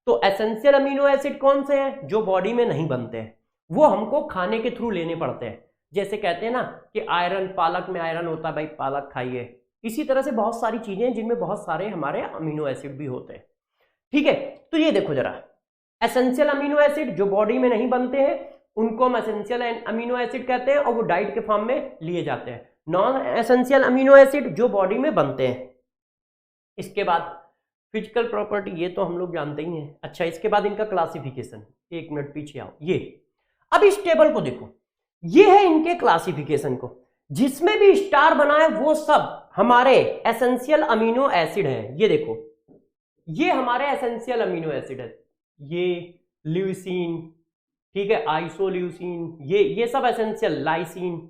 तो एसेंशियल अमीनो एसिड कौन से हैं, जो बॉडी में नहीं बनते हैं, वो हमको खाने के थ्रू लेने पड़ते हैं। जैसे कहते हैं ना कि आयरन, पालक में आयरन होता है, भाई पालक खाइए। इसी तरह से बहुत सारी चीजें हैं जिनमें बहुत सारे हमारे अमीनो एसिड भी होते हैं, ठीक है। तो ये देखो जरा, एसेंशियल अमीनो एसिड जो बॉडी में नहीं बनते हैं उनको हम एसेंशियल अमीनो एसिड कहते हैं और वो डाइट के फॉर्म में लिए जाते हैं। नॉन एसेंशियल अमीनो एसिड जो बॉडी में बनते हैं। इसके बाद फिजिकल प्रॉपर्टी, ये तो हम लोग जानते ही हैं। अच्छा, इसके बाद इनका क्लासिफिकेशन, एक मिनट पीछे आओ, ये अब इस टेबल को देखो, ये है इनके क्लासिफिकेशन को, जिसमें भी स्टार बना है वो सब हमारे एसेंशियल अमीनो एसिड हैं। ये देखो, ये हमारे एसेंशियल अमीनो एसिड है, ये ल्यूसीन, ठीक है, आइसोल्यूसीन, ये सब एसेंशियल, लाइसीन,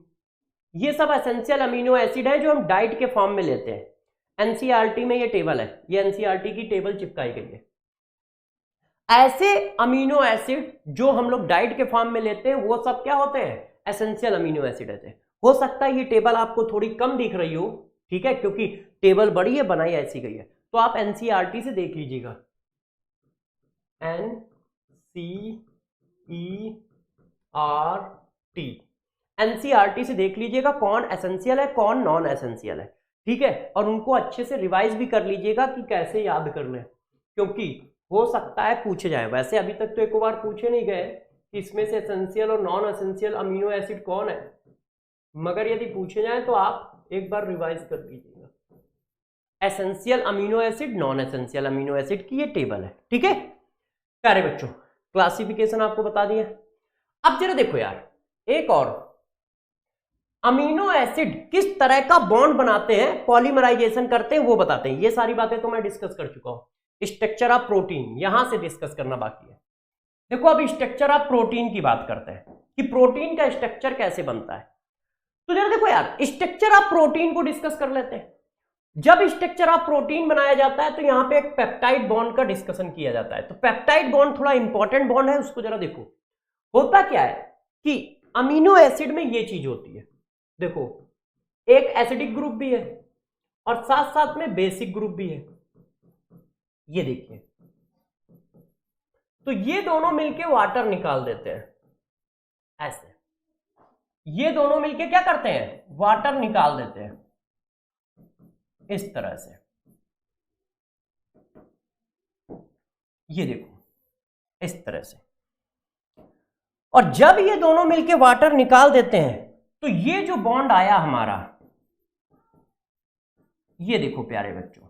ये सब एसेंशियल अमीनो एसिड है जो हम डाइट के फॉर्म में लेते हैं। एनसीईआरटी में ये टेबल है, ये एनसीईआरटी की टेबल चिपकाई गई है। ऐसे अमीनो एसिड जो हम लोग डाइट के फॉर्म में लेते हैं वो सब क्या होते हैं, एसेंशियल अमीनो एसिड है। हो सकता है ये टेबल आपको थोड़ी कम दिख रही हो, ठीक है, क्योंकि टेबल बड़ी है, बनाई ऐसी गई है, तो आप एनसीईआरटी से देख लीजिएगा, एनसीईआरटी से देख लीजिएगा कौन एसेंशियल है कौन नॉन एसेंशियल है, ठीक है। और उनको अच्छे से रिवाइज भी कर लीजिएगा कि कैसे याद कर लें, क्योंकि हो सकता है पूछे जाए। वैसे अभी तक तो एक बार पूछे नहीं गए कि इसमें से एसेंशियल और नॉन एसेंशियल अमीनो एसिड कौन है, मगर यदि पूछे जाए तो आप एक बार रिवाइज कर लीजिएगा। Essential amino acid, non essential amino acid की ये टेबल है, ठीक है प्यारे बच्चों। क्लासिफिकेशन आपको बता दिया। अब जरा देखो यार, एक और, अमीनो एसिड किस तरह का बॉन्ड बनाते हैं, पॉलीमराइजेशन करते हैं, वो बताते हैं। ये सारी बातें तो मैं डिस्कस कर चुका हूं। स्ट्रक्चर ऑफ प्रोटीन यहां से डिस्कस करना बाकी है। देखो अब स्ट्रक्चर ऑफ प्रोटीन की बात करते हैं कि प्रोटीन का स्ट्रक्चर कैसे बनता है। तो जरा देखो यार, स्ट्रक्चर ऑफ प्रोटीन को डिस्कस कर लेते हैं। जब स्ट्रक्चर ऑफ प्रोटीन बनाया जाता है तो यहां पे एक पेप्टाइड बॉन्ड का डिस्कशन किया जाता है। तो पेप्टाइड बॉन्ड थोड़ा इंपॉर्टेंट बॉन्ड है, उसको जरा देखो। होता क्या है कि अमीनो एसिड में ये चीज होती है, देखो एक एसिडिक ग्रुप भी है और साथ साथ में बेसिक ग्रुप भी है, ये देखिए। तो ये दोनों मिलके वाटर निकाल देते हैं, ऐसे ये दोनों मिलके क्या करते हैं, वाटर निकाल देते हैं इस तरह से। ये देखो इस तरह से। और जब ये दोनों मिलके वाटर निकाल देते हैं तो ये जो बॉन्ड आया हमारा, ये देखो प्यारे बच्चों,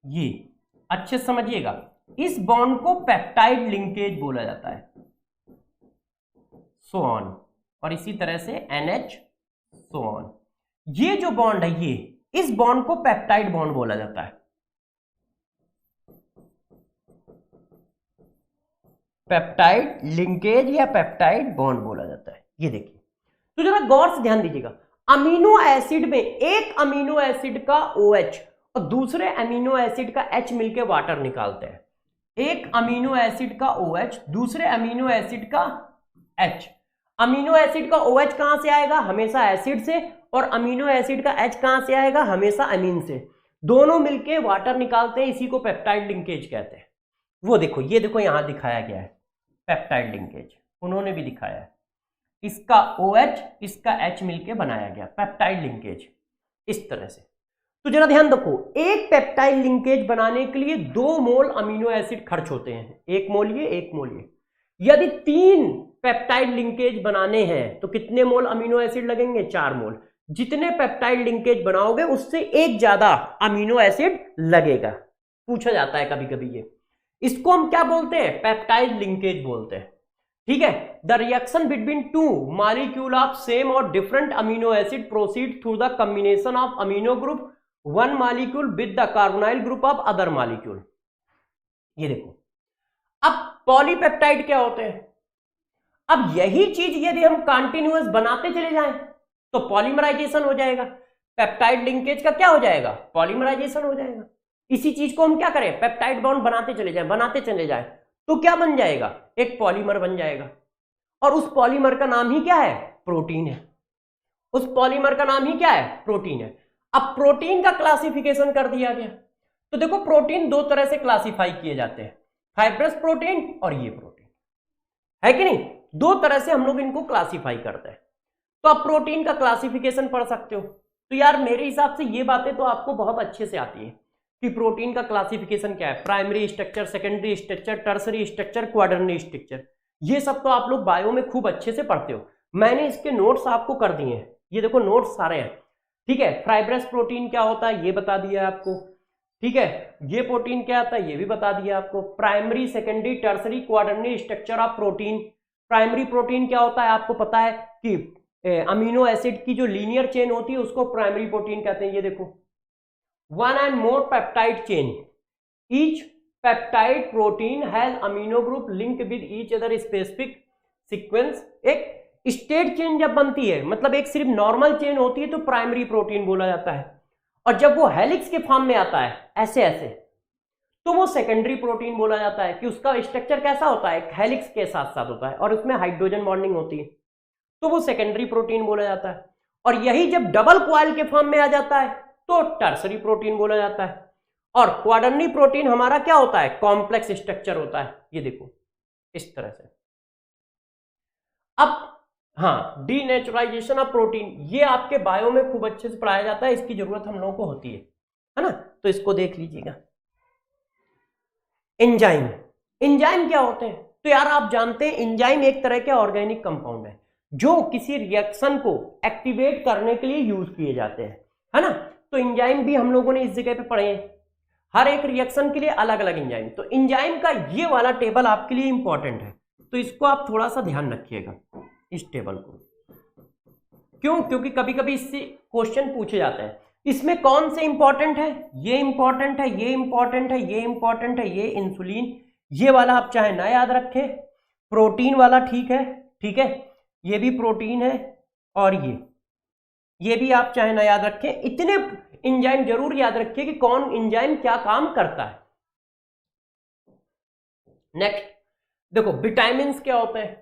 ये अच्छे से समझिएगा, इस बॉन्ड को पेप्टाइड लिंकेज बोला जाता है, सो ऑन, और इसी तरह से NH सो ऑन। ये जो बॉन्ड है, ये इस बॉन्ड को पेप्टाइड बॉन्ड बोला जाता है, पेप्टाइड लिंकेज या पेप्टाइड बॉन्ड बोला जाता है। ये देखिए, तो जरा गौर से ध्यान दीजिएगा, अमीनो एसिड में एक अमीनो एसिड का OH और दूसरे अमीनो एसिड का H मिलकर वाटर निकालते हैं। एक अमीनो एसिड का OH दूसरे अमीनो एसिड का H। अमीनो एसिड का OH कहां से आएगा? हमेशा एसिड से, और अमीनो एसिड का H कहां से आएगा? हमेशा अमीन से। दोनों मिलके वाटर निकालते हैं, इसी को पेप्टाइड लिंकेज कहते हैं। वो देखो, ये देखो यहां दिखाया गया है पेप्टाइड लिंकेज, उन्होंने भी दिखाया है। इसका OH इसका H मिलके बनाया गया पेप्टाइड लिंकेज, इस तरह से। तो जरा ध्यान रखो, एक पेप्टाइड लिंकेज बनाने के लिए 2 मोल अमीनो एसिड खर्च होते हैं, 1 मोल ये 1 मोल ये। यदि 3 पेप्टाइड लिंकेज बनाने हैं तो कितने मोल अमीनो एसिड लगेंगे? 4 मोल। जितने पेप्टाइड लिंकेज बनाओगे उससे एक ज्यादा अमीनो एसिड लगेगा। पूछा जाता है कभी कभी ये। इसको हम क्या बोलते हैं? पेप्टाइड लिंकेज बोलते हैं। ठीक है। The reaction between 2 molecule of same और different amino acid proceed through the combination of amino group 1 molecule with the carbonyl group of other molecule. ये देखो, अब पॉलीपेप्टाइड क्या होते हैं? अब यही चीज यदि हम कंटिन्यूअस बनाते चले जाएं तो पॉलीमराइजेशन हो जाएगा। पेप्टाइड लिंकेज का क्या हो जाएगा? पॉलीमराइजेशन हो जाएगा। इसी चीज को हम क्या करें? पेप्टाइड बॉन्ड बनाते चले जाएं तो क्या बन जाएगा? एक पॉलीमर बन जाएगा, और उस पॉलीमर का नाम ही क्या है? प्रोटीन है। उस पॉलीमर का नाम ही क्या है? प्रोटीन है। अब प्रोटीन का क्लासिफिकेशन कर दिया गया, तो देखो प्रोटीन 2 तरह से क्लासिफाई किए जाते हैं, फाइब्रस प्रोटीन और ये प्रोटीन, है कि नहीं? 2 तरह से हम लोग इनको क्लासिफाई करते हैं। तो आप प्रोटीन का क्लासिफिकेशन पढ़ सकते हो। तो यार मेरे हिसाब से ये बातें तो आपको बहुत अच्छे से आती है कि प्रोटीन का क्लासिफिकेशन क्या है, primary structure, secondary structure, tertiary structure, quaternary structure. ये सब तो आप लोग बायो में खूब अच्छे से पढ़ते हो। मैंने इसके नोट्स आपको कर दिए हैं, ये देखो नोट्स सारे हैं। ठीक है। फाइब्रस प्रोटीन क्या होता है ये बता दिया आपको। ठीक है। ये प्रोटीन क्या आता है ये भी बता दिया आपको। Primary, secondary, tertiary, quaternary structure of protein. Primary protein क्या होता है आपको पता है कि अमीनो एसिड की जो लीनियर चेन होती है उसको प्राइमरी प्रोटीन कहते हैं। ये देखो, 1 and more peptide chain. Each peptide protein has amino group linked with each other specific sequence. एक स्टेट चेन जब बनती है, मतलब एक सिर्फ नॉर्मल चेन होती है, तो प्राइमरी प्रोटीन बोला जाता है। और जब वो हेलिक्स के फॉर्म में आता है ऐसे ऐसे, तो वो सेकेंडरी प्रोटीन बोला जाता है कि उसका स्ट्रक्चर कैसा होता है? हेलिक्स के साथ साथ होता है और उसमें हाइड्रोजन बॉन्डिंग होती है, तो वो सेकेंडरी प्रोटीन बोला जाता है। और यही जब डबल कॉइल के फॉर्म में आ जाता है तो टर्सरी प्रोटीन बोला जाता है। और क्वाडर्नरी प्रोटीन हमारा क्या होता है? कॉम्प्लेक्स स्ट्रक्चर होता है। ये देखो इस तरह से। अब हाँ, डीनेचुरलाइजेशन ऑफ प्रोटीन, ये आपके बायो में खूब अच्छे से पढ़ाया जाता है, इसकी जरूरत हम लोगों को होती है ना? तो इसको देख लीजिएगा। एंजाइम, एंजाइम क्या होते हैं? तो यार आप जानते हैं एंजाइम एक तरह के ऑर्गेनिक कंपाउंड है जो किसी रिएक्शन को एक्टिवेट करने के लिए यूज किए जाते हैं, है ना? तो एंजाइम भी हम लोगों ने इस जगह पे पढ़े हैं, हर एक रिएक्शन के लिए अलग अलग एंजाइम। तो एंजाइम का ये वाला टेबल आपके लिए इंपॉर्टेंट है, तो इसको आप थोड़ा सा ध्यान रखिएगा इस टेबल को। क्यों? क्योंकि कभी कभी इससे क्वेश्चन पूछे जाते हैं। इसमें कौन से इंपॉर्टेंट है? ये इंपॉर्टेंट है, ये इंपॉर्टेंट है, ये इंपॉर्टेंट है, ये इंसुलिन, ये वाला आप चाहे ना याद रखें, प्रोटीन वाला ठीक है, ठीक है, ये भी प्रोटीन है, और ये भी आप चाहे ना याद रखें। इतने एंजाइम जरूर याद रखिए कि कौन एंजाइम क्या काम करता है। नेक्स्ट देखो, विटामिन्स क्या होते हैं?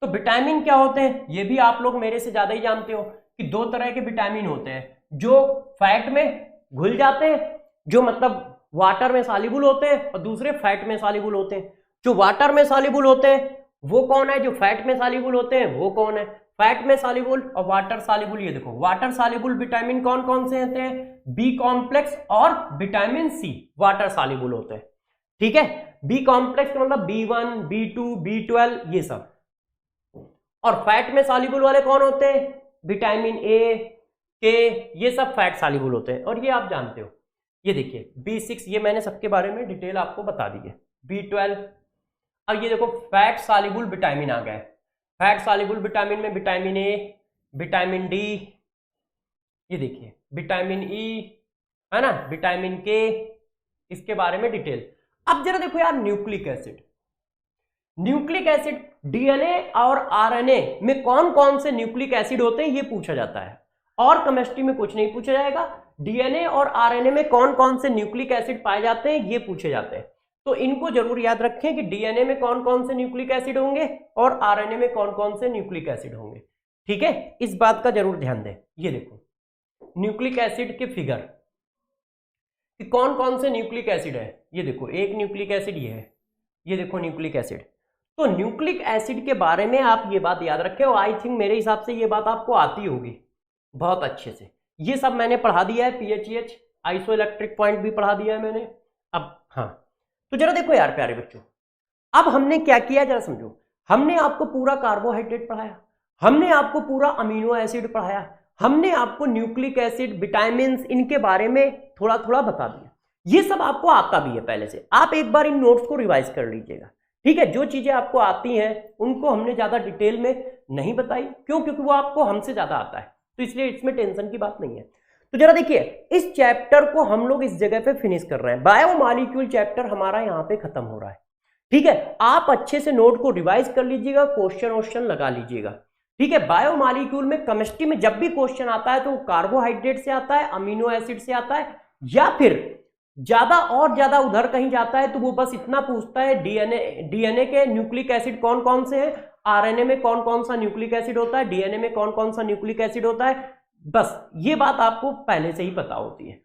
तो विटामिन क्या होते हैं ये भी आप लोग मेरे से ज्यादा ही जानते हो कि 2 तरह के विटामिन होते हैं, जो फैट में घुल जाते हैं, जो मतलब वाटर में सॉल्युबल होते हैं, और दूसरे फैट में सॉल्युबल होते हैं। जो वाटर में सॉल्युबल होते हैं वो कौन है? जो फैट में सॉल्युबल होते हैं वो कौन है? फैट में सॉल्युबल और वाटर सॉल्युबल। ये देखो, वाटर सॉल्युबल विटामिन कौन कौन से होते हैं? बी कॉम्प्लेक्स और विटामिन सी वाटर सॉल्युबल होते हैं। ठीक है। बी कॉम्प्लेक्स का मतलब B1, B2, B12 ये सब। और फैट में सॉल्युबल वाले कौन होते हैं? विटामिन ए, के, ये सब फैट सॉल्युबल होते हैं, और ये आप जानते हो। ये देखिए B6, ये मैंने सबके बारे में डिटेल आपको बता दी है। B12। अब ये देखो फैट सॉल्युबल विटामिन आ गए। फैट सॉल्युबल विटामिन में विटामिन ए, विटामिन डी, ये देखिए विटामिन ई, है ना, विटामिन के, इसके बारे में डिटेल। अब जरा देखो यार, nucleic acid, nucleic acid DNA और आरएनए में कौन कौन से न्यूक्लिक एसिड होते हैं ये पूछा जाता है, और केमिस्ट्री में कुछ नहीं पूछा जाएगा। डीएनए और आरएनए में कौन कौन से न्यूक्लिक एसिड पाए जाते हैं ये पूछे जाते हैं। तो इनको जरूर याद रखें कि डीएनए में कौन कौन से न्यूक्लिक एसिड होंगे और आरएनए में कौन कौन से न्यूक्लिक एसिड होंगे। ठीक है, इस बात का जरूर ध्यान दें। ये देखो न्यूक्लिक एसिड के फिगर कि कौन कौन से न्यूक्लिक एसिड है। ये देखो एक न्यूक्लिक एसिड ये है, ये देखो न्यूक्लिक एसिड। तो न्यूक्लिक एसिड के बारे में आप ये बात याद रखें और आई थिंक मेरे हिसाब से ये बात आपको आती होगी बहुत अच्छे से। ये सब मैंने पढ़ा दिया है, पीएचईएच आइसोइलेक्ट्रिक पॉइंट भी पढ़ा दिया है मैंने। अब हाँ, तो जरा देखो यार प्यारे बच्चों, अब हमने क्या किया जरा समझो। हमने आपको पूरा कार्बोहाइड्रेट पढ़ाया, हमने आपको पूरा अमीनो एसिड पढ़ाया, हमने आपको न्यूक्लिक एसिड, विटामिन, इनके बारे में थोड़ा थोड़ा बता दिया। ये सब आपको आता भी है पहले से। आप एक बार इन नोट्स को रिवाइज कर लीजिएगा। ठीक है, जो चीजें आपको आती हैं उनको हमने ज्यादा डिटेल में नहीं बताई, क्यों? क्योंकि वो आपको हमसे ज्यादा आता है, तो इसलिए इसमें टेंशन की बात नहीं है। तो जरा देखिए, इस चैप्टर को हम लोग इस जगह पे फिनिश कर रहे हैं। बायोमॉलिक्यूल चैप्टर हमारा यहाँ पे खत्म हो रहा है। ठीक है, आप अच्छे से नोट को रिवाइज कर लीजिएगा, क्वेश्चन लगा लीजिएगा। ठीक है, बायोमॉलिक्यूल में, केमिस्ट्री में जब भी क्वेश्चन आता है तो वो कार्बोहाइड्रेट से आता है, अमीनो एसिड से आता है, या फिर ज्यादा और ज्यादा उधर कहीं जाता है तो वो बस इतना पूछता है डीएनए के न्यूक्लिक एसिड कौन कौन से हैं, आरएनए में कौन कौन सा न्यूक्लिक एसिड होता है, डीएनए में कौन कौन सा न्यूक्लिक एसिड होता है। बस ये बात आपको पहले से ही पता होती है।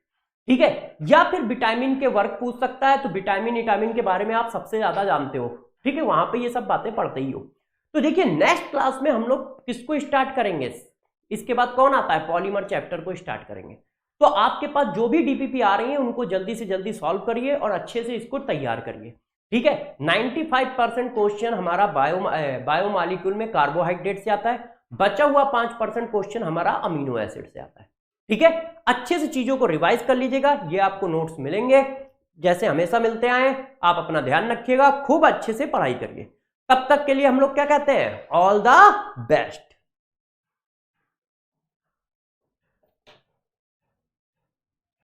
ठीक है, या फिर विटामिन के वर्क पूछ सकता है, तो विटामिन के बारे में आप सबसे ज्यादा जानते हो। ठीक है, वहां पे ये सब बातें पढ़ते ही हो। तो देखिए, नेक्स्ट क्लास में हम लोग किसको स्टार्ट करेंगे, इसके बाद कौन आता है, पॉलीमर चैप्टर को स्टार्ट करेंगे। तो आपके पास जो भी डीपीपी आ रही है उनको जल्दी से जल्दी सॉल्व करिए और अच्छे से इसको तैयार करिए। ठीक है, 95% क्वेश्चन हमारा बायोमॉलिक्यूल में कार्बोहाइड्रेट से आता है, बचा हुआ 5% क्वेश्चन हमारा अमीनो एसिड से आता है। ठीक है, अच्छे से चीजों को रिवाइज कर लीजिएगा। ये आपको नोट्स मिलेंगे जैसे हमेशा मिलते आए। आप अपना ध्यान रखिएगा, खूब अच्छे से पढ़ाई करिए। तब तक के लिए हम लोग क्या कहते हैं, ऑल द बेस्ट।